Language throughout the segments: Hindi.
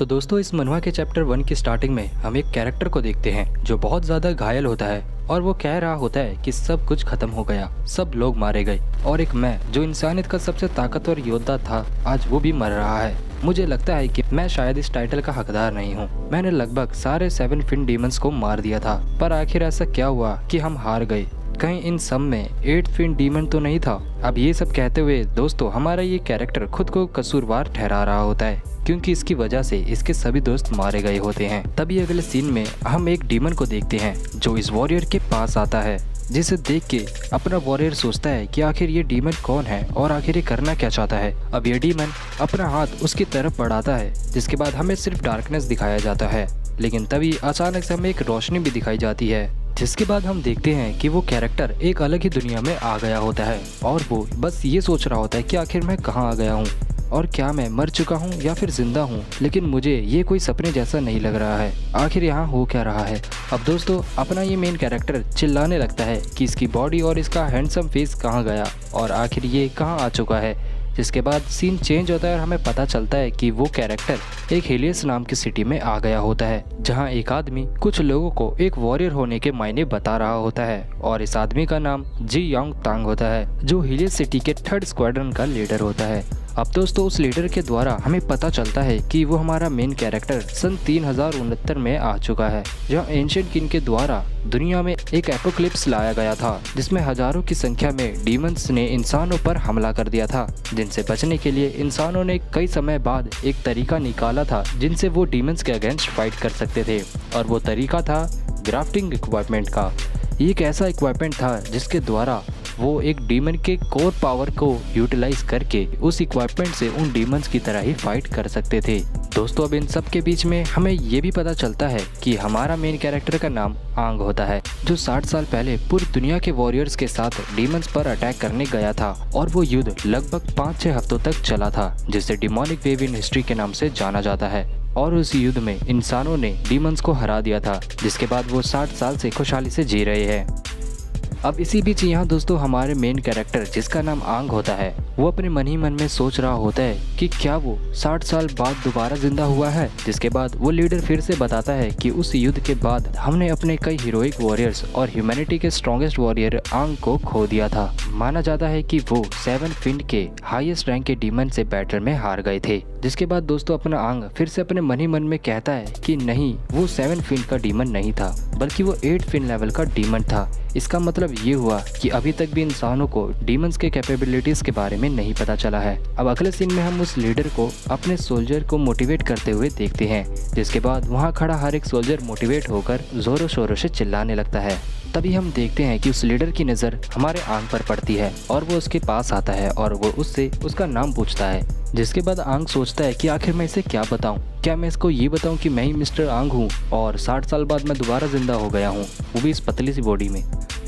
तो दोस्तों इस मनवा के चैप्टर 1 की स्टार्टिंग में हम एक कैरेक्टर को देखते हैं जो बहुत ज्यादा घायल होता है और वो कह रहा होता है कि सब कुछ खत्म हो गया, सब लोग मारे गए और एक मैं जो इंसानियत का सबसे ताकतवर योद्धा था आज वो भी मर रहा है। मुझे लगता है कि मैं शायद इस टाइटल का हकदार नहीं हूँ। मैंने लगभग सारे 7 फिन डीमंस को मार दिया था, पर आखिर ऐसा क्या हुआ कि हम हार गए? कहीं इन सब में 8 फिन डीमन तो नहीं था? अब ये सब कहते हुए दोस्तों हमारा ये कैरेक्टर खुद को कसूरवार ठहरा रहा होता है क्योंकि इसकी वजह से इसके सभी दोस्त मारे गए होते हैं। तभी अगले सीन में हम एक डीमन को देखते हैं जो इस वॉरियर के पास आता है, जिसे देख के अपना वॉरियर सोचता है कि आखिर ये डीमन कौन है और आखिर ये करना क्या चाहता है। अब ये डीमन अपना हाथ उसकी तरफ बढ़ाता है, जिसके बाद हमें सिर्फ डार्कनेस दिखाया जाता है, लेकिन तभी अचानक से हमें एक रोशनी भी दिखाई जाती है, जिसके बाद हम देखते हैं कि वो कैरेक्टर एक अलग ही दुनिया में आ गया होता है और वो बस ये सोच रहा होता है कि आखिर मैं कहाँ आ गया हूँ और क्या मैं मर चुका हूँ या फिर जिंदा हूँ, लेकिन मुझे ये कोई सपने जैसा नहीं लग रहा है। आखिर यहाँ हो क्या रहा है? अब दोस्तों अपना ये मेन कैरेक्टर चिल्लाने लगता है कि इसकी बॉडी और इसका हैंडसम फेस कहाँ गया और आखिर ये कहाँ आ चुका है, जिसके बाद सीन चेंज होता है और हमें पता चलता है कि वो कैरेक्टर एक हेलियस नाम की सिटी में आ गया होता है, जहां एक आदमी कुछ लोगों को एक वॉरियर होने के मायने बता रहा होता है और इस आदमी का नाम जी यांग तांग होता है, जो हेलियस सिटी के 3rd स्क्वाड्रन का लीडर होता है। अब दोस्तों उस लीडर के द्वारा हमें पता चलता है कि वो हमारा मेन कैरेक्टर सन 3069 में आ चुका है, जहाँ एंशिएंट किंग के द्वारा दुनिया में एक एपोक्लिप्स लाया गया था, जिसमें हजारों की संख्या में डीमंस ने इंसानों पर हमला कर दिया था, जिनसे बचने के लिए इंसानों ने कई समय बाद एक तरीका निकाला था जिनसे वो डीमंस के अगेंस्ट फाइट कर सकते थे, और वो तरीका था ग्राफ्टिंग इक्विपमेंट का। ये एक ऐसा इक्विपमेंट था जिसके द्वारा वो एक डीमन के कोर पावर को यूटिलाइज करके उस इक्विपमेंट से उन डीमंस की तरह ही फाइट कर सकते थे। दोस्तों अब इन सब के बीच में हमें ये भी पता चलता है कि हमारा मेन कैरेक्टर का नाम आंग होता है, जो 60 साल पहले पूरी दुनिया के वॉरियर्स के साथ डीमंस पर अटैक करने गया था और वो युद्ध लगभग 5-6 हफ्तों तक चला था, जिसे डिमोनिक वेव इन हिस्ट्री के नाम से जाना जाता है। और उस युद्ध में इंसानों ने डीमंस को हरा दिया था, जिसके बाद वो 60 साल से खुशहाली से जी रहे हैं। अब इसी बीच यहाँ दोस्तों हमारे मेन कैरेक्टर जिसका नाम आंग होता है, वो अपने मन ही मन में सोच रहा होता है कि क्या वो 60 साल बाद दोबारा जिंदा हुआ है। जिसके बाद वो लीडर फिर से बताता है कि उस युद्ध के बाद हमने अपने कई हीरोइक वॉरियर्स और ह्यूमैनिटी के स्ट्रॉन्गेस्ट वॉरियर आंग को खो दिया था। माना जाता है कि वो 7 फिन के हाईएस्ट रैंक के डीमन से बैटल में हार गए थे। जिसके बाद दोस्तों अपना आंग फिर से अपने मन ही मन में कहता है कि नहीं, वो 7 फिन का डीमन नहीं था, बल्कि वो 8 फिन लेवल का डीमन था। इसका मतलब ये हुआ कि अभी तक भी इंसानों को डीमंस के कैपेबिलिटीज के बारे में नहीं पता चला है। अब अगले सीन में हम उस लीडर को अपने सोल्जर को मोटिवेट करते हुए देखते हैं, जिसके बाद वहाँ खड़ा हर एक सोल्जर मोटिवेट होकर जोरों शोरों से चिल्लाने लगता है। तभी हम देखते हैं कि उस लीडर की नज़र हमारे आंग पर पड़ती है और वो उसके पास आता है और वो उससे उसका नाम पूछता है। जिसके बाद आंग सोचता है कि आखिर मैं इसे क्या बताऊं? क्या मैं इसको ये बताऊं कि मैं ही मिस्टर आंग हूँ और 60 साल बाद मैं दोबारा जिंदा हो गया हूँ, वो भी इस पतली सी बॉडी में।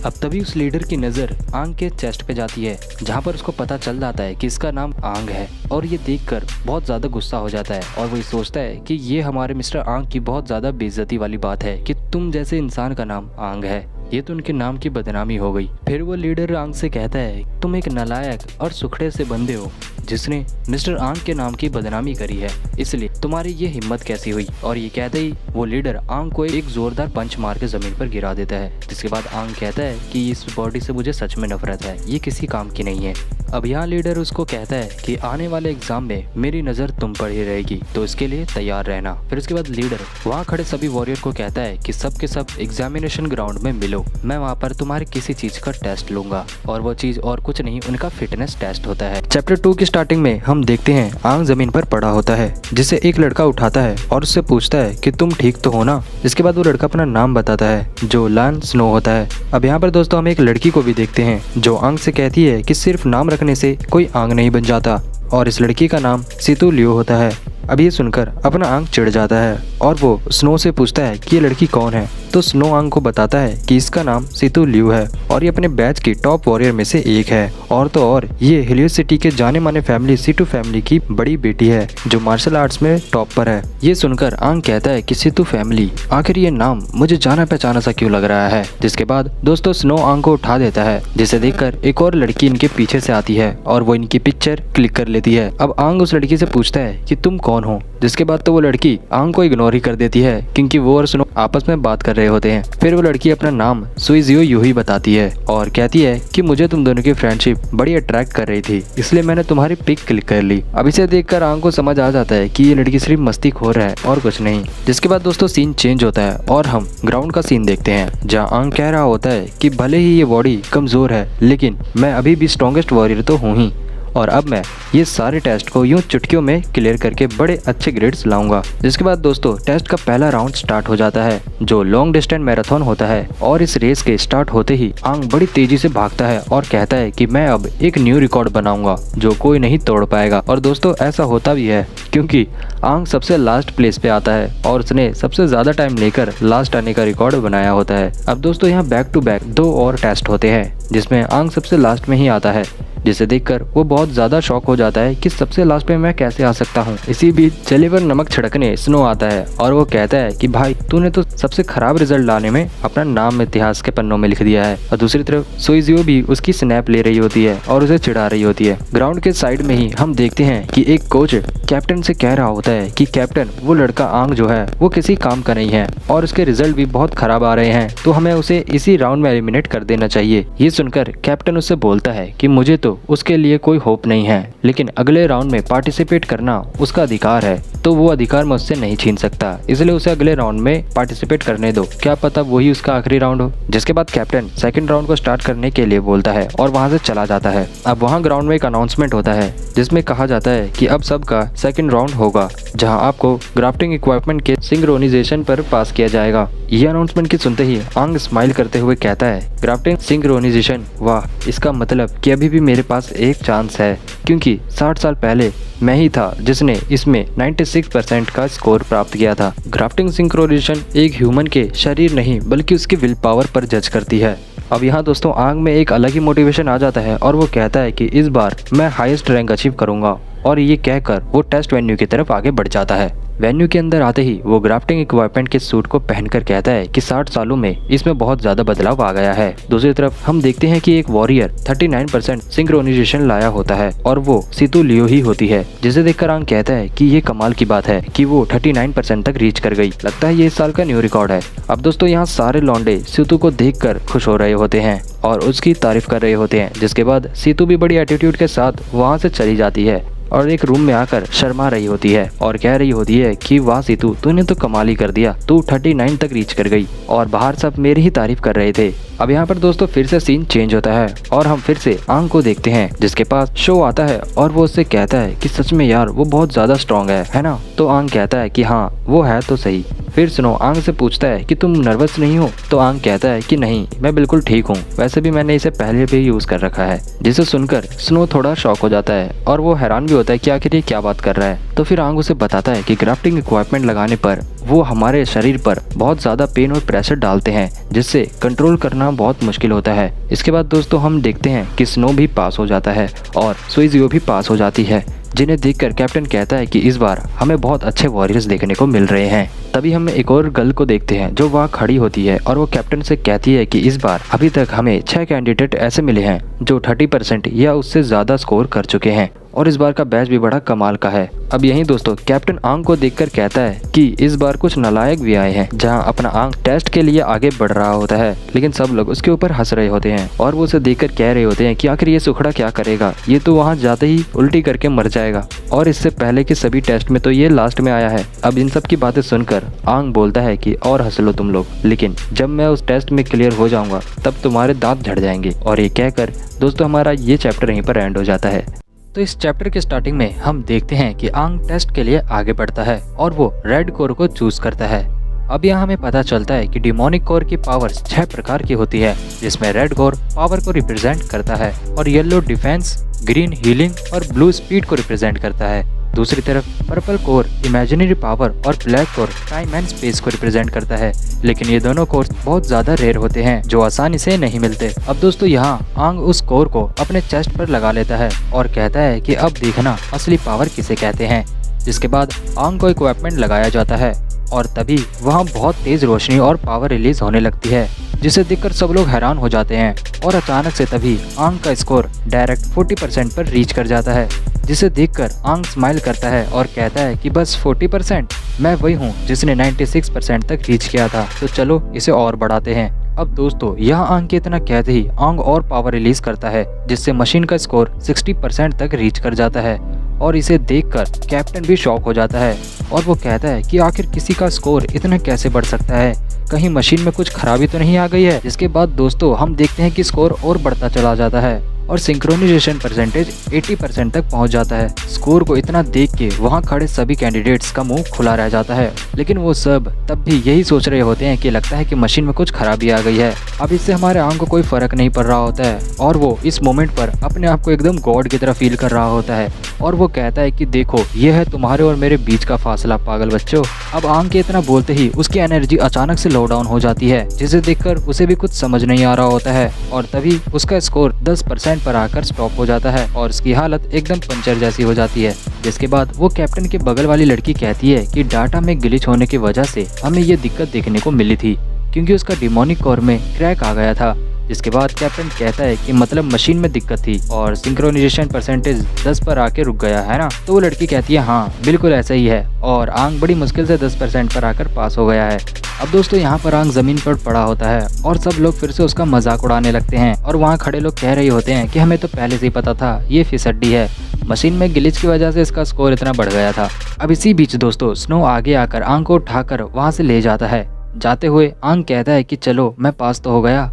अब तभी उस लीडर की नज़र आंग के चेस्ट पे जाती है, जहाँ पर उसको पता चल जाता है कि इसका नाम आंग है, और ये देखकर बहुत ज़्यादा गुस्सा हो जाता है और वो ये सोचता है कि ये हमारे मिस्टर आंग की बहुत ज़्यादा बेइज्जती वाली बात है कि तुम जैसे इंसान का नाम आंग है, ये तो उनके नाम की बदनामी हो गई। फिर वो लीडर आंग से कहता है तुम एक नालायक और सुखड़े से बंदे हो जिसने मिस्टर आंग के नाम की बदनामी करी है, इसलिए तुम्हारी ये हिम्मत कैसी हुई? और ये कहते ही वो लीडर आंग को एक जोरदार पंच मार के जमीन पर गिरा देता है। जिसके बाद आंग कहता है कि इस बॉडी से मुझे सच में नफरत है, ये किसी काम की नहीं है। अब यहाँ लीडर उसको कहता है कि आने वाले एग्जाम में मेरी नज़र तुम पर ही रहेगी, तो इसके लिए तैयार रहना। फिर उसके बाद लीडर वहाँ खड़े सभी वॉरियर को कहता है कि सब के सब एग्जामिनेशन ग्राउंड में मिलो, मैं वहाँ पर तुम्हारी किसी चीज़ का टेस्ट लूंगा, और वो चीज़ और कुछ नहीं, उनका फिटनेस टेस्ट होता है। चैप्टर 2 की स्टार्टिंग में हम देखते हैं आंग जमीन पर पड़ा होता है, जिसे एक लड़का उठाता है और उससे पूछता है कि तुम ठीक तो हो ना। जिसके बाद वो लड़का अपना नाम बताता है जो लान स्नो होता है। अब यहाँ पर दोस्तों हम एक लड़की को भी देखते हैं जो आंग से कहती है कि सिर्फ नाम रखने से कोई आंग नहीं बन जाता, और इस लड़की का नाम सितु लियो होता है। अब ये सुनकर अपना आंग चिढ़ जाता है और वो स्नो से पूछता है कि ये लड़की कौन है। तो स्नो आंग को बताता है कि इसका नाम सीतू लियू है और ये अपने बैच की टॉप वॉरियर में से एक है। और तो और ये हिलियो सिटी के जाने माने फैमिली सीटू फैमिली की बड़ी बेटी है जो मार्शल आर्ट्स में टॉप पर है। ये सुनकर आंग कहता है कि सीतू फैमिली, आखिर ये नाम मुझे जाना पहचाना सा क्यों लग रहा है। जिसके बाद दोस्तों स्नो आंग को उठा देता है, जिसे देखकर एक और लड़की इनके पीछे से आती है और वो इनकी पिक्चर क्लिक कर लेती है। अब आंग उस लड़की से पूछता है कि तुम कौन हो। जिसके बाद तो वो लड़की आंग को इग्नोर ही कर देती है क्योंकि वो और स्नो आपस में बात कर रहे होते हैं। फिर वो लड़की अपना नाम सुइजियो यूही बताती है और कहती है कि मुझे तुम दोनों की फ्रेंडशिप बड़ी अट्रैक्ट कर रही थी, इसलिए मैंने तुम्हारी पिक क्लिक कर ली। अब इसे देखकर आंग को समझ आ जाता है कि ये लड़की सिर्फ मस्तीखोर है और कुछ नहीं। जिसके बाद दोस्तों सीन चेंज होता है और हम ग्राउंड का सीन देखते हैं जहाँ आंग कह रहा होता है कि भले ही ये बॉडी कमजोर है लेकिन मैं अभी भी स्ट्रॉन्गेस्ट वॉरियर तो हूँ ही, और अब मैं ये सारे टेस्ट को यूं चुटकियों में क्लियर करके बड़े अच्छे ग्रेड्स लाऊंगा। जिसके बाद दोस्तों टेस्ट का पहला राउंड स्टार्ट हो जाता है जो लॉन्ग डिस्टेंस मैराथन होता है। और इस रेस के स्टार्ट होते ही आंग बड़ी तेजी से भागता है और कहता है कि मैं अब एक न्यू रिकॉर्ड बनाऊंगा जो कोई नहीं तोड़ पाएगा। और दोस्तों ऐसा होता भी है क्योंकि आंग सबसे लास्ट प्लेस पे आता है और उसने सबसे ज्यादा टाइम लेकर लास्ट आने का रिकॉर्ड बनाया होता है। अब दोस्तों यहाँ बैक टू बैक 2 और टेस्ट होते हैं जिसमें आंग सबसे लास्ट में ही आता है, जिसे देखकर वो बहुत ज्यादा शॉक हो जाता है कि सबसे लास्ट में मैं कैसे आ सकता हूँ। इसी बीच चेले पर नमक छिड़कने स्नो आता है और वो कहता है कि भाई तूने तो सबसे खराब रिजल्ट लाने में अपना नाम इतिहास के पन्नों में लिख दिया है। और दूसरी तरफ सुइजियो भी उसकी स्नैप ले रही होती है और उसे चिढ़ा रही होती है। ग्राउंड के साइड में ही हम देखते हैं कि एक कोच कैप्टन से कह रहा होता है कि कैप्टन वो लड़का आंग जो है वो किसी काम का नहीं है और उसके रिजल्ट भी बहुत खराब आ रहे हैं, तो हमें उसे इसी राउंड में एलिमिनेट कर देना चाहिए। ये सुनकर कैप्टन उससे बोलता है कि मुझे तो उसके लिए कोई होप नहीं है, लेकिन अगले राउंड में पार्टिसिपेट करना उसका अधिकार है, तो वो अधिकार मैं उससे नहीं छीन सकता, इसलिए उसे अगले राउंड में पार्टिसिपेट करने दो, क्या पता वही उसका आखिरी राउंड हो। जिसके बाद कैप्टन सेकंड राउंड को स्टार्ट करने के लिए बोलता है और वहां से चला जाता है। अब वहां ग्राउंड में एक अनाउंसमेंट होता है जिसमें कहा जाता है कि अब सबका सेकंड राउंड होगा जहां आपको ग्राफ्टिंग इक्विपमेंट के सिंक्रोनाइजेशन पर पास किया जाएगा। यह अनाउंसमेंट की सुनते ही आंग स्माइल करते हुए कहता है ग्राफ्टिंग सिंक्रोनाइजेशन, वाह, इसका मतलब कि अभी भी मेरे पास एक चांस है, क्योंकि 60 साल पहले मैं ही था जिसने इसमें 96% का स्कोर प्राप्त किया था। ग्राफ्टिंग सिंक्रोनाइजेशन एक ह्यूमन के शरीर नहीं बल्कि उसकी विल पावर पर जज करती है। अब यहाँ दोस्तों आंग में एक अलग ही मोटिवेशन आ जाता है और वो कहता है कि इस बार मैं हाईएस्ट रैंक अचीव करूंगा, और ये कहकर वो टेस्ट वेन्यू की तरफ आगे बढ़ जाता है। वेन्यू के अंदर आते ही वो ग्राफ्टिंग इक्विपमेंट के सूट को पहनकर कहता है कि 60 सालों में इसमें बहुत ज्यादा बदलाव आ गया है। दूसरी तरफ हम देखते हैं कि एक वॉरियर 39% सिंक्रोनाइजेशन लाया होता है और वो सीतू लियो ही होती है, जिसे देखकर आंग कहता है कि ये कमाल की बात है कि वो 39% तक रीच कर गई, लगता है ये इस साल का न्यू रिकॉर्ड है। अब दोस्तों यहाँ सारे लौंडे सीतू को देखकर खुश हो रहे होते हैं और उसकी तारीफ कर रहे होते हैं। जिसके बाद सीतू भी बड़ी एटीट्यूड के साथ वहाँ से चली जाती है और एक रूम में आकर शर्मा रही होती है और कह रही होती है कि वाह सीतू, तूने तो कमाल ही कर दिया, तू 39 तक रीच कर गई। और बाहर सब मेरी ही तारीफ कर रहे थे। अब यहाँ पर दोस्तों फिर से सीन चेंज होता है और हम फिर से आंग को देखते हैं जिसके पास शो आता है और वो उससे कहता है कि सच में यार वो बहुत ज्यादा स्ट्रॉन्ग है ना। तो आंग कहता है कि हाँ वो है तो सही। फिर स्नो आंग से पूछता है कि तुम नर्वस नहीं हो, तो आंग कहता है कि नहीं, मैं बिल्कुल ठीक हूँ, वैसे भी मैंने इसे पहले भी यूज कर रखा है। जिसे सुनकर स्नो थोड़ा शॉक हो जाता है और वो हैरान भी होता है कि आखिर ये क्या बात कर रहा है। तो फिर आंग उसे बताता है कि ग्राफ्टिंग इक्विपमेंट लगाने पर वो हमारे शरीर पर बहुत ज्यादा पेन और प्रेशर डालते हैं जिससे कंट्रोल करना बहुत मुश्किल होता है। इसके बाद दोस्तों हम देखते हैं कि स्नो भी पास हो जाता है और सुइजियो भी पास हो जाती है, जिन्हें देखकर कैप्टन कहता है कि इस बार हमें बहुत अच्छे वॉरियर्स देखने को मिल रहे हैं। तभी हम एक और गर्ल को देखते हैं जो वहाँ खड़ी होती है और वो कैप्टन से कहती है कि इस बार अभी तक हमें 6 कैंडिडेट ऐसे मिले हैं जो 30% या उससे ज्यादा स्कोर कर चुके हैं और इस बार का बैच भी बड़ा कमाल का है। अब यहीं दोस्तों कैप्टन आंग को देखकर कहता है कि इस बार कुछ नालायक भी आए हैं, जहां अपना आंग टेस्ट के लिए आगे बढ़ रहा होता है लेकिन सब लोग उसके ऊपर हंस रहे होते हैं और वो उसे देखकर कह रहे होते हैं कि आखिर ये सुखड़ा क्या करेगा, ये तो वहां जाते ही उल्टी करके मर जाएगा और इससे पहले के सभी टेस्ट में तो ये लास्ट में आया है। अब इन सब की बातें सुनकर आंग बोलता है कि और हंस लो तुम लोग, लेकिन जब मैं उस टेस्ट में क्लियर हो जाऊंगा तब तुम्हारे दांत झड़ जाएंगे। और ये कहकर दोस्तों हमारा ये चैप्टर यहीं पर एंड हो जाता है। तो इस चैप्टर के स्टार्टिंग में हम देखते हैं कि आंग टेस्ट के लिए आगे बढ़ता है और वो रेड कोर को चूज करता है। अब यहाँ हमें पता चलता है कि डिमोनिक कोर की पावर्स 6 प्रकार की होती है, जिसमें रेड कोर पावर को रिप्रेजेंट करता है और येलो डिफेंस, ग्रीन हीलिंग और ब्लू स्पीड को रिप्रेजेंट करता है। दूसरी तरफ पर्पल कोर इमेजिनरी पावर और black core time and space को रिप्रेजेंट करता है। लेकिन ये दोनों कोर बहुत ज्यादा रेयर होते हैं जो आसानी से नहीं मिलते। अब दोस्तों यहाँ आंग उस कोर को अपने चेस्ट पर लगा लेता है और कहता है कि अब देखना असली पावर किसे कहते हैं। जिसके बाद आंग को इक्विपमेंट लगाया जाता है और तभी वहाँ बहुत तेज रोशनी और पावर रिलीज होने लगती है, जिसे देखकर सब लोग हैरान हो जाते हैं। और अचानक से तभी आंग का स्कोर डायरेक्ट 40% पर रीच कर जाता है, जिसे देखकर आंग स्माइल करता है और कहता है कि बस 40%, मैं वही हूँ जिसने 96% तक रीच किया था, तो चलो इसे और बढ़ाते हैं। अब दोस्तों यहाँ आंग के इतना कहते ही आंग और पावर रिलीज करता है, जिससे मशीन का स्कोर 60% तक रीच कर जाता है। और इसे देखकर कैप्टन भी शॉक हो जाता है और वो कहता है कि आखिर किसी का स्कोर इतना कैसे बढ़ सकता है, कहीं मशीन में कुछ खराबी तो नहीं आ गई है। जिसके बाद दोस्तों हम देखते हैं कि स्कोर और बढ़ता चला जाता है और सिंक्रोनाइजेशन परसेंटेज 80% तक पहुंच जाता है। स्कोर को इतना देख के वहां खड़े सभी कैंडिडेट्स का मुंह खुला रह जाता है, लेकिन वो सब तब भी यही सोच रहे होते हैं कि लगता है कि मशीन में कुछ खराबी आ गई है। अब इससे हमारे आंग को कोई फर्क नहीं पड़ रहा होता है और वो इस मोमेंट पर अपने आप को एकदम गॉड की तरह फील कर रहा होता है और वो कहता है कि देखो ये है तुम्हारे और मेरे बीच का फासला पागल बच्चों। अब आंग के इतना बोलते ही उसकी एनर्जी अचानक से लो डाउन हो जाती है, जिसे देखकर उसे भी कुछ समझ नहीं आ रहा होता है और तभी उसका स्कोर 10% पर आकर स्टॉप हो जाता है और उसकी हालत एकदम पंचर जैसी हो जाती है। जिसके बाद वो कैप्टन के बगल वाली लड़की कहती है कि डाटा में ग्लिच होने की वजह से हमें ये दिक्कत देखने को मिली थी, क्योंकि उसका डिमोनिक कोर में क्रैक आ गया था। जिसके बाद कैप्टन कहता है कि मतलब मशीन में दिक्कत थी और सिंक्रोनाइजेशन परसेंटेज 10 पर आके रुक गया है ना। तो वो लड़की कहती है हाँ बिल्कुल ऐसा ही है और आंग बड़ी मुश्किल से 10% पर आकर पास हो गया है। अब दोस्तों यहाँ पर आंग जमीन पर पड़ा होता है और सब लोग फिर से उसका मजाक उड़ाने लगते हैं और वहाँ खड़े लोग कह रहे होते हैं कि हमें तो पहले से ही पता था ये फिसड्डी है, मशीन में ग्लिच की वजह से इसका स्कोर इतना बढ़ गया था। अब इसी बीच दोस्तों स्नो आगे आकर आंग को उठाकर वहाँ से ले जाता है। जाते हुए आंग कहता है कि चलो मैं पास तो हो गया।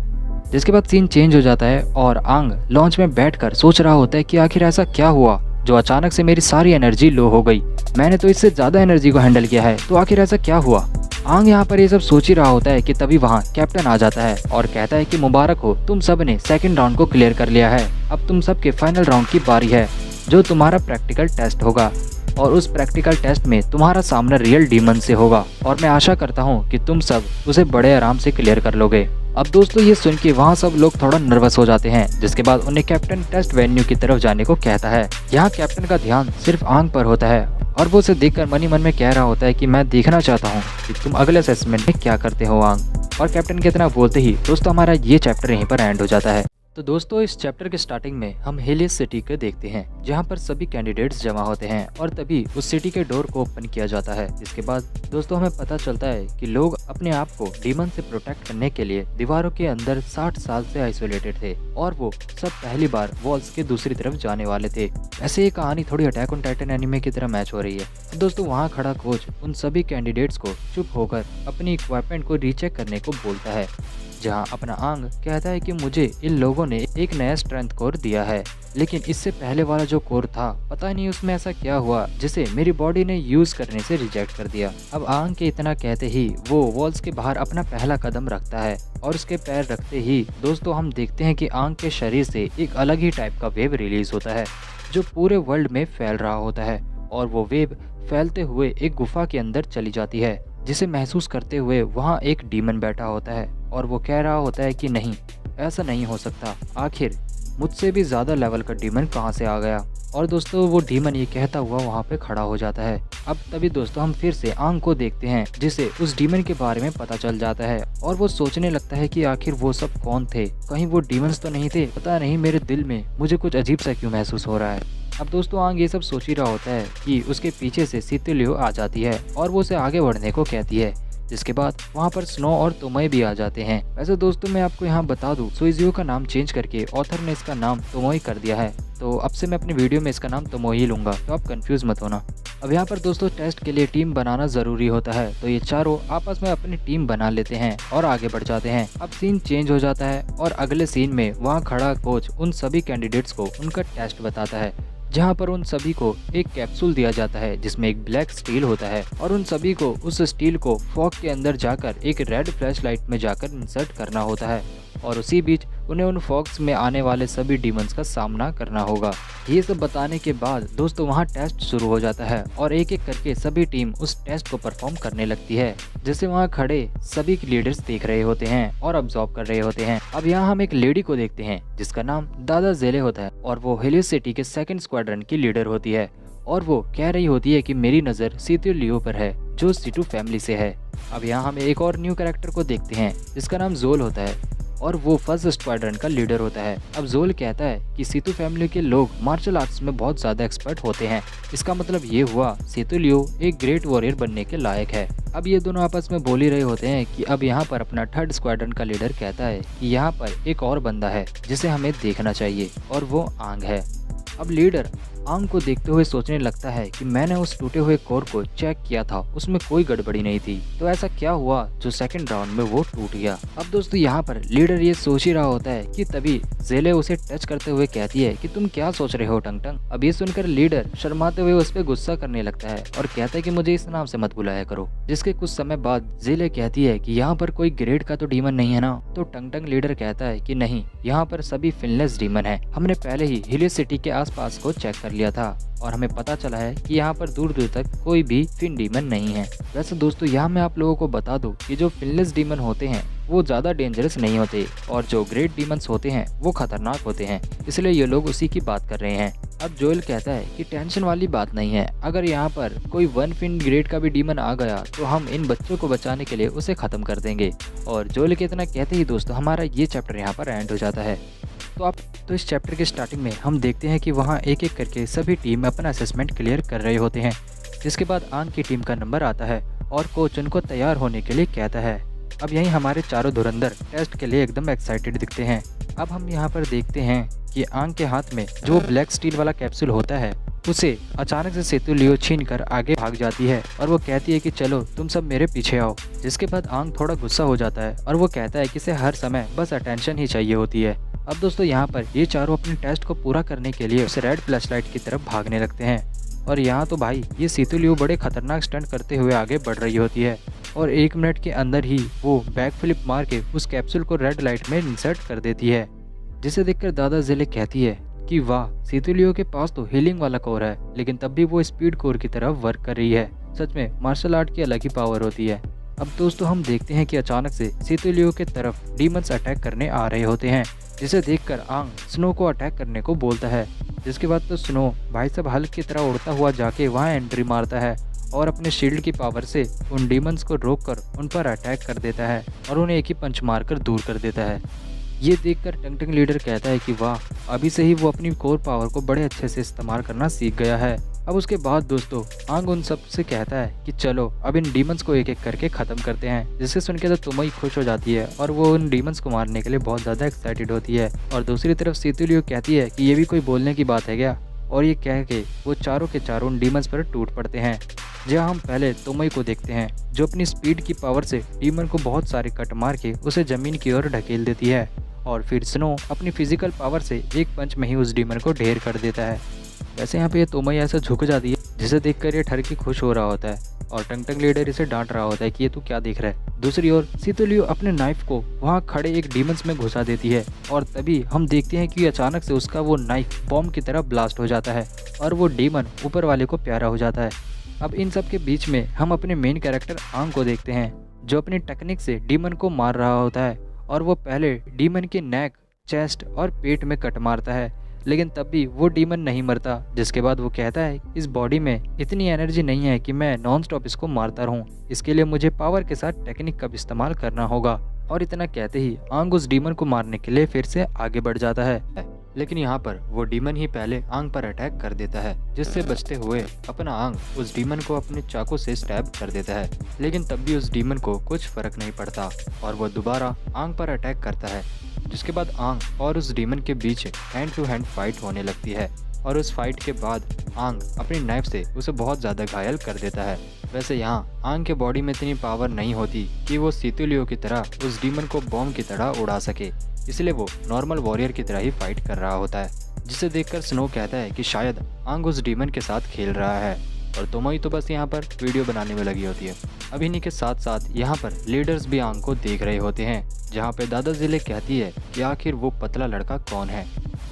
जिसके बाद सीन चेंज हो जाता है और आंग लॉन्च में बैठकर सोच रहा होता है कि आखिर ऐसा क्या हुआ जो अचानक से मेरी सारी एनर्जी लो हो गई, मैंने तो इससे ज्यादा एनर्जी को हैंडल किया है, तो आखिर ऐसा क्या हुआ। आंग यहाँ पर ये सब सोच ही रहा होता है कि तभी वहाँ कैप्टन आ जाता है और कहता है कि मुबारक हो, तुम सब ने सेकंड राउंड को क्लियर कर लिया है। अब तुम सब के फाइनल राउंड की बारी है, जो तुम्हारा प्रैक्टिकल टेस्ट होगा और उस प्रैक्टिकल टेस्ट में तुम्हारा सामना रियल डीमन से होगा और मैं आशा करता हूँ कि तुम सब उसे बड़े आराम से क्लियर कर लोगे। अब दोस्तों ये सुन के वहाँ सब लोग थोड़ा नर्वस हो जाते हैं। जिसके बाद उन्हें कैप्टन टेस्ट वेन्यू की तरफ जाने को कहता है। यहाँ कैप्टन का ध्यान सिर्फ आंग पर होता है और वो उसे देखकर मन ही मन में कह रहा होता है कि मैं देखना चाहता हूँ कि तुम अगले असेसमेंट में क्या करते हो आंग। और कैप्टन के इतना बोलते ही दोस्तों हमारा ये चैप्टर यहीं पर एंड हो जाता है। तो दोस्तों इस चैप्टर के स्टार्टिंग में हम हेलियस सिटी को देखते हैं, जहां पर सभी कैंडिडेट्स जमा होते हैं और तभी उस सिटी के डोर को ओपन किया जाता है। इसके बाद दोस्तों हमें पता चलता है कि लोग अपने आप को डीमन से प्रोटेक्ट करने के लिए दीवारों के अंदर 60 साल से आइसोलेटेड थे और वो सब पहली बार वॉल्स के दूसरी तरफ जाने वाले थे। ऐसे ये कहानी थोड़ी अटैक ऑन टाइटन एनिमे की तरह मैच हो रही है। तो दोस्तों वहाँ खड़ा कोच उन सभी कैंडिडेट्स को चुप होकर अपनी इक्विपमेंट को रीचेक करने को बोलता है, जहां अपना आंग कहता है कि मुझे इन लोगों ने एक नया स्ट्रेंथ कोर दिया है, लेकिन इससे पहले वाला जो कोर था पता नहीं उसमें ऐसा क्या हुआ जिसे मेरी बॉडी ने यूज करने से रिजेक्ट कर दिया। अब आंग के इतना कहते ही वो वॉल्स के बाहर अपना पहला कदम रखता है और उसके पैर रखते ही दोस्तों हम देखते हैं कि आंग के शरीर से एक अलग ही टाइप का वेव रिलीज होता है जो पूरे वर्ल्ड में फैल रहा होता है और वो वेव फैलते हुए एक गुफा के अंदर चली जाती है, जिसे महसूस करते हुए वहाँ एक डीमन बैठा होता है और वो कह रहा होता है कि नहीं ऐसा नहीं हो सकता, आखिर मुझसे भी ज़्यादा लेवल का डीमन कहाँ से आ गया। और दोस्तों वो डीमन ये कहता हुआ वहाँ पे खड़ा हो जाता है। अब तभी दोस्तों हम फिर से आंग को देखते हैं, जिसे उस डीमन के बारे में पता चल जाता है और वो सोचने लगता है कि आखिर वो सब कौन थे, कहीं वो डीमंस तो नहीं थे, पता नहीं मेरे दिल में मुझे कुछ अजीब सा क्यों महसूस हो रहा है। अब दोस्तों आंग ये सब सोच ही रहा होता है कि उसके पीछे से सितुलियो आ जाती है और वो उसे आगे बढ़ने को कहती है। जिसके बाद वहाँ पर स्नो और तोमोई भी आ जाते हैं। वैसे दोस्तों मैं आपको यहाँ बता दूँ, सुइजियो का नाम चेंज करके ऑथर ने इसका नाम तोमोई कर दिया है, तो अब से मैं अपनी वीडियो में इसका नाम तोमोई ही लूंगा, तो आप कंफ्यूज मत होना। अब यहाँ पर दोस्तों टेस्ट के लिए टीम बनाना जरूरी होता है, तो ये चारों आपस में अपनी टीम बना लेते हैं और आगे बढ़ जाते हैं। अब सीन चेंज हो जाता है और अगले सीन में वहाँ खड़ा कोच उन सभी कैंडिडेट्स को उनका टेस्ट बताता है, जहाँ पर उन सभी को एक कैप्सूल दिया जाता है जिसमें एक ब्लैक स्टील होता है और उन सभी को उस स्टील को फॉग के अंदर जाकर एक रेड फ्लैश लाइट में जाकर इंसर्ट करना होता है और उसी बीच उन्हें उन फॉक्स में आने वाले सभी डीमंस का सामना करना होगा। ये सब बताने के बाद दोस्तों वहाँ टेस्ट शुरू हो जाता है और एक एक करके सभी टीम उस टेस्ट को परफॉर्म करने लगती है, जिसे वहाँ खड़े सभी लीडर्स देख रहे होते हैं और ऑब्जर्व कर रहे होते हैं। अब यहाँ हम एक लेडी को देखते हैं जिसका नाम दादा जेले होता है और वो हेलियोस सिटी के सेकंड स्क्वाड्रन की लीडर होती है और वो कह रही होती है कि मेरी नज़र सीतु लियो पर है जो सीटू फैमिली से है। अब यहाँ हम एक और न्यू कैरेक्टर को देखते हैं जिसका नाम जोल होता है और वो फर्स्ट स्क्वाड्रन का लीडर होता है। अब जोल कहता है कि सीतू फैमिली के लोग मार्शल आर्ट्स में बहुत ज़्यादा एक्सपर्ट होते हैं, इसका मतलब ये हुआ सीतू लियो एक ग्रेट वॉरियर बनने के लायक है। अब ये दोनों आपस में बोल ही रहे होते हैं कि अब यहाँ पर अपना थर्ड स्क्वाड्रन का लीडर कहता है कि यहाँ पर एक और बंदा है जिसे हमें देखना चाहिए और वो आंग है। अब लीडर आंग को देखते हुए सोचने लगता है कि मैंने उस टूटे हुए कोर को चेक किया था, उसमें कोई गड़बड़ी नहीं थी, तो ऐसा क्या हुआ जो सेकंड राउंड में वो टूट गया। अब दोस्तों यहाँ पर लीडर ये सोच ही रहा होता है कि तभी जेले उसे टच करते हुए कहती है कि तुम क्या सोच रहे हो टंग टंग। अब ये सुनकर लीडर शर्माते हुए उस पर गुस्सा करने लगता है और कहता है कि मुझे इस नाम से मत बुलाया करो। जिसके कुछ समय बाद जेले कहती है कि यहाँ पर कोई ग्रेड का तो डीमन नहीं है ना, तो टंग टंग लीडर कहता है कि नहीं, यहाँ पर सभी फिनलेस डीमन है, हमने पहले ही हेलियोस सिटी के आसपास को चेक कर लिया था और हमें पता चला है कि यहाँ पर दूर दूर तक कोई भी फिन डीमन नहीं है। वैसे दोस्तों यहाँ मैं आप लोगों को बता दूं कि जो फिनलेस डीमन होते हैं वो ज़्यादा डेंजरस नहीं होते और जो ग्रेट डीमंस होते हैं वो खतरनाक होते हैं, इसलिए ये लोग उसी की बात कर रहे हैं। अब जोएल कहता है कि टेंशन वाली बात नहीं है, अगर यहाँ पर कोई वन फिन ग्रेड का भी डीमन आ गया तो हम इन बच्चों को बचाने के लिए उसे खत्म कर देंगे। और जोएल के इतना कहते ही दोस्तों हमारा ये चैप्टर यहाँ पर एंड हो जाता है। तो इस चैप्टर के स्टार्टिंग में हम देखते हैं कि वहाँ एक एक करके सभी टीम अपना असेसमेंट क्लियर कर रहे होते हैं, जिसके बाद आंग की टीम का नंबर आता है और कोच उनको तैयार होने के लिए कहता है। अब यहीं हमारे चारों धुरंधर टेस्ट के लिए एकदम एक्साइटेड दिखते हैं। अब हम यहाँ पर देखते हैं कि आंग के हाथ में जो ब्लैक स्टील वाला कैप्सूल होता है उसे अचानक से सेतु लियो छीन कर आगे भाग जाती है और वो कहती है कि चलो तुम सब मेरे पीछे आओ। जिसके बाद आंग थोड़ा गुस्सा हो जाता है और वो कहता है कि इसे हर समय बस अटेंशन ही चाहिए होती है। अब दोस्तों यहाँ पर ये चारों अपने टेस्ट को पूरा करने के लिए उस रेड फ्लैशलाइट की तरफ भागने लगते हैं और यहाँ तो भाई ये सीतु लियो बड़े खतरनाक स्टंट करते हुए आगे बढ़ रही होती है और 1 मिनट के अंदर ही वो बैक फ्लिप मार के उस कैप्सूल को रेड लाइट में इंसर्ट कर देती है, जिसे देखकर दादा जेले कहती है कि वाह, सीतु लियो के पास तो हीलिंग वाला कोर है लेकिन तब भी वो स्पीड कोर की तरफ वर्क कर रही है। सच में मार्शल आर्ट की अलग ही पावर होती है। अब दोस्तों हम देखते हैं कि अचानक से सीतु लियो के तरफ डीमंस अटैक करने आ रहे होते हैं, जिसे देखकर आंग स्नो को अटैक करने को बोलता है। जिसके बाद तो स्नो भाई साहब हल्क की तरह उड़ता हुआ जाके वहाँ एंट्री मारता है और अपने शील्ड की पावर से उन डीमंस को रोककर उन पर अटैक कर देता है और उन्हें एक ही पंच मारकर दूर कर देता है। ये देखकर टंग टंग लीडर कहता है कि वाह, अभी से ही वो अपनी कोर पावर को बड़े अच्छे से इस्तेमाल करना सीख गया है। अब उसके बाद दोस्तों आंग उन सब से कहता है कि चलो अब इन डीमंस को एक एक करके खत्म करते हैं, जिससे सुन के तो तुमई खुश हो जाती है और वो उन डीमंस को मारने के लिए बहुत ज़्यादा एक्साइटेड होती है। और दूसरी तरफ सीतु लियो कहती है कि ये भी कोई बोलने की बात है क्या, और ये कह के वो चारों के चारों उन डीमंस पर टूट पड़ते हैं। जहाँ हम पहले तुमई को देखते हैं जो अपनी स्पीड की पावर से डीमन को बहुत सारे कट मार के उसे जमीन की ओर ढकेल देती है और फिर स्नो अपनी फिजिकल पावर से एक पंच में ही उस डीमन को ढेर कर देता है। वैसे यहाँ पे ये तोमई ऐसा झुक जाती है जिसे देखकर ये ठर के खुश हो रहा होता है और टंग टंग लीडर इसे डांट रहा होता है कि ये तू क्या देख रहा है। दूसरी ओर सीतु लियो अपने नाइफ को वहाँ खड़े एक डीमंस में घुसा देती है और तभी हम देखते हैं कि अचानक से उसका वो नाइफ बॉम्ब की तरह ब्लास्ट हो जाता है और वो डीमन ऊपर वाले को प्यारा हो जाता है। अब इन सब के बीच में हम अपने मेन कैरेक्टर आंग को देखते हैं जो अपनी टेक्निक से डीमन को मार रहा होता है और वो पहले डीमन के नेक, चेस्ट और पेट में कट मारता है, लेकिन तब भी वो डीमन नहीं मरता। जिसके बाद वो कहता है इस बॉडी में इतनी एनर्जी नहीं है कि मैं नॉन स्टॉप इसको मारता रहूं, इसके लिए मुझे पावर के साथ टेक्निक का भी इस्तेमाल करना होगा। और इतना कहते ही आंग उस डीमन को मारने के लिए फिर से आगे बढ़ जाता है, लेकिन यहाँ पर वो डीमन ही पहले आंग पर अटैक कर देता है, जिससे बचते हुए अपना आंग उस डीमन को अपने चाकू से स्टैब कर देता है। लेकिन तब भी उस डीमन को कुछ फर्क नहीं पड़ता और वो दोबारा आंग पर अटैक करता है। जिसके बाद आंग और उस डीमन के बीच हैंड टू हैंड फाइट होने लगती है और उस फाइट के बाद आंग अपनी नाइफ से उसे बहुत ज़्यादा घायल कर देता है। वैसे यहाँ आंग के बॉडी में इतनी पावर नहीं होती कि वो सीतु लियो की तरह उस डीमन को बॉम्ब की तरह उड़ा सके, इसलिए वो नॉर्मल वॉरियर की तरह ही फाइट कर रहा होता है। जिसे देखकर स्नो कहता है कि शायद आंग उस डीमन के साथ खेल रहा है और तोमई तो बस यहाँ पर वीडियो बनाने में लगी होती है। अब इन्हीं के साथ साथ यहाँ पर लीडर्स भी आंग को देख रहे होते हैं जहाँ पे दादा ज़ेले कहती है कि आखिर वो पतला लड़का कौन है,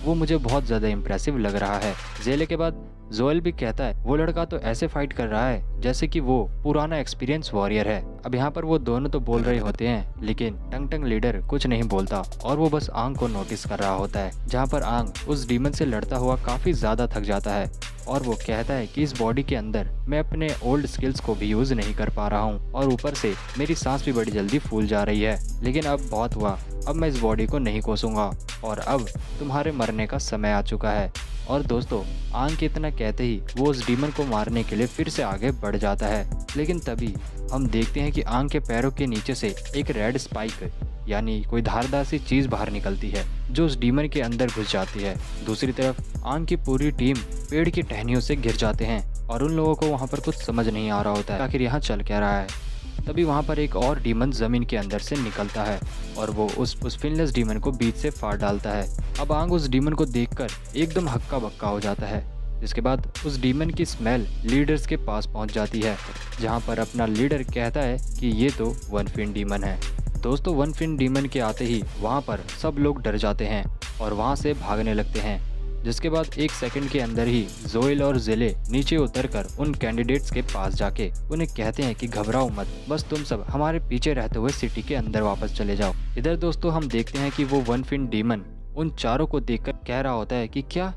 वो मुझे बहुत ज़्यादा इम्प्रेसिव लग रहा है। ज़ेले के बाद जोएल भी कहता है वो लड़का तो ऐसे फाइट कर रहा है जैसे कि वो पुराना एक्सपीरियंस वॉरियर है। अब यहाँ पर वो दोनों तो बोल रहे होते हैं, लेकिन टंग टंग लीडर कुछ नहीं बोलता और वो बस आंग को नोटिस कर रहा होता है, जहाँ पर आंग उस डीमन से लड़ता हुआ काफ़ी ज़्यादा थक जाता है और वो कहता है कि इस बॉडी के अंदर मैं अपने ओल्ड स्किल्स को भी यूज़ नहीं कर पा रहा हूँ और ऊपर से मेरी सांस भी बड़ी जल्दी फूल जा रही है। लेकिन अब बहुत हुआ, अब मैं इस बॉडी को नहीं कोसूंगा और अब तुम्हारे मरने का समय आ चुका है। और दोस्तों, आंग के इतना कहते ही वो उस डीमन को मारने के लिए फिर से आगे बढ़ जाता है। लेकिन तभी हम देखते हैं कि आंग के पैरों के नीचे से एक रेड स्पाइक यानी कोई धारदार सी चीज़ बाहर निकलती है जो उस डीमन के अंदर घुस जाती है। दूसरी तरफ आंग की पूरी टीम पेड़ की टहनियों से घिर जाते हैं और उन लोगों को वहाँ पर कुछ समझ नहीं आ रहा होता है आखिर यहाँ चल क्या रहा है। तभी वहाँ पर एक और डीमन ज़मीन के अंदर से निकलता है और वो उस फिनलेस डीमन को बीच से फाड़ डालता है। अब आंग उस डीमन को देखकर एकदम हक्का बक्का हो जाता है, जिसके बाद उस डीमन की स्मेल लीडर्स के पास पहुंच जाती है, जहां पर अपना लीडर कहता है कि ये तो वन फिन डीमन है। दोस्तों, वन फिन डीमन के आते ही वहां पर सब लोग डर जाते हैं और वहां से भागने लगते हैं, जिसके बाद एक सेकंड के अंदर ही जोएल और ज़ेले नीचे उतरकर उन कैंडिडेट्स के पास जाके उन्हें कहते हैं कि घबराओ मत, बस तुम सब हमारे पीछे रहते हुए सिटी के अंदर वापस चले जाओ। इधर दोस्तों हम देखते हैं कि वो वन फिन डीमन उन चारों को देखकर कह रहा होता है कि क्या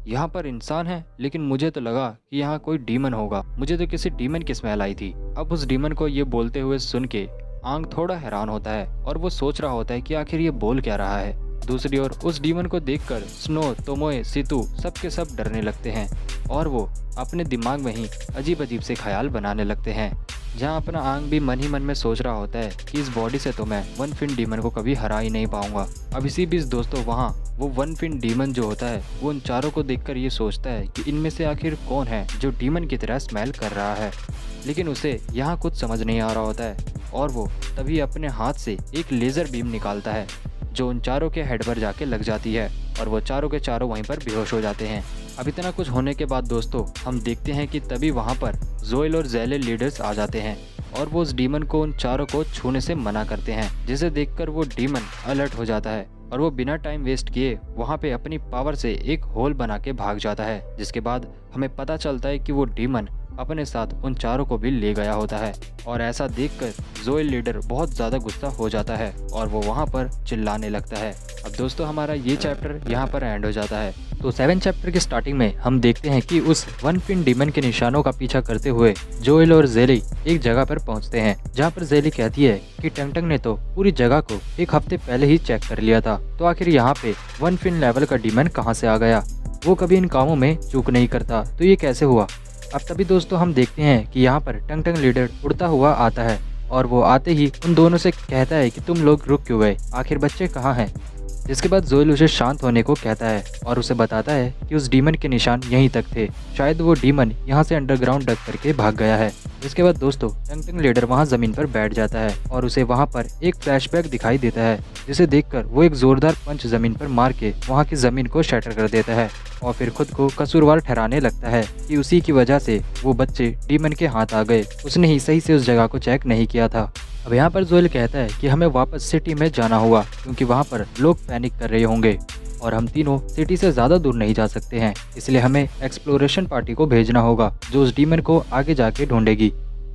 यहाँ पर इंसान है, लेकिन मुझे तो लगा कि यहाँ कोई डीमन होगा, मुझे तो किसी डीमन की स्मेल आई थी। अब उस डीमन को ये बोलते हुए सुन के आंग थोड़ा हैरान होता है और वो सोच रहा होता है कि आखिर ये बोल क्या रहा है। दूसरी ओर उस डीमन को देखकर स्नो, तोमोए, सितू सबके सब डरने लगते हैं और वो अपने दिमाग में ही अजीब अजीब से ख्याल बनाने लगते हैं, जहाँ अपना आंग भी मन ही मन में सोच रहा होता है कि इस बॉडी से तो मैं वन फिन डीमन को कभी हरा ही नहीं पाऊंगा। अब इसी बीच दोस्तों वहाँ वो वन फिन डीमन जो होता है वो उन चारों को देखकर ये सोचता है कि इनमें से आखिर कौन है जो डीमन की तरह स्मेल कर रहा है, लेकिन उसे यहाँ कुछ समझ नहीं आ रहा होता है और वो तभी अपने हाथ से एक लेज़र बीम निकालता है जो उन चारों के हेड पर जाके लग जाती है और वो चारों के चारों वहीं पर बेहोश हो जाते हैं। अब इतना कुछ होने के बाद दोस्तों हम देखते हैं कि तभी वहाँ पर जोएल और ज़ेले लीडर्स आ जाते हैं और वो उस डीमन को उन चारों को छूने से मना करते हैं, जिसे देखकर वो डीमन अलर्ट हो जाता है और वो बिना टाइम वेस्ट किए वहाँ पे अपनी पावर से एक होल बना के भाग जाता है, जिसके बाद हमें पता चलता है कि वो डीमन अपने साथ उन चारों को भी ले गया होता है। और ऐसा देखकर जोएल लीडर बहुत ज़्यादा गुस्सा हो जाता है और वो वहाँ पर चिल्लाने लगता है। अब दोस्तों हमारा ये चैप्टर यहाँ पर एंड हो जाता है। तो 7 चैप्टर के स्टार्टिंग में हम देखते हैं कि उस वन फिन डीमन के निशानों का पीछा करते हुए जोएल और ज़ेले एक जगह पर पहुँचते हैं, जहाँ पर ज़ेले कहती है कि टंग ने तो पूरी जगह को एक हफ्ते पहले ही चेक कर लिया था, तो आखिर यहाँ पे वन फिन लेवल का डीमन कहाँ से आ गया, वो कभी इन कामों में चूक नहीं करता, तो ये कैसे हुआ। अब तभी दोस्तों हम देखते हैं कि यहाँ पर टंग लीडर उड़ता हुआ आता है और वो आते ही उन दोनों से कहता है कि तुम लोग रुक क्यों गए, आखिर बच्चे कहाँ हैं। जिसके बाद जोएल उसे शांत होने को कहता है और उसे बताता है कि उस डीमन के निशान यहीं तक थे, शायद वो डीमन यहाँ से अंडरग्राउंड डग करके भाग गया है। जिसके बाद दोस्तों टंग लीडर वहाँ जमीन पर बैठ जाता है और उसे वहाँ पर एक फ्लैशबैक दिखाई देता है, जिसे देखकर वो एक जोरदार पंच जमीन पर मार के वहाँ की जमीन को शैटर कर देता है और फिर खुद को कसूरवार ठहराने लगता है कि उसी की वजह से वो बच्चे डीमन के हाथ आ गए, उसने ही सही से उस जगह को चेक नहीं किया था। अब यहाँ पर जोएल कहता है कि हमें वापस सिटी में जाना होगा क्योंकि वहाँ पर लोग पैनिक कर रहे होंगे और हम तीनों सिटी से ज़्यादा दूर नहीं जा सकते हैं, इसलिए हमें एक्सप्लोरेशन पार्टी को भेजना होगा जो उस डीमन को आगे जाके ढूंढेगी।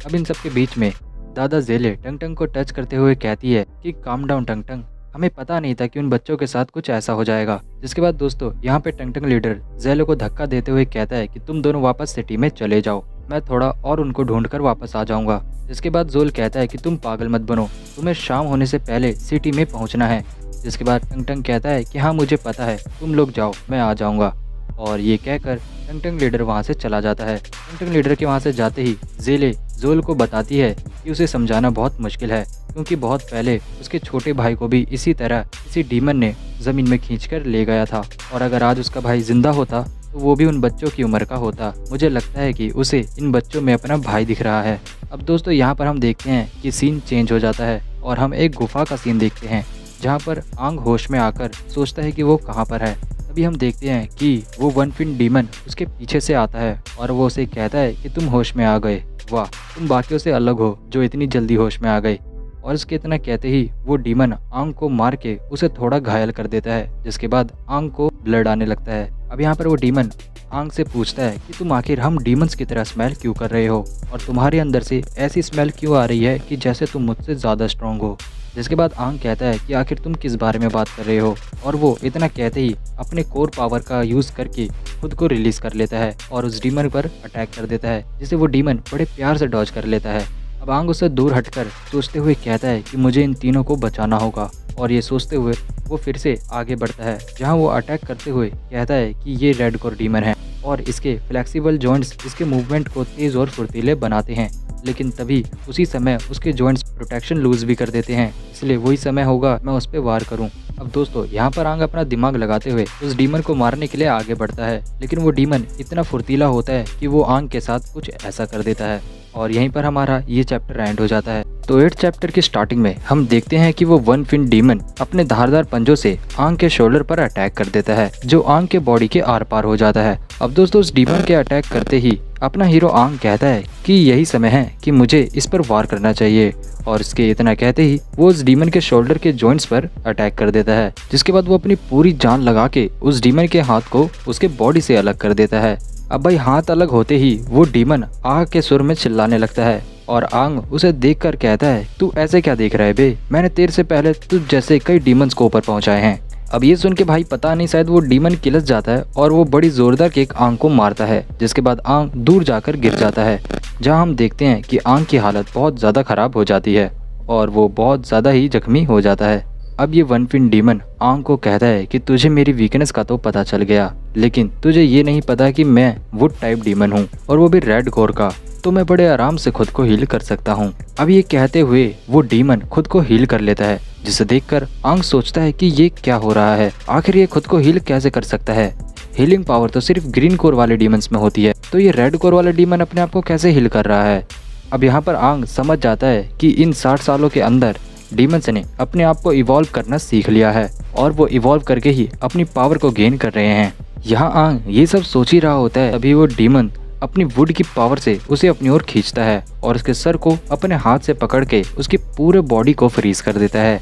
अब इन सब के बीच में दादा ज़ेले टंग को टच करते हुए कहती है कि काम डाउन टंग, हमें पता नहीं था कि उन बच्चों के साथ कुछ ऐसा हो जाएगा। जिसके बाद दोस्तों यहाँ पे टंग लीडर ज़ेले को धक्का देते हुए कहता है कि तुम दोनों वापस सिटी में चले जाओ, मैं थोड़ा और उनको ढूंढकर वापस आ जाऊंगा। जिसके बाद जोएल कहता है कि तुम पागल मत बनो, तुम्हें शाम होने से पहले सिटी में पहुंचना है। जिसके बाद टंग कहता है कि हाँ मुझे पता है, तुम लोग जाओ मैं आ जाऊंगा। और ये कहकर टंग लीडर वहाँ से चला जाता है। टंग लीडर के वहाँ से जाते ही ज़ेले जोएल को बताती है कि उसे समझाना बहुत मुश्किल है क्योंकि बहुत पहले उसके छोटे भाई को भी इसी तरह किसी डीमन ने ज़मीन में खींचकर ले गया था और अगर आज उसका भाई जिंदा होता तो वो भी उन बच्चों की उम्र का होता। मुझे लगता है कि उसे इन बच्चों में अपना भाई दिख रहा है। अब दोस्तों यहाँ पर हम देखते हैं कि सीन चेंज हो जाता है और हम एक गुफा का सीन देखते हैं जहाँ पर आंग होश में आकर सोचता है कि वो कहाँ पर है। अभी हम देखते हैं कि वो वन फिन डीमन उसके पीछे से आता है और वो उसे कहता है कि तुम होश में आ गए, वाह तुम बाकियों से अलग हो जो इतनी जल्दी होश में आ गए। और इसके इतना कहते ही वो डीमन आंग को मार के उसे थोड़ा घायल कर देता है, जिसके बाद आंग को ब्लड आने लगता है। अब यहाँ पर वो डीमन आंग से पूछता है कि तुम आखिर हम डीमंस की तरह स्मेल क्यों कर रहे हो और तुम्हारे अंदर से ऐसी स्मेल क्यों आ रही है कि जैसे तुम मुझसे ज़्यादा स्ट्रांग हो। जिसके बाद आंग कहता है कि आखिर तुम किस बारे में बात कर रहे हो, और वो इतना कहते ही अपने कोर पावर का यूज़ करके खुद को रिलीज कर लेता है और उस डीमन पर अटैक कर देता है, जिसे वो डीमन बड़े प्यार से डॉज कर लेता है। अब आंग उससे दूर हटकर सोचते हुए कहता है कि मुझे इन तीनों को बचाना होगा, और ये सोचते हुए वो फिर से आगे बढ़ता है, जहां वो अटैक करते हुए कहता है कि ये रेड कोर डीमन है और इसके फ्लेक्सिबल जॉइंट्स इसके मूवमेंट को तेज़ और फुर्तीले बनाते हैं। लेकिन तभी उसी समय उसके जॉइंट्स प्रोटेक्शन लूज भी कर देते हैं, इसलिए वही समय होगा मैं उस पर वार करूं। अब दोस्तों यहाँ पर आंग अपना दिमाग लगाते हुए उस डीमन को मारने के लिए आगे बढ़ता है, लेकिन वो डीमन इतना फुर्तीला होता है कि वो आंग के साथ कुछ ऐसा कर देता है, और यहीं पर हमारा ये चैप्टर एंड हो जाता है। तो 8th चैप्टर की स्टार्टिंग में हम देखते हैं कि वो वन फिन डीमन अपने धारदार पंजों से आंग के शोल्डर पर अटैक कर देता है, जो आंग के बॉडी के आर पार हो जाता है। अब दोस्तों उस डीमन के अटैक करते ही अपना हीरो आंग कहता है कि यही समय है कि मुझे इस पर वार करना चाहिए, और इसके इतना कहते ही वो उस डीमन के शोल्डर के जॉइंट्स पर अटैक कर देता है, जिसके बाद वो अपनी पूरी जान लगा के उस डीमन के हाथ को उसके बॉडी से अलग कर देता है। अब भाई हाथ अलग होते ही वो डीमन आग के सुर में चिल्लाने लगता है, और आंग उसे देखकर कहता है तू ऐसे क्या देख रहा है बे, मैंने तेरे से पहले तुझ जैसे कई डीमंस को ऊपर पहुंचाए हैं। अब ये सुन के भाई पता नहीं शायद वो डीमन किलस जाता है और वो बड़ी जोरदार किक आंग को मारता है, जिसके बाद आंग दूर जाकर गिर जाता है, जहां हम देखते हैं कि आंग की हालत बहुत ज़्यादा खराब हो जाती है और वो बहुत ज़्यादा ही जख्मी हो जाता है। अब ये वन फिन डीमन आंग को कहता है कि तुझे मेरी वीकनेस का तो पता चल गया, लेकिन तुझे ये नहीं पता कि मैं वुड टाइप डीमन हूँ और वो भी रेड कोर का, तो मैं बड़े आराम से खुद को हील कर सकता हूँ। अब ये कहते हुए वो डीमन खुद को हील कर लेता है, जिसे देखकर आंग सोचता है कि ये क्या हो रहा है, आखिर ये खुद को हील कैसे कर सकता है। हीलिंग पावर तो सिर्फ ग्रीन कोर वाले डीमंस में होती है, तो ये रेड कोर वाला डीमन अपने आप को कैसे हील कर रहा है। अब यहाँ पर आंग समझ जाता है कि इन 60 सालों के अंदर डीमंस ने अपने आप को इवॉल्व करना सीख लिया है, और वो इवॉल्व करके ही अपनी पावर को गेन कर रहे हैं। यहाँ आंग ये सब सोच ही रहा होता है, तभी वो डीमन अपनी वुड की पावर से उसे अपनी ओर खींचता है और उसके सर को अपने हाथ से पकड़ के उसकी पूरे बॉडी को फ्रीज कर देता है,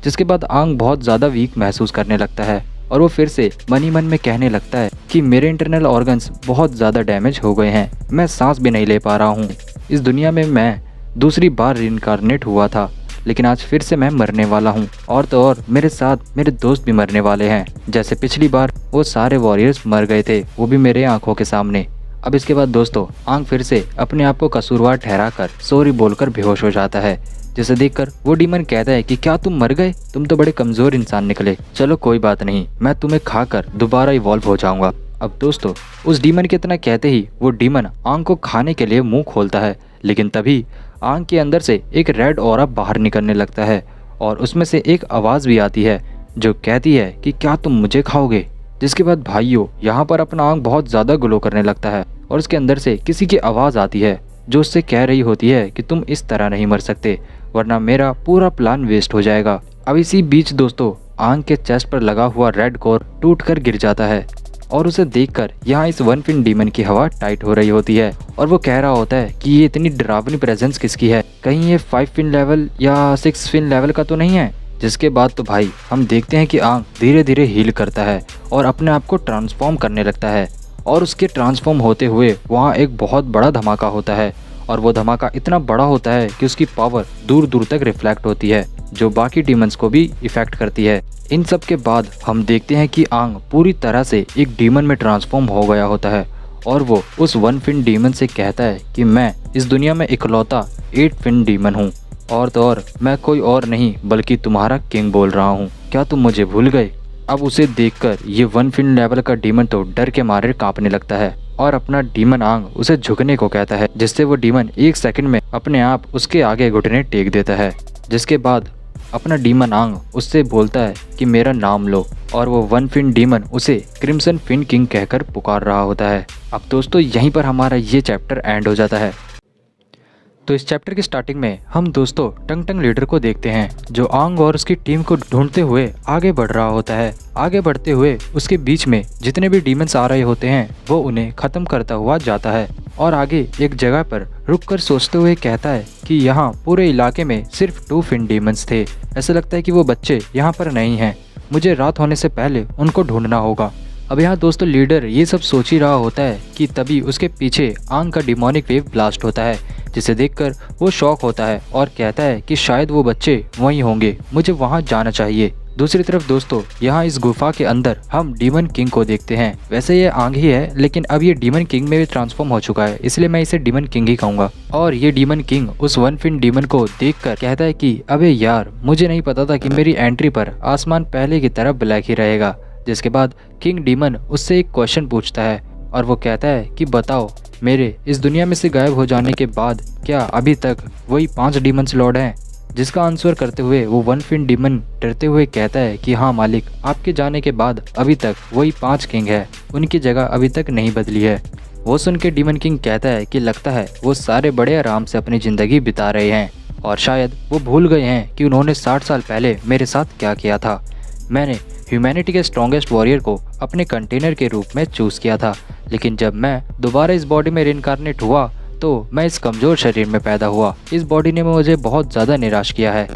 जिसके बाद आंग बहुत ज़्यादा वीक महसूस करने लगता है, और वो फिर से मन ही मन में कहने लगता है कि मेरे इंटरनल ऑर्गन्स बहुत ज़्यादा डैमेज हो गए हैं, मैं सांस भी नहीं ले पा रहा हूँ। इस दुनिया में मैं दूसरी बार रिइंकार्नेट हुआ था, लेकिन आज फिर से मैं मरने वाला हूँ, और तो और मेरे साथ मेरे दोस्त भी मरने वाले हैं, जैसे पिछली बार वो सारे वॉरियर्स मर गए थे, वो भी मेरे आंखों के सामने। अब इसके बाद दोस्तों आंग फिर से अपने आप को कसूरवार ठहराकर सॉरी बोलकर बेहोश हो जाता है, जिसे देखकर वो डीमन कहता है कि क्या तुम मर गए, तुम तो बड़े कमजोर इंसान निकले, चलो कोई बात नहीं, मैं तुम्हें खाकर दोबारा इवॉल्व हो जाऊंगा। अब दोस्तों उस डीमन के इतना कहते ही वो डीमन आंग को खाने के लिए मुंह खोलता है, लेकिन तभी आंग के अंदर से एक रेड ऑरा बाहर निकलने लगता है, और उसमें से एक आवाज़ भी आती है जो कहती है कि क्या तुम मुझे खाओगे। जिसके बाद भाइयों यहाँ पर अपना आंग बहुत ज़्यादा ग्लो करने लगता है, और उसके अंदर से किसी की आवाज़ आती है जो उससे कह रही होती है कि तुम इस तरह नहीं मर सकते, वरना मेरा पूरा प्लान वेस्ट हो जाएगा। अब इसी बीच दोस्तों आंग के चेस्ट पर लगा हुआ रेड कोर टूट कर गिर जाता है, और उसे देखकर यहाँ इस वन फिन डीमन की हवा टाइट हो रही होती है, और वो कह रहा होता है कि ये इतनी डरावनी प्रेजेंस किसकी है, कहीं ये 5 फिन लेवल या 6 फिन लेवल का तो नहीं है। जिसके बाद तो भाई हम देखते हैं कि आंग धीरे धीरे हील करता है और अपने आप को ट्रांसफॉर्म करने लगता है, और उसके ट्रांसफॉर्म होते हुए वहाँ एक बहुत बड़ा धमाका होता है, और वो धमाका इतना बड़ा होता है कि उसकी पावर दूर दूर तक रिफ्लेक्ट होती है, जो बाकी डीमंस को भी इफेक्ट करती है। इन सब के बाद हम देखते हैं कि आंग पूरी तरह से एक डीमन में ट्रांसफॉर्म हो गया होता है, और वो उस वन फिन डीमन से कहता है कि मैं इस दुनिया में इकलौता 8 फिन डीमन हूँ, और तो और मैं कोई और नहीं बल्कि तुम्हारा किंग बोल रहा हूँ, क्या तुम मुझे भूल गए। अब उसे देखकर ये वन फिन लेवल का डीमन तो डर के मारे कांपने लगता है, और अपना डीमन आंग उसे झुकने को कहता है, जिससे वो डीमन 1 सेकंड में अपने आप उसके आगे घुटने टेक देता है। जिसके बाद अपना डीमन आंग उससे बोलता है कि मेरा नाम लो, और वो वन फिन डीमन उसे क्रिम्सन फिन किंग कहकर पुकार रहा होता है। अब दोस्तों यहीं पर हमारा ये चैप्टर एंड हो जाता है। तो इस चैप्टर की स्टार्टिंग में हम दोस्तों टंग टंग लीडर को देखते हैं जो आंग और उसकी टीम को ढूंढते हुए आगे बढ़ रहा होता है। आगे बढ़ते हुए उसके बीच में जितने भी डीमंस आ रहे होते हैं वो उन्हें खत्म करता हुआ जाता है और आगे एक जगह पर रुककर सोचते हुए कहता है कि यहाँ पूरे इलाके में सिर्फ 2 फिन डीमंस थे। ऐसा लगता है कि वो बच्चे यहाँ पर नहीं हैं। मुझे रात होने से पहले उनको ढूंढना होगा। अब यहाँ दोस्तों लीडर ये सब सोच ही रहा होता है कि तभी उसके पीछे आंग का डिमोनिक वेव ब्लास्ट होता है, जिसे देखकर वो शॉक होता है और कहता है कि शायद वो बच्चे वहीं होंगे, मुझे वहाँ जाना चाहिए। दूसरी तरफ दोस्तों यहाँ इस गुफा के अंदर हम डीमन किंग को देखते हैं। वैसे ये आंग ही है लेकिन अब ये डीमन किंग में भी ट्रांसफॉर्म हो चुका है, इसलिए मैं इसे डीमन किंग ही कहूँगा। और ये डीमन किंग उस 1 फिन डीमन को देखकर कहता है कि अबे यार, मुझे नहीं पता था कि मेरी एंट्री पर आसमान पहले की तरह ब्लैक ही रहेगा। जिसके बाद किंग डीमन उससे एक क्वेश्चन पूछता है और वो कहता है कि बताओ, मेरे इस दुनिया में से गायब हो जाने के बाद क्या अभी तक वही 5 डीमंस लॉर्ड हैं? जिसका आंसर करते हुए वो 1 फिन डीमन डरते हुए कहता है कि हाँ मालिक, आपके जाने के बाद अभी तक वही 5 किंग है, उनकी जगह अभी तक नहीं बदली है। वो सुन के डीमन किंग कहता है कि लगता है वो सारे बड़े आराम से अपनी ज़िंदगी बिता रहे हैं और शायद वो भूल गए हैं कि उन्होंने 60 साल पहले मेरे साथ क्या किया था। मैंने ह्यूमैनिटी के स्ट्रॉन्गेस्ट वॉरियर को अपने कंटेनर के रूप में चूज़ किया था, लेकिन जब मैं दोबारा इस बॉडी में रिइंकार्नेट हुआ तो मैं इस कमज़ोर शरीर में पैदा हुआ। इस बॉडी ने मुझे बहुत ज़्यादा निराश किया है।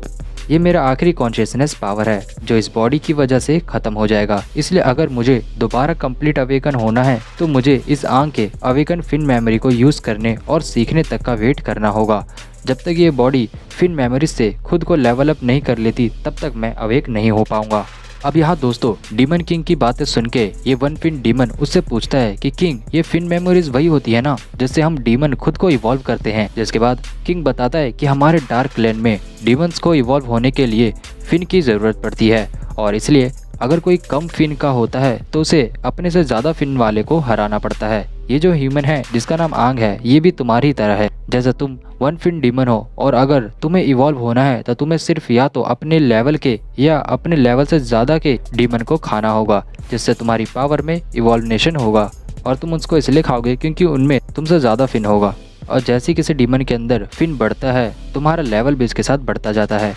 ये मेरा आखिरी कॉन्शियसनेस पावर है जो इस बॉडी की वजह से ख़त्म हो जाएगा। इसलिए अगर मुझे दोबारा कंप्लीट अवेकन होना है तो मुझे इस आंग के अवेकन फिन मेमोरी को यूज़ करने और सीखने तक का वेट करना होगा। जब तक ये बॉडी फिन मेमोरी से खुद को लेवल अप नहीं कर लेती तब तक मैं अवेक नहीं हो पाऊँगा। अब यहाँ दोस्तों डीमन किंग की बातें सुन के ये 1 फिन डीमन उससे पूछता है कि किंग, ये फिन मेमोरीज वही होती है ना जिससे हम डीमन खुद को इवॉल्व करते हैं? जिसके बाद किंग बताता है कि हमारे डार्क लैंड में डीमंस को इवॉल्व होने के लिए फिन की ज़रूरत पड़ती है और इसलिए अगर कोई कम फिन का होता है तो उसे अपने से ज़्यादा फिन वाले को हराना पड़ता है। ये जो ह्यूमन है जिसका नाम आंग है, ये भी तुम्हारी तरह है। जैसे तुम 1 फिन डीमन हो और अगर तुम्हें इवॉल्व होना है तो तुम्हें सिर्फ या तो अपने लेवल के या अपने लेवल से ज़्यादा के डीमन को खाना होगा, जिससे तुम्हारी पावर में इवॉल्वनेशन होगा। और तुम उसको इसलिए खाओगे क्योंकि उनमें तुमसे ज़्यादा फिन होगा। और जैसे किसी डीमन के अंदर फिन बढ़ता है, तुम्हारा लेवल भी इसके साथ बढ़ता जाता है।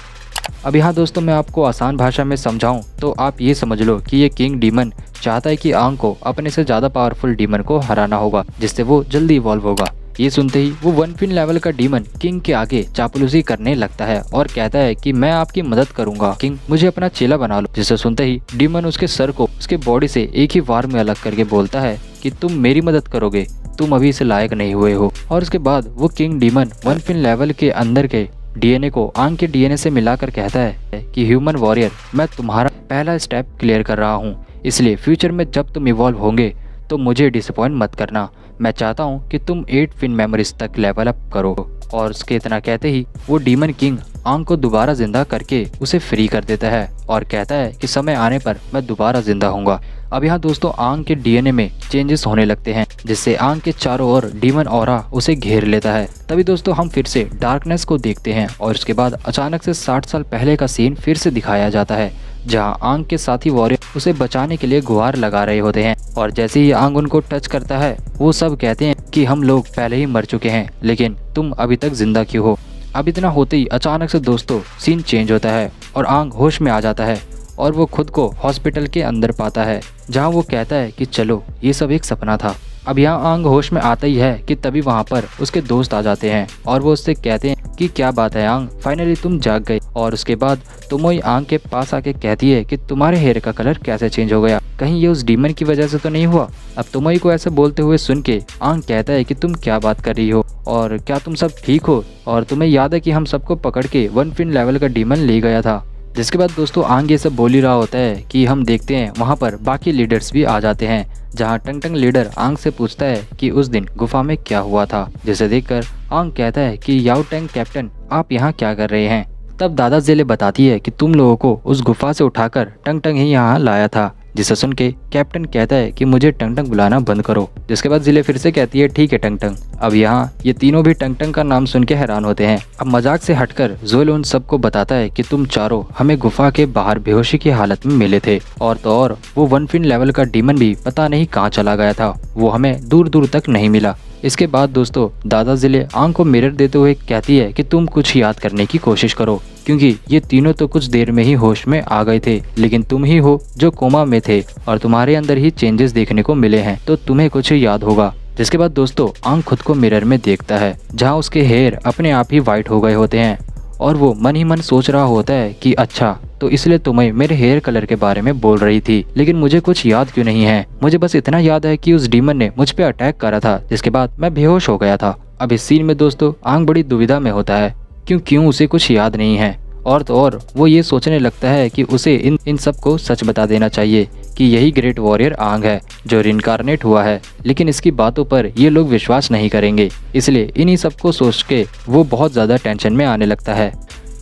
अब यहाँ दोस्तों मैं आपको आसान भाषा में समझाऊं तो आप ये समझ लो कि ये किंग डीमन चाहता है कि आंग को अपने से ज़्यादा पावरफुल डीमन को हराना होगा, जिससे वो जल्दी इवॉल्व होगा। ये सुनते ही वो 1 फिन लेवल का डीमन किंग के आगे चापलूसी करने लगता है और कहता है कि मैं आपकी मदद करूंगा किंग, मुझे अपना चेला बना लो। जिसे सुनते ही डीमन उसके सर को उसके बॉडी से एक ही वार में अलग करके बोलता है कि तुम मेरी मदद करोगे, तुम अभी इसे लायक नहीं हुए हो। और उसके बाद वो किंग डीमन 1 फिन लेवल के अंदर के डीएनए को आंग के डीएनए से मिलाकर कहता है कि ह्यूमन वॉरियर, मैं तुम्हारा पहला स्टेप क्लियर कर रहा हूँ, इसलिए फ्यूचर में जब तुम इवॉल्व होंगे तो मुझे डिसअपॉइंट मत करना। मैं चाहता हूँ कि तुम 8 फिन मेमोरीज तक लेवल अप करो। और उसके इतना कहते ही वो डीमन किंग आंग को दोबारा जिंदा करके उसे फ्री कर देता है और कहता है कि समय आने पर मैं दोबारा जिंदा होऊंगा। अब यहाँ दोस्तों आंग के डीएनए में चेंजेस होने लगते हैं, जिससे आंग के चारों ओर डीमन ऑरा उसे घेर लेता है। तभी दोस्तों हम फिर से डार्कनेस को देखते हैं और उसके बाद अचानक से 60 साल पहले का सीन फिर से दिखाया जाता है, जहां आंग के साथी वॉरियर उसे बचाने के लिए गुहार लगा रहे होते हैं। और जैसे ही आंग उनको टच करता है वो सब कहते हैं कि हम लोग पहले ही मर चुके हैं, लेकिन तुम अभी तक जिंदा क्यों हो? अब इतना होते ही अचानक से दोस्तों सीन चेंज होता है और आंग होश में आ जाता है और वो खुद को हॉस्पिटल के अंदर पाता है, जहां वो कहता है कि चलो ये सब एक सपना था। अब यहाँ आंग होश में आता ही है कि तभी वहाँ पर उसके दोस्त आ जाते हैं और वो उससे कहते हैं कि क्या बात है आंग, फाइनली तुम जाग गए। और उसके बाद तुमोई आंग के पास आके कहती है कि तुम्हारे हेयर का कलर कैसे चेंज हो गया, कहीं ये उस डीमन की वजह से तो नहीं हुआ? अब तुमोई को ऐसे बोलते हुए सुन के आंग कहता है कि तुम क्या बात कर रही हो और क्या तुम सब ठीक हो? और तुम्हें याद है कि हम सबको पकड़ के 1 फिन लेवल का डीमन ले गया था? जिसके बाद दोस्तों आंग ये सब बोल ही रहा होता है कि हम देखते हैं वहाँ पर बाकी लीडर्स भी आ जाते हैं, जहाँ टंग टंग लीडर आंग से पूछता है कि उस दिन गुफा में क्या हुआ था। जिसे देखकर आंग कहता है कि याओ टैंग कैप्टन, आप यहाँ क्या कर रहे हैं? तब दादा जेले बताती है कि तुम लोगों को उस गुफा से उठाकर टंग टंग ही यहाँ लाया था। जिसे सुन के कैप्टन कहता है कि मुझे टंग टंग बुलाना बंद करो। जिसके बाद जिले फिर से कहती है ठीक है टंग टंग। अब यहाँ ये तीनों भी टंग टंग का नाम सुन के हैरान होते हैं। अब मजाक से हटकर जोएल उन सबको बताता है कि तुम चारों हमें गुफा के बाहर बेहोशी की हालत में मिले थे, और तो और वो 1 फिन लेवल का डीमन भी पता नहीं कहाँ चला गया था, वो हमें दूर दूर तक नहीं मिला। इसके बाद दोस्तों दादा जिले आंग को मिरर देते हुए कहती है कि तुम कुछ याद करने की कोशिश करो, क्योंकि ये तीनों तो कुछ देर में ही होश में आ गए थे, लेकिन तुम ही हो जो कोमा में थे और तुम्हारे अंदर ही चेंजेस देखने को मिले हैं, तो तुम्हें कुछ याद होगा। जिसके बाद दोस्तों आंग खुद को मिरर में देखता है, जहाँ उसके हेयर अपने आप ही वाइट हो गए होते हैं और वो मन ही मन सोच रहा होता है कि अच्छा, तो इसलिए तुम्हें मेरे हेयर कलर के बारे में बोल रही थी, लेकिन मुझे कुछ याद क्यों नहीं है। मुझे बस इतना याद है कि उस डीमन ने मुझ पे अटैक करा था, जिसके बाद मैं बेहोश हो गया था। अब इस सीन में दोस्तों आंग बड़ी दुविधा में होता है, क्यों उसे कुछ याद नहीं है। और तो और वो ये सोचने लगता है कि उसे इन सब को सच बता देना चाहिए कि यही ग्रेट वॉरियर आंग है जो रिनकारनेट हुआ है, लेकिन इसकी बातों पर ये लोग विश्वास नहीं करेंगे। इसलिए इन्हीं सब को सोच के वो बहुत ज़्यादा टेंशन में आने लगता है।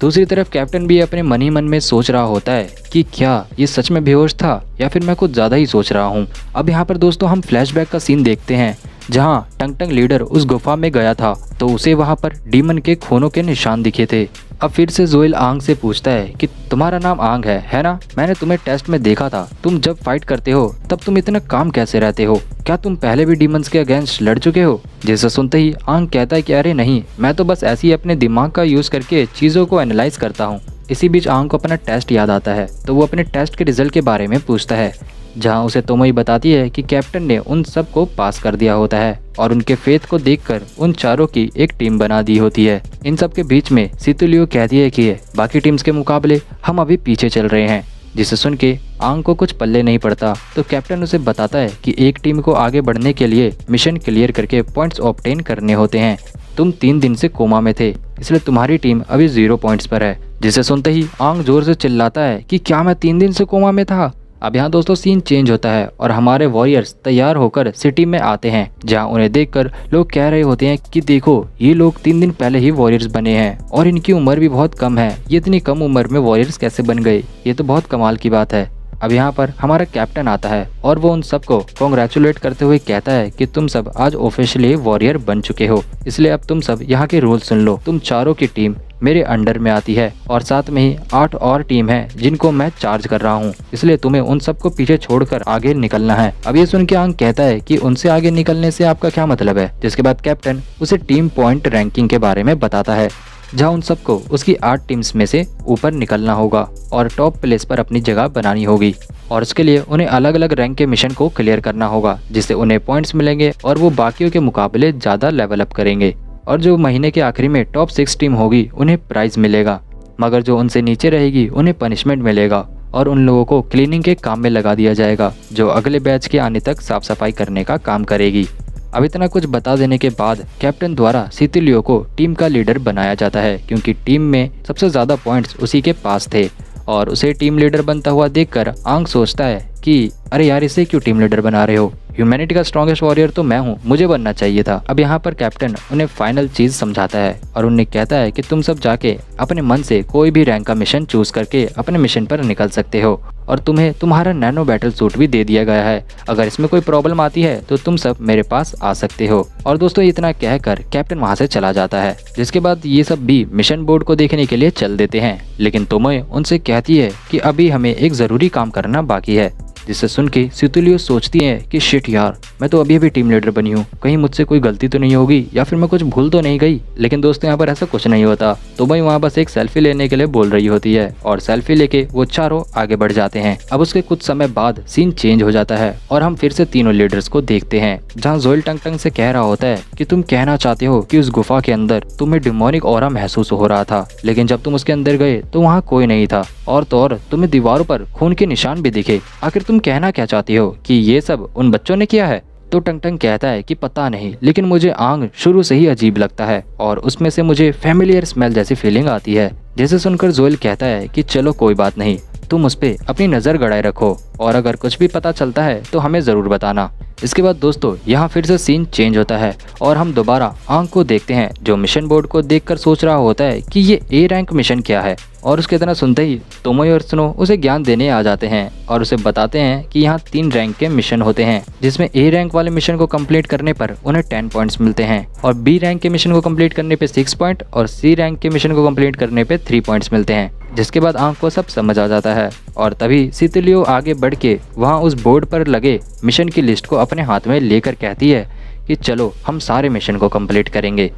दूसरी तरफ कैप्टन भी अपने मन ही मन में सोच रहा होता है कि क्या ये सच में बेहोश था या फिर मैं कुछ ज़्यादा ही सोच रहा हूँ। अब यहाँ पर दोस्तों हम फ्लैशबैक का सीन देखते हैं, जहाँ टंग टंग लीडर उस गुफा में गया था तो उसे वहाँ पर डीमन के खूनों के निशान दिखे थे। अब फिर से जोएल आंग से पूछता है कि तुम्हारा नाम आंग है ना? मैंने तुम्हें टेस्ट में देखा था, तुम जब फाइट करते हो तब तुम इतना काम कैसे रहते हो? क्या तुम पहले भी डीमंस के अगेंस्ट लड़ चुके हो? जिसे सुनते ही आंग कहता है कि अरे नहीं, मैं तो बस ऐसे ही अपने दिमाग का यूज करके चीज़ों को एनालाइज करता हूँ। इसी बीच आंग को अपना टेस्ट याद आता है, तो वो अपने टेस्ट के रिजल्ट के बारे में पूछता है, जहां उसे तोमोई बताती है कि कैप्टन ने उन सब को पास कर दिया होता है और उनके फेथ को देखकर उन चारों की एक टीम बना दी होती है। इन सब के बीच में सितुलियो कहती है कि बाकी टीम्स के मुकाबले हम अभी पीछे चल रहे हैं, जिसे सुन के आंग को कुछ पल्ले नहीं पड़ता। तो कैप्टन उसे बताता है कि एक टीम को आगे बढ़ने के लिए मिशन क्लियर करके पॉइंट्स ऑब्टेन करने होते हैं। तुम 3 दिन से कोमा में थे, इसलिए तुम्हारी टीम अभी 0 पॉइंट्स पर है। जिसे सुनते ही आंग जोर से चिल्लाता है कि क्या मैं 3 दिन से कोमा में था? अब यहाँ दोस्तों सीन चेंज होता है और हमारे वॉरियर्स तैयार होकर सिटी में आते हैं, जहाँ उन्हें देखकर लोग कह रहे होते हैं कि देखो, ये लोग 3 दिन पहले ही वॉरियर्स बने हैं और इनकी उम्र भी बहुत कम है। ये इतनी कम उम्र में वॉरियर्स कैसे बन गए? ये तो बहुत कमाल की बात है। अब यहाँ पर हमारा कैप्टन आता है और वो उन सबको कॉन्ग्रेचुलेट करते हुए कहता है कि तुम सब आज ऑफिशियली वॉरियर बन चुके हो, इसलिए अब तुम सब यहाँ के रूल सुन लो। तुम चारों की टीम मेरे अंडर में आती है और साथ में ही 8 और टीम है जिनको मैं चार्ज कर रहा हूँ, इसलिए तुम्हें उन सबको पीछे छोड़कर आगे निकलना है। अब ये सुन के आंग कहता है कि उनसे आगे निकलने से आपका क्या मतलब है? जिसके बाद कैप्टन उसे टीम पॉइंट रैंकिंग के बारे में बताता है, जहां उन सबको उसकी 8 टीम्स में से ऊपर निकलना होगा और टॉप प्लेस पर अपनी जगह बनानी होगी और उसके लिए उन्हें अलग अलग रैंक के मिशन को क्लियर करना होगा, जिससे उन्हें पॉइंट्स मिलेंगे और वो बाकियों के मुकाबले ज़्यादा लेवल अप करेंगे। और जो महीने के आखिरी में टॉप 6 टीम होगी उन्हें प्राइज मिलेगा, मगर जो उनसे नीचे रहेगी उन्हें पनिशमेंट मिलेगा और उन लोगों को क्लीनिंग के काम में लगा दिया जाएगा, जो अगले बैच के आने तक साफ सफाई करने का काम करेगी। अब इतना कुछ बता देने के बाद कैप्टन द्वारा सितुलियो को टीम का लीडर बनाया जाता है, क्योंकि टीम में सबसे ज़्यादा पॉइंट्स उसी के पास थे और उसे टीम लीडर बनता हुआ देखकर आंग सोचता है कि अरे यार, इसे क्यों टीम लीडर बना रहे हो? ह्यूमैनिटी का स्ट्रॉन्गेस्ट वॉरियर तो मैं हूँ, मुझे बनना चाहिए था। अब यहाँ पर कैप्टन उन्हें फाइनल चीज समझाता है और उन्हें कहता है कि तुम सब जाके अपने मन से कोई भी रैंक का मिशन चूज करके अपने मिशन पर निकल सकते हो और तुम्हें तुम्हारा नैनो बैटल सूट भी दे दिया गया है। अगर इसमें कोई प्रॉब्लम आती है तो तुम सब मेरे पास आ सकते हो। और दोस्तों इतना कहकर कैप्टन वहाँ से चला जाता है, जिसके बाद ये सब भी मिशन बोर्ड को देखने के लिए चल देते हैं, लेकिन तोमोई उनसे कहती है कि अभी हमें एक जरूरी काम करना बाकी है। जिससे सुन के सितुलियो सोचती है कि शिट यार, मैं तो अभी टीम लीडर बनी हूँ, कहीं मुझसे कोई गलती तो नहीं होगी या फिर मैं कुछ भूल तो नहीं गई। लेकिन दोस्तों यहाँ पर ऐसा कुछ नहीं होता। तो भाई वहाँ बस एक सेल्फी लेने के लिए बोल रही होती है और सेल्फी लेके वो चारों आगे बढ़ जाते हैं। अब उसके कुछ समय बाद सीन चेंज हो जाता है और हम फिर से तीनों लीडर्स को देखते हैं, जहाँ जोएल टंग टंग से कह रहा होता है कि तुम कहना चाहते हो कि उस गुफा के अंदर तुम्हें डिमोनिक ऑरा महसूस हो रहा था, लेकिन जब तुम उसके अंदर गए तो वहाँ कोई नहीं था और तो और तुम्हें दीवारों पर खून के निशान भी दिखे। आखिर तुम कहना क्या चाहती हो कि ये सब उन बच्चों ने किया है? तो टंग टंग कहता है कि पता नहीं, लेकिन मुझे आंग शुरू से ही अजीब लगता है और उसमें से मुझे फैमिलियर स्मेल जैसी फीलिंग आती है। जैसे सुनकर जोएल कहता है कि चलो कोई बात नहीं, तुम उस पे अपनी नजर गड़ाए रखो और अगर कुछ भी पता चलता है तो हमें जरूर बताना। इसके बाद दोस्तों यहाँ फिर से सीन चेंज होता है और हम दोबारा आंग को देखते हैं, जो मिशन बोर्ड को देखकर सोच रहा होता है कि ये ए रैंक मिशन क्या है। और उसके इतना सुनते ही तोमोई और सुनो उसे ज्ञान देने आ जाते हैं और उसे बताते हैं कि यहाँ 3 रैंक के मिशन होते हैं, जिसमें ए रैंक वाले मिशन को कंप्लीट करने पर उन्हें 10 पॉइंट्स मिलते हैं और बी रैंक के मिशन को कंप्लीट करने पे 6 पॉइंट और सी रैंक के मिशन को कंप्लीट करने पे 3 पॉइंट्स मिलते हैं। जिसके बाद आंग को सब समझ आ जाता है और तभी सितुलियो आगे बढ़ के वहाँ उस बोर्ड पर लगे मिशन की लिस्ट को अपने हाथ में लेकर कहती है कि चलो हम सारे मिशन को कंप्लीट करेंगे।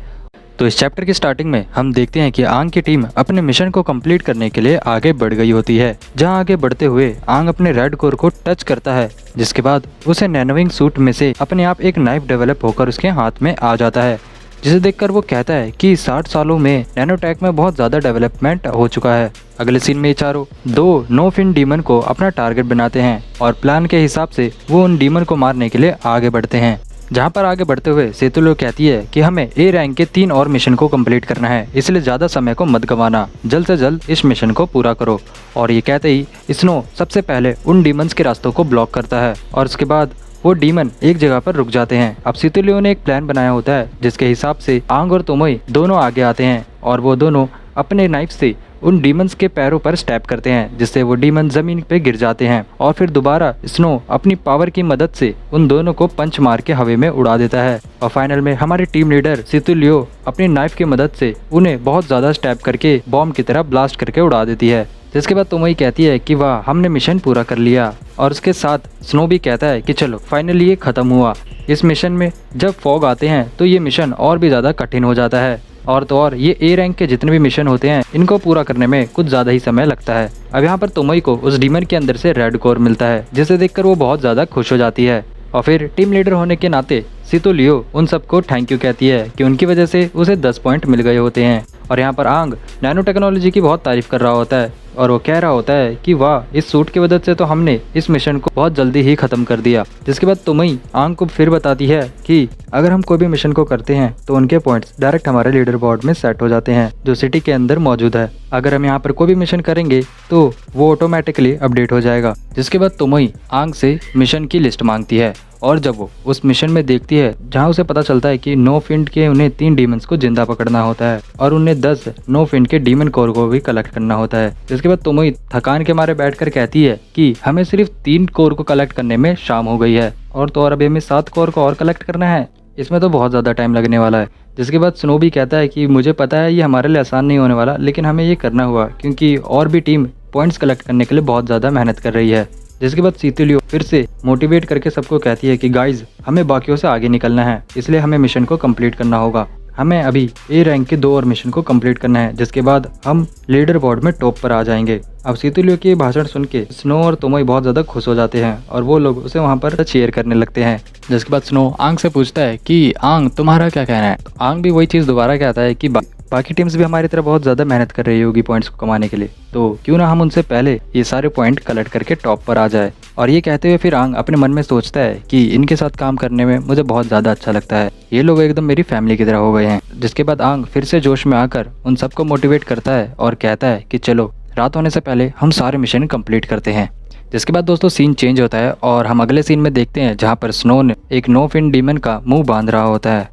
तो इस चैप्टर की स्टार्टिंग में हम देखते हैं कि आंग की टीम अपने मिशन को कंप्लीट करने के लिए आगे बढ़ गई होती है। जहां आगे बढ़ते हुए आंग अपने रेड कोर को टच करता है, जिसके बाद उसे नैनोविंग सूट में से अपने आप एक नाइफ डेवलप होकर उसके हाथ में आ जाता है, जिसे देखकर वो कहता है कि 60 सालों में नैनोटेक में बहुत ज़्यादा डेवलपमेंट हो चुका है। अगले सीन में ये चारों दो नो फिन डीमन को अपना टारगेट बनाते हैं और प्लान के हिसाब से वो उन डीमन को मारने के लिए आगे बढ़ते हैं। जहां पर आगे बढ़ते हुए सेतुलियो कहती है कि हमें ए रैंक के 3 और मिशन को कंप्लीट करना है, इसलिए ज़्यादा समय को मत गंवाना, जल्द से जल्द इस मिशन को पूरा करो। और ये कहते ही स्नो सबसे पहले उन डीमंस के रास्तों को ब्लॉक करता है और उसके बाद वो डीमन एक जगह पर रुक जाते हैं। अब सेतुलियो ने एक प्लान बनाया होता है, जिसके हिसाब से आंग और तोमोई दोनों आगे आते हैं और वो दोनों अपने नाइफ से उन डीमंस के पैरों पर स्टैप करते हैं, जिससे वो डीमन जमीन पे गिर जाते हैं। और फिर दोबारा स्नो अपनी पावर की मदद से उन दोनों को पंच मार के हवा में उड़ा देता है। और फाइनल में हमारी टीम लीडर सेतुलियो अपनी नाइफ की मदद से उन्हें बहुत ज़्यादा स्टैप करके बॉम्ब की तरह ब्लास्ट करके उड़ा देती है। जिसके बाद तोमोई कहती है कि वाह, हमने मिशन पूरा कर लिया। और उसके साथ स्नो भी कहता है कि चलो फाइनली ये ख़त्म हुआ। इस मिशन में जब फॉग आते हैं तो ये मिशन और भी ज़्यादा कठिन हो जाता है। और तो और ये ए रैंक के जितने भी मिशन होते हैं इनको पूरा करने में कुछ ज़्यादा ही समय लगता है। अब यहाँ पर तोमोई को उस डीमन के अंदर से रेड कोर मिलता है, जिसे देखकर वो बहुत ज़्यादा खुश हो जाती है। और फिर टीम लीडर होने के नाते सेतुलियो उन सबको थैंक यू कहती है कि उनकी वजह से उसे 10 पॉइंट मिल गए होते हैं। और यहाँ पर आंग नैनो टेक्नोलॉजी की बहुत तारीफ कर रहा होता है और वो कह रहा होता है कि वाह, इस सूट की वजह से तो हमने इस मिशन को बहुत जल्दी ही खत्म कर दिया। जिसके बाद तोमोई आंग को फिर बताती है कि अगर हम कोई भी मिशन को करते हैं तो उनके पॉइंट्स डायरेक्ट हमारे लीडर बोर्ड में सेट हो जाते हैं, जो सिटी के अंदर मौजूद है। अगर हम यहाँ पर कोई भी मिशन करेंगे तो वो ऑटोमेटिकली अपडेट हो जाएगा। जिसके बाद तोमोई आंग से मिशन की लिस्ट मांगती है और जब वो उस मिशन में देखती है जहां उसे पता चलता है कि नो फिंड के उन्हें 3 डीमंस को जिंदा पकड़ना होता है और उन्हें 10 नो फिंड के डीमन कोर को भी कलेक्ट करना होता है। जिसके बाद तोमोई थकान के मारे बैठकर कहती है कि हमें सिर्फ 3 कोर को कलेक्ट करने में शाम हो गई है और तो और अभी हमें 7 कोर को और कलेक्ट करना है, इसमें तो बहुत ज़्यादा टाइम लगने वाला है। जिसके बाद स्नो भी कहता है कि मुझे पता है ये हमारे लिए आसान नहीं होने वाला, लेकिन हमें ये करना हुआ क्योंकि और भी टीम पॉइंट्स कलेक्ट करने के लिए बहुत ज़्यादा मेहनत कर रही है। जिसके बाद सेतुलियो फिर से मोटिवेट करके सबको कहती है कि गाइज, हमें बाकियों से आगे निकलना है, इसलिए हमें मिशन को कंप्लीट करना होगा। हमें अभी ए रैंक के 2 और मिशन को कंप्लीट करना है, जिसके बाद हम लीडर बोर्ड में टॉप पर आ जाएंगे। अब सेतुलियो के भाषण सुन के स्नो और तोमोई बहुत ज़्यादा खुश हो जाते हैं और वो लोग उसे वहाँ पर चीयर करने लगते हैं। जिसके बाद स्नो आंग से पूछता है कि आंग, तुम्हारा क्या कहना है? तो आंग भी वही चीज़ दोबारा कहता है कि बाकी टीम्स भी हमारी तरह बहुत ज़्यादा मेहनत कर रही होगी पॉइंट्स को कमाने के लिए, तो क्यों ना हम उनसे पहले ये सारे पॉइंट कलेक्ट करके टॉप पर आ जाए। और ये कहते हुए फिर आंग अपने मन में सोचता है कि इनके साथ काम करने में मुझे बहुत ज़्यादा अच्छा लगता है, ये लोग एकदम मेरी फैमिली की तरह हो गए हैं। जिसके बाद आंग फिर से जोश में आकर उन सबको मोटिवेट करता है और कहता है कि चलो रात होने से पहले हम सारे मिशन कंप्लीट करते हैं। जिसके बाद दोस्तों सीन चेंज होता है और हम अगले सीन में देखते हैं जहाँ पर स्नो ने एक नो फिन डीमन का मुंह बांध रहा होता है।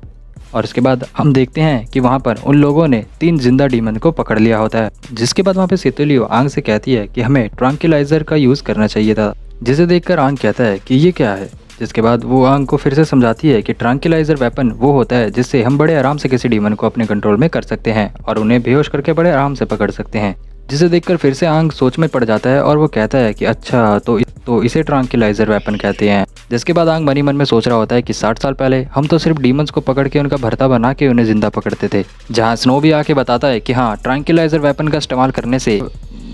और इसके बाद हम देखते हैं कि वहाँ पर उन लोगों ने 3 जिंदा डीमन को पकड़ लिया होता है। जिसके बाद वहाँ पे सेतुलियो आंग से कहती है कि हमें ट्रैंक्विलाइजर का यूज़ करना चाहिए था, जिसे देखकर आंग कहता है कि ये क्या है। जिसके बाद वो आंग को फिर से समझाती है कि ट्रैंक्विलाइजर वेपन वो होता है जिससे हम बड़े आराम से किसी डीमन को अपने कंट्रोल में कर सकते हैं और उन्हें बेहोश करके बड़े आराम से पकड़ सकते हैं। जिसे देखकर फिर से आंग सोच में पड़ जाता है और वो कहता है कि अच्छा, तो इसे ट्रैंक्विलाइजर वेपन कहते हैं। जिसके बाद आंग मनी मन में सोच रहा होता है कि 60 साल पहले हम तो सिर्फ डीमंस को पकड़ के उनका भरता बना के उन्हें जिंदा पकड़ते थे, जहां स्नो भी आके बताता है कि हाँ, ट्रैंक्विलाइजर वेपन का इस्तेमाल करने से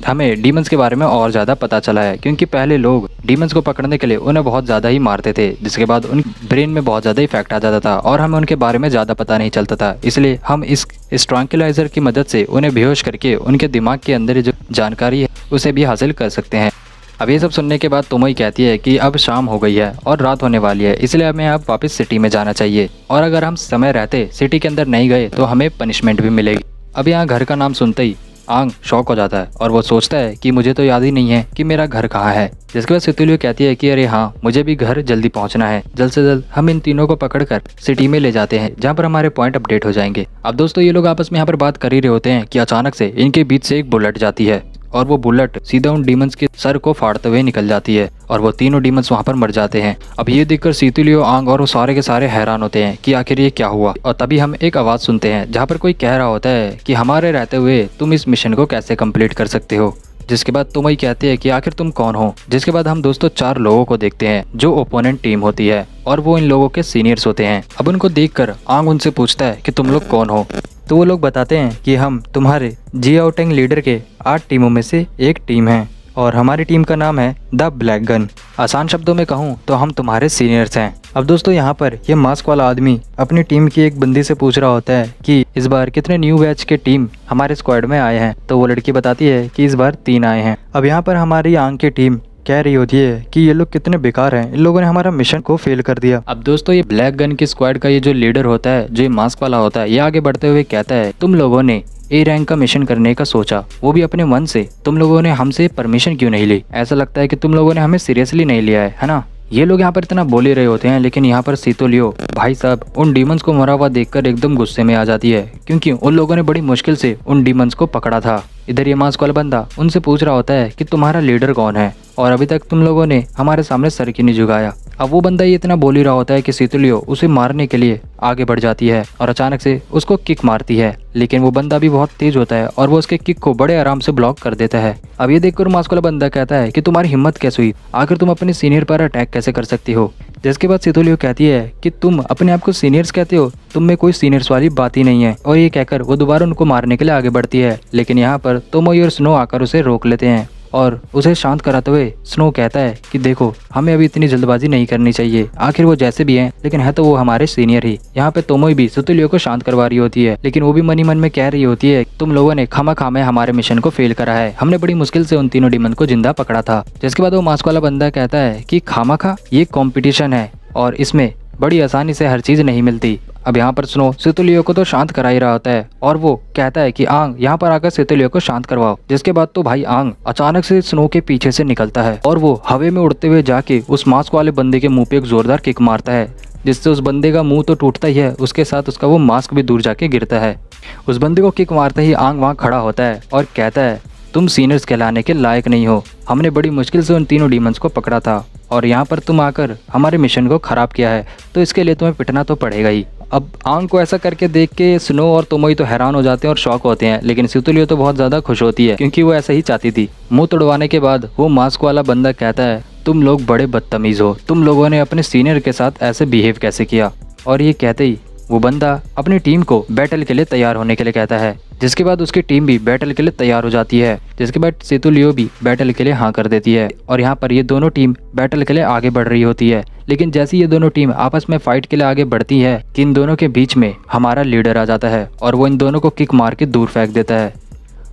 हमें डीमंस के बारे में और ज़्यादा पता चला है, क्योंकि पहले लोग डीमंस को पकड़ने के लिए उन्हें बहुत ज़्यादा ही मारते थे, जिसके बाद उन ब्रेन में बहुत ज़्यादा इफेक्ट आ जाता था और हमें उनके बारे में ज़्यादा पता नहीं चलता था। इसलिए हम इस ट्रैंक्विलाइजर की मदद से उन्हें बेहोश करके उनके दिमाग के अंदर जो जानकारी है उसे भी हासिल कर सकते हैं। अब ये सब सुनने के बाद तोमोई कहती है कि अब शाम हो गई है और रात होने वाली है, इसलिए हमें अब वापस सिटी में जाना चाहिए और अगर हम समय रहते सिटी के अंदर नहीं गए तो हमें पनिशमेंट भी मिलेगी। अब यहाँ घर का नाम सुनते ही आंग शॉक हो जाता है और वो सोचता है कि मुझे तो याद ही नहीं है कि मेरा घर कहाँ है। जिसके बाद सेतुलियो कहती है कि अरे हाँ, मुझे भी घर जल्दी पहुँचना है, जल्द से जल्द हम इन तीनों को पकड़कर सिटी में ले जाते हैं जहाँ पर हमारे पॉइंट अपडेट हो जाएंगे। अब दोस्तों ये लोग आपस में यहाँ पर बात कर ही रहे होते हैं कि अचानक से इनके बीच से एक बुलेट जाती है और वो बुलेट सीधा उन डीमंस के सर को फाड़ते हुए निकल जाती है और वो तीनों डीमंस वहाँ पर मर जाते हैं। अब ये देखकर सेतुलियो, आंग और वो सारे के सारे हैरान होते हैं कि आखिर ये क्या हुआ। और तभी हम एक आवाज़ सुनते हैं जहाँ पर कोई कह रहा होता है कि हमारे रहते हुए तुम इस मिशन को कैसे कंप्लीट कर सकते हो। जिसके बाद तुम ही कहती है कि आखिर तुम कौन हो। जिसके बाद हम दोस्तों 4 लोगों को देखते हैं जो ओपोनेंट टीम होती है और वो इन लोगों के सीनियर्स होते हैं। अब उनको देखकर आंग उनसे पूछता है कि तुम लोग कौन हो। तो वो लोग बताते हैं कि हम तुम्हारे जियाओटेंग लीडर के 8 टीमों में से एक टीम है और हमारी टीम का नाम है द ब्लैक गन। आसान शब्दों में कहूँ तो हम तुम्हारे सीनियर्स हैं। अब दोस्तों यहाँ पर ये मास्क वाला आदमी अपनी टीम की एक बंदी से पूछ रहा होता है कि इस बार कितने न्यू बैच के टीम हमारे स्क्वाड में आए हैं। तो वो लड़की बताती है कि इस बार 3 आए हैं। अब यहाँ पर हमारी आंग की टीम कह रही होती है कि ये लोग कितने बेकार हैं, इन लोगों ने हमारा मिशन को फेल कर दिया। अब दोस्तों ये ब्लैक गन की स्क्वाड का ये जो लीडर होता है, जो ये मास्क वाला होता है, ये आगे बढ़ते हुए कहता है तुम लोगों ने ए रैंक का मिशन करने का सोचा, वो भी अपने मन से। तुम लोगों ने हमसे परमिशन क्यों नहीं ली? ऐसा लगता है कि तुम लोगों ने हमें सीरियसली नहीं लिया है ना। ये लोग यहाँ पर इतना बोल ही रहे होते हैं, लेकिन यहाँ पर सीतो लियो भाई साहब उन डीमंस को मरा हुआ देखकर एकदम गुस्से में आ जाती है, क्योंकि उन लोगों ने बड़ी मुश्किल से उन डीमंस को पकड़ा था। इधर ये मास्क वाला बंदा उनसे पूछ रहा होता है कि तुम्हारा लीडर कौन है और अभी तक तुम लोगों ने हमारे सामने सर क्यों नहीं झुकाया। अब वो बंदा ये इतना बोल ही रहा होता है कि सीतुलियो उसे मारने के लिए आगे बढ़ जाती है और अचानक से उसको किक मारती है, लेकिन वो बंदा भी बहुत तेज होता है और वो उसके किक को बड़े आराम से ब्लॉक कर देता है। अब ये देखकर मास्क वाला बंदा कहता है कि तुम्हारी हिम्मत कैसे हुई, आखिर तुम अपने सीनियर पर अटैक कैसे कर सकती हो। जिसके बाद सीतुलियो कहती है कि तुम अपने आप को सीनियर्स कहते हो, तुम में कोई सीनियर्स वाली बात ही नहीं है। और ये कहकर वो दोबारा उनको मारने के लिए आगे बढ़ती है, लेकिन यहाँ पर तोमोई और स्नो आकर उसे रोक लेते हैं और उसे शांत कराते हुए स्नो कहता है कि देखो हमें अभी इतनी जल्दबाजी नहीं करनी चाहिए, आखिर वो जैसे भी हैं लेकिन है तो वो हमारे सीनियर ही। यहाँ पे तोमोई भी सीतुलियो को शांत करवा रही होती है, लेकिन वो भी मन ही मन में कह रही होती है तुम लोगों ने खामा हमारे मिशन को फेल करा है, हमने बड़ी मुश्किल से उन तीनों डीमन को जिंदा पकड़ा था। जिसके बाद वो मास्क वाला बंदा कहता है कि खामा ये कॉम्पिटिशन है और इसमें बड़ी आसानी से हर चीज नहीं मिलती। अब यहाँ पर स्नो सीतुलियो को तो शांत करा ही रहा होता है और वो कहता है कि आंग यहाँ पर आकर सीतुलियो को शांत करवाओ। जिसके बाद तो भाई आंग अचानक से स्नो के पीछे से निकलता है और वो हवे में उड़ते हुए जाके उस मास्क वाले बंदे के मुंह पे एक जोरदार किक मारता है, जिससे उस बंदे का मुंह तो टूटता ही है, उसके साथ उसका वो मास्क भी दूर जाके गिरता है। उस बंदे को किक मारते ही आंग वहाँ खड़ा होता है और कहता है तुम सीनियर्स कहलाने के लायक नहीं हो, हमने बड़ी मुश्किल से उन तीनों डीमंस को पकड़ा था और यहाँ पर तुम आकर हमारे मिशन को खराब किया है, तो इसके लिए तुम्हें पिटना तो पड़ेगा ही। अब आंग को ऐसा करके देख के स्नो और तोमोई तो हैरान हो जाते हैं और शॉक होते हैं, लेकिन सीतुलियो तो बहुत ज़्यादा खुश होती है क्योंकि वो ऐसा ही चाहती थी। मुंह तोड़वाने के बाद वो मास्क वाला बंदा कहता है तुम लोग बड़े बदतमीज़ हो, तुम लोगों ने अपने सीनियर के साथ ऐसे बिहेव कैसे किया। और ये कहते ही वो बंदा अपनी टीम को बैटल के लिए तैयार होने के लिए कहता है। जिसके बाद उसकी टीम भी बैटल के लिए तैयार हो जाती है। जिसके बाद सीतुलियो भी बैटल के लिए हाँ कर देती है और यहाँ पर ये दोनों टीम बैटल के लिए आगे बढ़ रही होती है। लेकिन जैसे ये दोनों टीम आपस में फाइट के लिए आगे बढ़ती है कि इन दोनों के बीच में हमारा लीडर आ जाता है और वो इन दोनों को किक मार के दूर फेंक देता है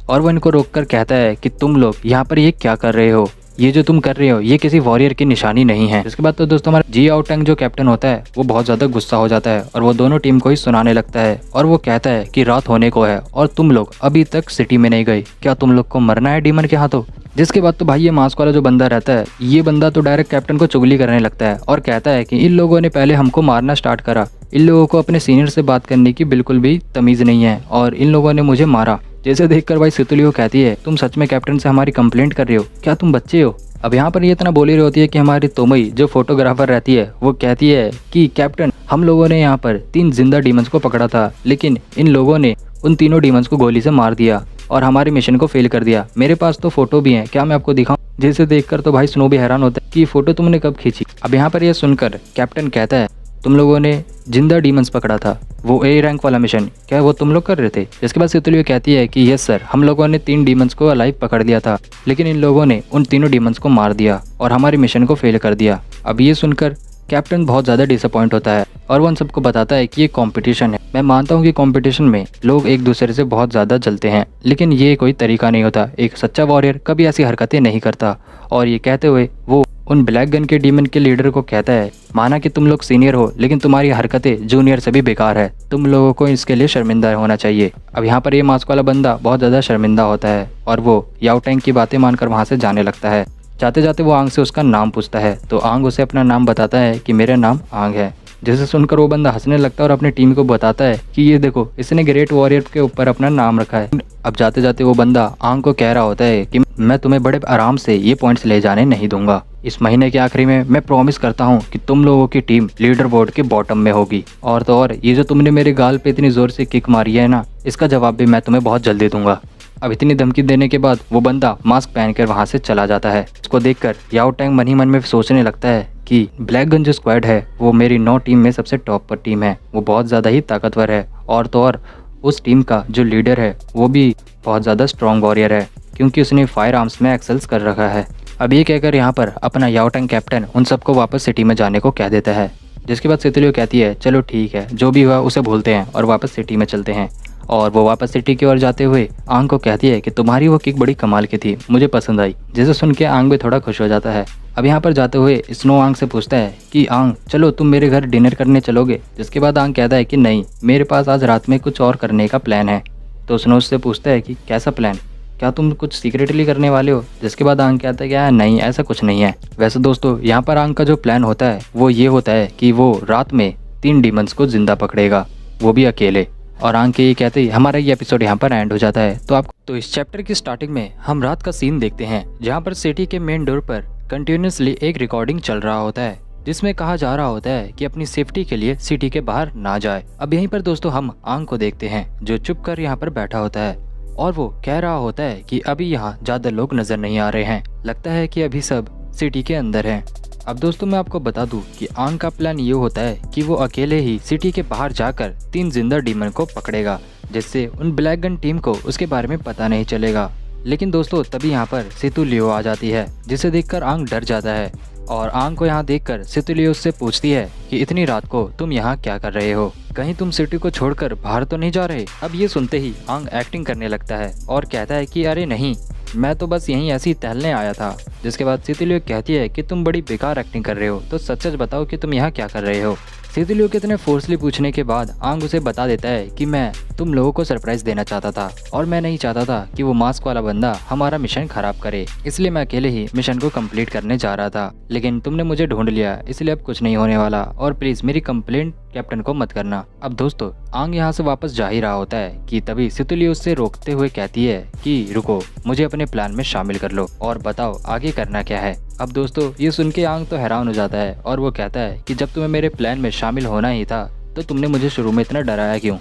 और वो इनको रोककर कहता है कि तुम लोग यहाँ पर ये क्या कर रहे हो, ये जो तुम कर रहे हो ये किसी वॉरियर की निशानी नहीं है। इसके बाद तो दोस्तों हमारा जियाओटेंग जो कैप्टन होता है वो बहुत ज़्यादा गुस्सा हो जाता है और वो दोनों टीम को ही सुनाने लगता है और वो कहता है कि रात होने को है और तुम लोग अभी तक सिटी में नहीं गए, क्या तुम लोग को मरना है डीमन के हाथों। जिसके बाद तो भाई ये मास्क वाला जो बंदा रहता है, ये बंदा तो डायरेक्ट कैप्टन को चुगली करने लगता है और कहता है कि इन लोगों ने पहले हमको मारना स्टार्ट करा, इन लोगों को अपने सीनियर से बात करने की बिल्कुल भी तमीज़ नहीं है और इन लोगों ने मुझे मारा। जैसे देखकर भाई सीतुलियो कहती है तुम सच में कैप्टन से हमारी कंप्लेंट कर रहे हो, क्या तुम बच्चे हो। अब यहाँ पर ये इतना बोली रही होती है कि हमारी तोमई जो फोटोग्राफर रहती है वो कहती है कि कैप्टन हम लोगों ने यहाँ पर 3 जिंदा डीमंस को पकड़ा था, लेकिन इन लोगों ने उन तीनों डीमंस को गोली से मार दिया और हमारे मिशन को फेल कर दिया। मेरे पास तो फोटो भी है, क्या मैं आपको दिखाऊं। जिसे देखकर तो भाई स्नो भी हैरान होता है कि फोटो तुमने कब खींची। अब यहाँ पर यह सुनकर कैप्टन कहता है तुम लोगों ने जिंदा डीमंस पकड़ा था, वो ए रैंक वाला मिशन, क्या वो तुम लोग कर रहे थे। जिसके बाद सीतुलियो कहती है कि यस सर, हम लोगों ने 3 डीमंस को अलाइव पकड़ लिया था, लेकिन इन लोगों ने उन तीनों डीमंस को मार दिया और हमारे मिशन को फेल कर दिया। अब ये सुनकर कैप्टन बहुत ज़्यादा डिसअपॉइंट होता है और वो उन सबको बताता है कि ये कंपटीशन है। मैं मानता हूँ कि कंपटीशन में लोग एक दूसरे से बहुत ज़्यादा जलते हैं, लेकिन ये कोई तरीका नहीं होता, एक सच्चा वॉरियर कभी ऐसी हरकतें नहीं करता। और ये कहते हुए वो उन ब्लैक गन के डीमन के लीडर को कहता है माना कि तुम लोग सीनियर हो, लेकिन तुम्हारी हरकतें जूनियर से भी बेकार है, तुम लोगों को इसके लिए शर्मिंदा होना चाहिए। अब यहाँ पर ये मास्क वाला बंदा बहुत ज़्यादा शर्मिंदा होता है और वो याओटेंग की बातें मानकर वहाँ से जाने लगता है। जाते जाते वो आंग से उसका नाम पूछता है तो आंग उसे अपना नाम बताता है कि मेरा नाम आंग है। जिसे सुनकर वो बंदा हंसने लगता है और अपनी टीम को बताता है कि ये देखो इसने ग्रेट वॉरियर के ऊपर अपना नाम रखा है। अब जाते जाते वो बंदा आंग को कह रहा होता है कि मैं तुम्हें बड़े आराम से ये पॉइंट्स ले जाने नहीं दूंगा। इस महीने के आखिरी में मैं प्रॉमिस करता हूँ कि तुम लोगों की टीम लीडर बोर्ड के बॉटम में होगी। और तो और ये जो तुमने मेरे गाल पे इतनी जोर से किक मारी है ना, इसका जवाब भी मैं तुम्हें बहुत जल्दी दूंगा। अब इतनी धमकी देने के बाद वो बंदा मास्क पहनकर वहाँ से चला जाता है। उसको देखकर याओ टैंग मन ही मन में सोचने लगता है कि ब्लैक गन जो स्क्वाड है वो मेरी 9 टीम में सबसे टॉप पर टीम है, वो बहुत ज़्यादा ही ताकतवर है और तो और उस टीम का जो लीडर है वो भी बहुत ज़्यादा स्ट्रॉन्ग वॉरियर है क्योंकि उसने फायर आर्म्स में एक्सेल्स कर रखा है। अब ये कहकर यहाँ पर अपना याओ टैंग कैप्टन उन सबको वापस सिटी में जाने को कह देता है, जिसके बाद सितुलियो कहती है चलो ठीक है, जो भी हुआ उसे भूलते हैं और वापस सिटी में चलते हैं। और वो वापस सिटी की ओर जाते हुए आंग को कहती है कि तुम्हारी वो किक बड़ी कमाल की थी, मुझे पसंद आई, जिसे सुन के आंग भी थोड़ा खुश हो जाता है। अब यहाँ पर जाते हुए स्नो आंग से पूछता है कि आंग चलो तुम मेरे घर डिनर करने चलोगे, जिसके बाद आंग कहता है कि नहीं, मेरे पास आज रात में कुछ और करने का प्लान है। तो स्नो उससे पूछता है कि कैसा प्लान, क्या तुम कुछ सीक्रेटली करने वाले हो, जिसके बाद आंग कहता है कि यार नहीं, ऐसा कुछ नहीं है। वैसे दोस्तों यहाँ पर आंग का जो प्लान होता है वो ये होता है कि वो रात में 3 डीमंस को जिंदा पकड़ेगा, वो भी अकेले। और आंग के ये कहते ही हमारा ये एपिसोड यहाँ पर एंड हो जाता है। तो इस चैप्टर की स्टार्टिंग में हम रात का सीन देखते हैं जहाँ पर सिटी के मेन डोर पर कंटिन्यूसली एक रिकॉर्डिंग चल रहा होता है जिसमें कहा जा रहा होता है कि अपनी सेफ्टी के लिए सिटी के बाहर ना जाए। अब यहीं पर दोस्तों हम आंग को देखते हैं जो चुप कर यहाँ पर बैठा होता है और वो कह रहा होता है कि अभी यहाँ ज्यादा लोग नजर नहीं आ रहे हैं, लगता है कि अभी सब सिटी के अंदर हैं। अब दोस्तों मैं आपको बता दूं कि आंग का प्लान ये होता है कि वो अकेले ही सिटी के बाहर जाकर 3 जिंदा डीमन को पकड़ेगा, जिससे उन ब्लैक गन टीम को उसके बारे में पता नहीं चलेगा। लेकिन दोस्तों तभी यहाँ पर सितुलियो आ जाती है, जिसे देखकर आंग डर जाता है और आंग को यहाँ देखकर सितुलियो उससे पूछती है कि इतनी रात को तुम यहाँ क्या कर रहे हो, कहीं तुम सिटी को छोड़कर बाहर तो नहीं जा रहे। अब ये सुनते ही आंग एक्टिंग करने लगता है और कहता है कि अरे नहीं, मैं तो बस यहीं ऐसी टहलने आया था। जिसके बाद सितुलियो कहती है कि तुम बड़ी बेकार एक्टिंग कर रहे हो, तो सच सच बताओ कि तुम यहाँ क्या कर रहे हो। सितुलियो के इतने फोर्सली पूछने के बाद आंग उसे बता देता है कि मैं तुम लोगों को सरप्राइज देना चाहता था और मैं नहीं चाहता था कि वो मास्क वाला बंदा हमारा मिशन खराब करे, इसलिए मैं अकेले ही मिशन को कंप्लीट करने जा रहा था। लेकिन तुमने मुझे ढूंढ लिया, इसलिए अब कुछ नहीं होने वाला और प्लीज मेरी कंप्लेंट कैप्टन को मत करना। अब दोस्तों आंग यहाँ से वापस जा ही रहा होता है कि तभी सितुलियो उससे रोकते हुए कहती है कि रुको, मुझे अपने प्लान में शामिल कर लो और बताओ आगे करना क्या है। अब दोस्तों ये सुन के आंग तो हैरान हो जाता है और वो कहता है कि जब तुम्हें मेरे प्लान में शामिल होना ही था तो तुमने मुझे शुरू में इतना डराया क्यों।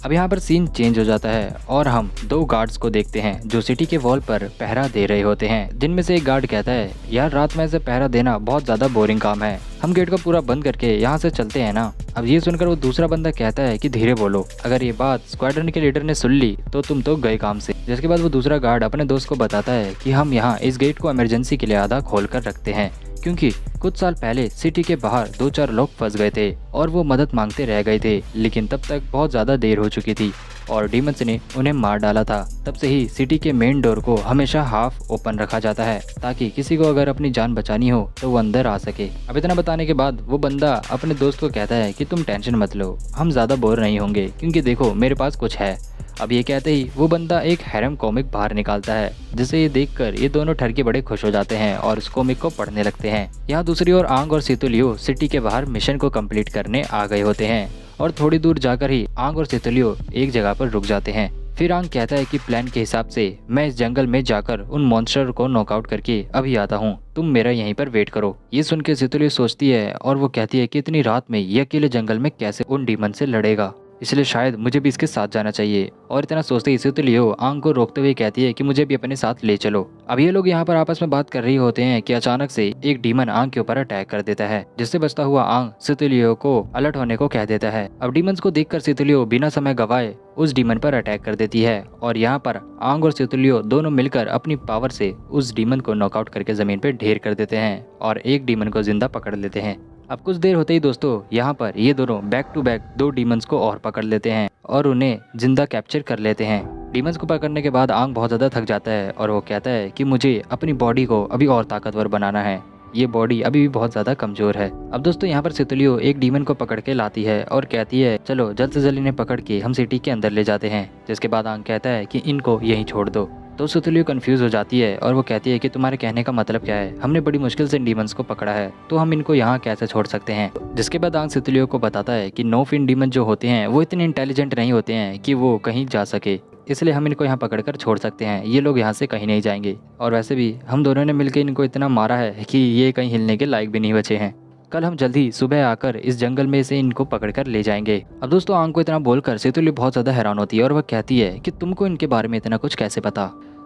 अब यहाँ पर सीन चेंज हो जाता है और हम 2 गार्ड्स को देखते हैं जो सिटी के वॉल पर पहरा दे रहे होते हैं, जिनमें से एक गार्ड कहता है यार रात में ऐसे पहरा देना बहुत ज्यादा बोरिंग काम है, हम गेट को पूरा बंद करके यहाँ से चलते हैं ना। अब ये सुनकर वो दूसरा बंदा कहता है कि धीरे बोलो, अगर ये बात स्क्वाड्रन के लीडर ने सुन ली तो तुम तो गए काम से। जिसके बाद वो दूसरा गार्ड अपने दोस्त को बताता है कि हम यहाँ इस गेट को इमरजेंसी के लिए आधा खोल कर रखते हैं क्योंकि कुछ साल पहले सिटी के बाहर 2-4 लोग फंस गए थे और वो मदद मांगते रह गए थे, लेकिन तब तक बहुत ज्यादा देर हो चुकी थी और डीमंस ने उन्हें मार डाला था। तब से ही सिटी के मेन डोर को हमेशा हाफ ओपन रखा जाता है ताकि किसी को अगर अपनी जान बचानी हो तो वो अंदर आ सके। अब इतना बताने के बाद वो बंदा अपने दोस्त को कहता है कि तुम टेंशन मत लो, हम ज्यादा बोर नहीं होंगे क्योंकि देखो मेरे पास कुछ है। अब ये कहते ही वो बंदा एक हैरम कॉमिक बाहर निकालता है, जिसे ये देखकर ये दोनों ठरके बड़े खुश हो जाते हैं और उस कॉमिक को पढ़ने लगते हैं। यहाँ दूसरी ओर आंग और सितुलियो सिटी के बाहर मिशन को कंप्लीट करने आ गए होते हैं और थोड़ी दूर जाकर ही आंग और सितुलियो एक जगह पर रुक जाते हैं। फिर आंग कहता है कि प्लान के हिसाब से मैं इस जंगल में जाकर उन मॉन्स्टर को नॉकआउट करके अभी आता हूँ, तुम मेरा यहीं पर वेट करो। ये सुन के सितुलियो सोचती है और वो कहती है कि इतनी रात में ये अकेले जंगल में कैसे उन डीमन से लड़ेगा, इसलिए शायद मुझे भी इसके साथ जाना चाहिए। और इतना सोचते ही सितुलियो आंग को रोकते हुए कहती है कि मुझे भी अपने साथ ले चलो। अब ये लोग यहाँ पर आपस में बात कर रही होते हैं कि अचानक से एक डीमन आंग के ऊपर अटैक कर देता है, जिससे बचता हुआ आंग सितुलियो को अलर्ट होने को कह देता है। अब डीमंस को देखकर सितुलियो बिना समय गवाए उस डीमन पर अटैक कर देती है और यहाँ पर आंग और सितुलियो दोनों मिलकर अपनी पावर से उस डीमन को नॉकआउट करके जमीन पर ढेर कर देते हैं और एक डीमन को जिंदा पकड़ लेते हैं। अब कुछ देर होते ही दोस्तों यहाँ पर ये दोनों बैक टू बैक 2 डीमंस को और पकड़ लेते हैं और उन्हें जिंदा कैप्चर कर लेते हैं। डीमंस को पकड़ने के बाद आंग बहुत ज़्यादा थक जाता है और वो कहता है कि मुझे अपनी बॉडी को अभी और ताकतवर बनाना है, ये बॉडी अभी भी बहुत ज़्यादा कमज़ोर है। अब दोस्तों यहाँ पर सितुलियो एक डीमन को पकड़ के लाती है और कहती है चलो जल्द से जल्द इन्हें पकड़ के हम सिटी के अंदर ले जाते हैं। जिसके बाद आंग कहता है कि इनको यहीं छोड़ दो। तो सितुलियो कंफ्यूज हो जाती है और वो कहती है कि तुम्हारे कहने का मतलब क्या है, हमने बड़ी मुश्किल से इन डीमंस को पकड़ा है तो हम इनको यहाँ कैसे छोड़ सकते हैं। जिसके बाद आंग सितुलियो को बताता है कि 9 फिन डीमन जो होते हैं वो इतने इंटेलिजेंट नहीं होते हैं कि वो कहीं जा सके, इसलिए हम इनको यहाँ पकड़कर छोड़ सकते हैं, ये लोग यहाँ से कहीं नहीं जाएंगे। और वैसे भी हम दोनों ने मिलकर इनको इतना मारा है कि ये कहीं हिलने के लायक भी नहीं बचे हैं। कल हम जल्दी सुबह आकर इस जंगल में से इनको पकड़ कर ले जाएंगे। अब दोस्तों आंग को इतना बोलकर सेतुलियो बहुत ज़्यादा हैरान होती है और वह कहती है कि तुमको इनके बारे में इतना कुछ कैसे पता।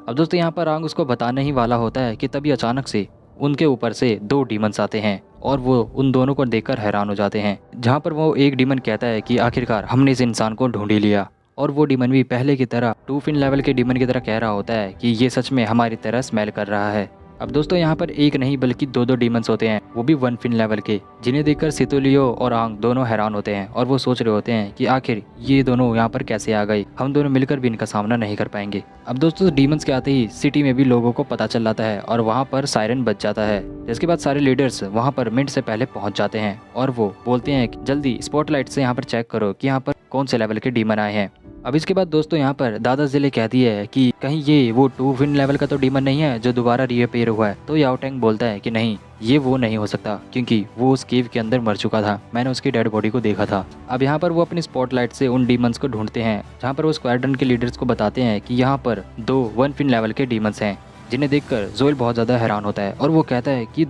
अब दोस्तों यहाँ पर आंग उसको बताने ही वाला होता है कि तभी अचानक से उनके ऊपर से 2 डीमंस आते हैं और वो उन दोनों को देखकर हैरान हो जाते हैं। जहाँ पर वो एक डीमन कहता है कि आखिरकार हमने इस इंसान को ढूंढ ही लिया, और वो डीमन भी पहले की तरह 2 फिन लेवल के डीमन की तरह कह रहा होता है कि ये सच में हमारी तरह स्मेल कर रहा है। अब दोस्तों यहाँ पर एक नहीं बल्कि 2 डीमंस होते हैं, वो भी 1 फिन लेवल के, जिन्हें देखकर सेतुलियो और आंग दोनों हैरान होते हैं और वो सोच रहे होते हैं कि आखिर ये दोनों यहाँ पर कैसे आ गए, हम दोनों मिलकर भी इनका सामना नहीं कर पाएंगे। अब दोस्तों डीमंस के आते ही सिटी में भी लोगों को पता चल जाता है और वहाँ पर सायरन बज जाता है, जिसके बाद सारे लीडर्स वहाँ पर मिनट से पहले पहुँच जाते हैं और वो बोलते हैं कि जल्दी स्पॉटलाइट से यहाँ पर चेक करो कि यहाँ पर कौन से लेवल के डीमन आए हैं। अब इसके बाद दोस्तों यहाँ पर दादा जिले कहती है कि कहीं ये वो 2 फिन लेवल का तो डीमन नहीं है जो दोबारा रीअपीयर हुआ है। तो याओ टैंग बोलता है कि नहीं, ये वो नहीं हो सकता क्योंकि वो उस केव के अंदर मर चुका था, मैंने उसकी डेड बॉडी को देखा था। अब यहाँ पर वो अपनी स्पॉटलाइट से उन डीमंस को ढूंढते हैं, जहाँ पर वो स्क्वाड्रन के लीडर्स को बताते हैं कि यहाँ पर 2 1 फिन लेवल के डीमंस हैं, जिन्हें देखकर जोएल बहुत ज़्यादा हैरान होता है और वो कहता है कि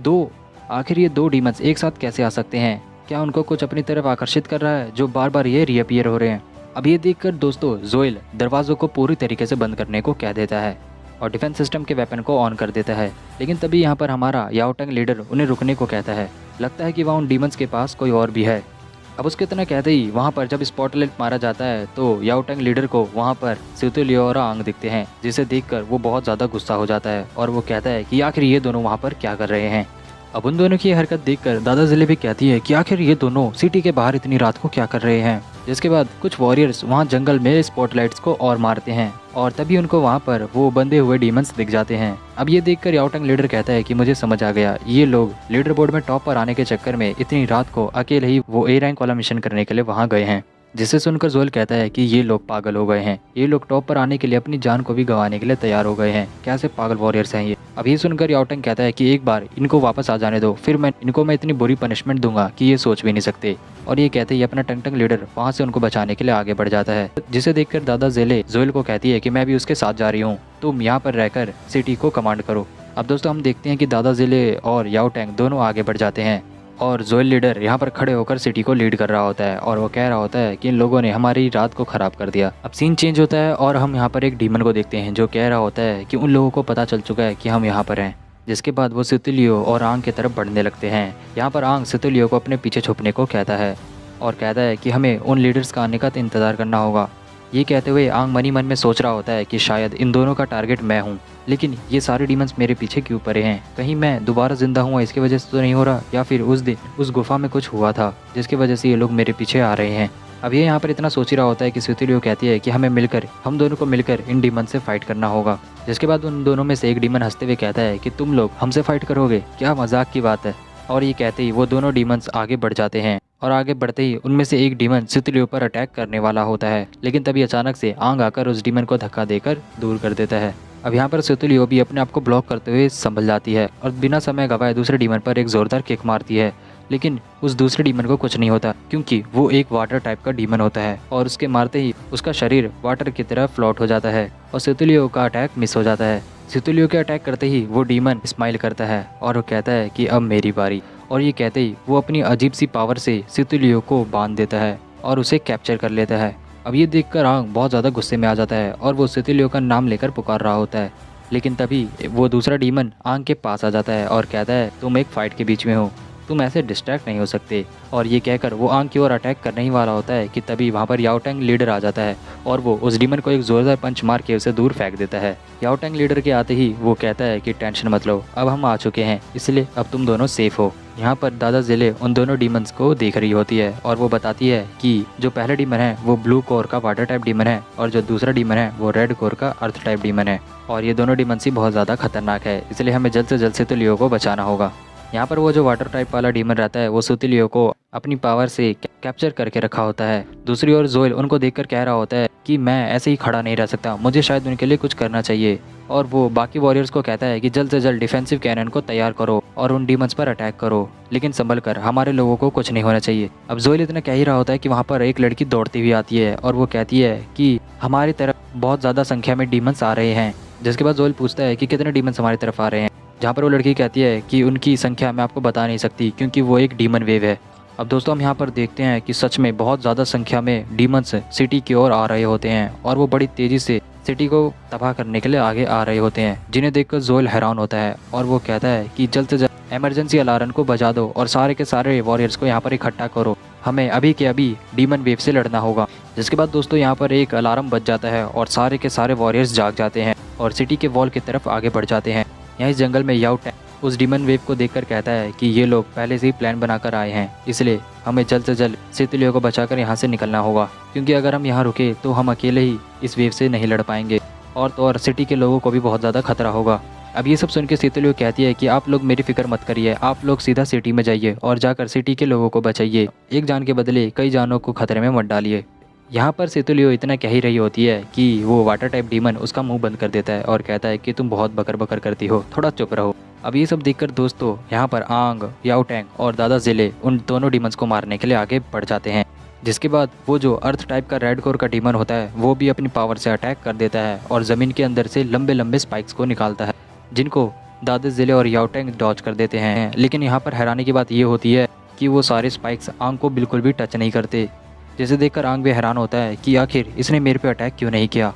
आखिर ये 2 डीमंस एक साथ कैसे आ सकते हैं, क्या उनको कुछ अपनी तरफ आकर्षित कर रहा है जो बार बार ये रीअपीयर हो रहे हैं। अब ये देखकर दोस्तों जोएल दरवाज़ों को पूरी तरीके से बंद करने को कह देता है और डिफेंस सिस्टम के वेपन को ऑन कर देता है। लेकिन तभी यहाँ पर हमारा याओ टैंग लीडर उन्हें रुकने को कहता है, लगता है कि वहाँ उन डीमंस के पास कोई और भी है। अब उसके इतना कहते ही वहाँ पर जब स्पॉटलाइट मारा जाता है तो याओ टैंग लीडर को वहाँ पर सेतुलियो और आंग दिखते हैं, जिसे देखकर वो बहुत ज़्यादा गुस्सा हो जाता है और वो कहता है कि आखिर ये दोनों वहाँ पर क्या कर रहे हैं। अब उन दोनों की हरकत देखकर दादा जिले भी कहती है कि आखिर ये दोनों सिटी के बाहर इतनी रात को क्या कर रहे हैं। जिसके बाद कुछ वॉरियर्स वहाँ जंगल में स्पॉटलाइट्स को और मारते हैं और तभी उनको वहाँ पर वो बंधे हुए डीमंस दिख जाते हैं। अब ये देखकर याओ टैंग लीडर कहता है कि मुझे समझ आ गया, ये लोग लीडर बोर्ड में टॉप पर आने के चक्कर में इतनी रात को अकेले ही वो ए रैंक वाला मिशन करने के लिए वहाँ गए हैं। जिसे सुनकर जोएल कहता है कि ये लोग पागल हो गए हैं, ये लोग टॉप पर आने के लिए अपनी जान को भी गंवाने के लिए तैयार हो गए हैं, कैसे पागल वॉरियर्स हैं ये। अब ये सुनकर याओ टैंग कहता है कि एक बार इनको वापस आ जाने दो, फिर मैं इनको इतनी बुरी पनिशमेंट दूंगा कि ये सोच भी नहीं सकते। और ये कहते ही अपना टंग टंग लीडर वहाँ से उनको बचाने के लिए आगे बढ़ जाता है, जिसे देखकर दादा जेले जोएल को कहती है कि मैं भी उसके साथ जा रही हूँ, तुम यहाँ पर रहकर सिटी को कमांड करो। अब दोस्तों हम देखते हैं कि दादा जेले और याओ टैंग दोनों आगे बढ़ जाते हैं और जोएल लीडर यहाँ पर खड़े होकर सिटी को लीड कर रहा होता है और वो कह रहा होता है कि इन लोगों ने हमारी रात को खराब कर दिया। अब सीन चेंज होता है और हम यहाँ पर एक डीमन को देखते हैं जो कह रहा होता है कि उन लोगों को पता चल चुका है कि हम यहाँ पर हैं। जिसके बाद वो सेतुलियो और आंग की तरफ बढ़ने लगते हैं। यहाँ पर आंग सेतुलियो को अपने पीछे छुपने को कहता है और कहता है कि हमें उन लीडर्स का आने का इंतज़ार करना होगा। ये कहते हुए आंग मनी मन में सोच रहा होता है कि शायद इन दोनों का टारगेट मैं हूँ, लेकिन ये सारे डीमंस मेरे पीछे क्यों पड़े हैं, कहीं मैं दोबारा जिंदा हुआ इसकी वजह से तो नहीं हो रहा, या फिर उस दिन उस गुफा में कुछ हुआ था जिसकी वजह से ये लोग मेरे पीछे आ रहे हैं। अब ये यहाँ पर इतना सोच ही रहा होता है कि सेतुलियो कहती है कि हम दोनों को मिलकर इन डीमन से फाइट करना होगा। जिसके बाद उन दोनों में से एक डीमन हंसते हुए कहता है कि तुम लोग हमसे फाइट करोगे, क्या मजाक की बात है। और ये कहते ही वो दोनों डीमंस आगे बढ़ जाते हैं और आगे बढ़ते ही उनमें से एक डीमन सेतुलियो पर अटैक करने वाला होता है, लेकिन तभी अचानक से आंग आकर उस डीमन को धक्का देकर दूर कर देता है। अब यहाँ पर सेतुलियो भी अपने आप को ब्लॉक करते हुए संभल जाती है और बिना समय गवाए दूसरे डीमन पर एक जोरदार किक मारती है, लेकिन उस दूसरे डीमन को कुछ नहीं होता क्योंकि वो एक वाटर टाइप का डीमन होता है और उसके मारते ही उसका शरीर वाटर की तरह फ्लोट हो जाता है और सेतुलियो का अटैक मिस हो जाता है। सेतुलियो के अटैक करते ही वो डीमन स्माइल करता है और वो कहता है कि अब मेरी बारी, और ये कहते ही वो अपनी अजीब सी पावर से सेतुलियो को बांध देता है और उसे कैप्चर कर लेता है। अब ये देखकर आंग बहुत ज़्यादा गुस्से में आ जाता है और वो सेतुलियो का नाम लेकर पुकार रहा होता है, लेकिन तभी वो दूसरा डीमन आंग के पास आ जाता है और कहता है तुम एक फाइट के बीच में हो, तुम ऐसे डिस्ट्रैक्ट नहीं हो सकते। और ये कहकर वो आंग की ओर अटैक करने ही वाला होता है कि तभी वहाँ पर याओ टैंग लीडर आ जाता है और वो उस डीमन को एक जोरदार पंच मार के उसे दूर फेंक देता है। याओ टैंग लीडर के आते ही वो कहता है कि टेंशन मत लो, अब हम आ चुके हैं, इसलिए अब तुम दोनों सेफ हो। यहाँ पर दादा जिले उन दोनों डीमंस को देख रही होती है और वो बताती है कि जो पहला डीमन है वो ब्लू कोर का वाटर टाइप डीमन है और जो दूसरा डीमन है वो रेड कोर का अर्थ टाइप डीमन है और ये दोनों डीमंस ही बहुत ज़्यादा खतरनाक है, इसलिए हमें जल्द से जल्द सेतुलियो को बचाना होगा। यहाँ पर वो जो वाटर टाइप वाला डीमन रहता है वो सेतुलियो को अपनी पावर से कैप्चर करके रखा होता है। दूसरी ओर जोएल उनको देखकर कह रहा होता है कि मैं ऐसे ही खड़ा नहीं रह सकता, मुझे शायद उनके लिए कुछ करना चाहिए। और वो बाकी वॉरियर्स को कहता है कि जल्द से जल्द डिफेंसिव कैनन को तैयार करो और उन डीमंस पर अटैक करो, लेकिन संभल कर, हमारे लोगों को कुछ नहीं होना चाहिए। अब जोएल इतना कह ही रहा होता है कि वहाँ पर एक लड़की दौड़ती हुई आती है और वो कहती है कि हमारी तरफ बहुत ज़्यादा संख्या में डीमंस आ रहे हैं। जिसके बाद जोएल पूछता है कि कितने डीमंस हमारी तरफ आ रहे हैं। जहाँ पर वो लड़की कहती है कि उनकी संख्या मैं आपको बता नहीं सकती क्योंकि वो एक डीमन वेव है। अब दोस्तों हम यहाँ पर देखते हैं कि सच में बहुत ज़्यादा संख्या में डीमंस सिटी की ओर आ रहे होते हैं और वो बड़ी तेज़ी से सिटी को तबाह करने के लिए आगे आ रहे होते हैं, जिन्हें देखकर जोएल हैरान होता है और वो कहता है कि जल्द से जल्द इमरजेंसी अलार्म को बजा दो और सारे के सारे वॉरियर्स को यहाँ पर इकट्ठा करो, हमें अभी के अभी डीमन वेव से लड़ना होगा। जिसके बाद दोस्तों यहाँ पर एक अलार्म बज जाता है और सारे के सारे वॉरियर्स जाग जाते हैं और सिटी के वॉल की तरफ आगे बढ़ जाते हैं। यहाँ इस जंगल में याओ टैंग उस डीमन वेव को देखकर कहता है कि ये लोग पहले से ही प्लान बनाकर आए हैं, इसलिए हमें जल्द से जल्द सितुलियो को बचाकर यहाँ से निकलना होगा, क्योंकि अगर हम यहाँ रुके तो हम अकेले ही इस वेव से नहीं लड़ पाएंगे और तो और सिटी के लोगों को भी बहुत ज़्यादा खतरा होगा। अब ये सब सुन के सितुलियो कहती है कि आप लोग मेरी फिक्र मत करिए, आप लोग सीधा सिटी में जाइए और जाकर सिटी के लोगों को बचाइए, एक जान के बदले कई जानों को खतरे में मत डालिए। यहाँ पर सितुलियो इतना कह ही रही होती है कि वो वाटर टाइप डीमन उसका मुंह बंद कर देता है और कहता है कि तुम बहुत बकर बकर करती हो, थोड़ा चुप रहो। अब ये सब देखकर दोस्तों यहाँ पर आंग, याओ टैंग और दादा जिले उन दोनों डीमंस को मारने के लिए आगे बढ़ जाते हैं। जिसके बाद वो जो अर्थ टाइप का रेड कोर का डीमन होता है वो भी अपनी पावर से अटैक कर देता है और ज़मीन के अंदर से लंबे लंबे स्पाइक्स को निकालता है, जिनको दादा जिले और याओ टैंग डॉज कर देते हैं। लेकिन यहाँ पर हैरानी की बात ये होती है कि वो सारे स्पाइक्स आंग को बिल्कुल भी टच नहीं करते, जिसे देखकर आंग भी हैरान होता है कि आखिर इसने मेरे पे अटैक क्यों नहीं किया।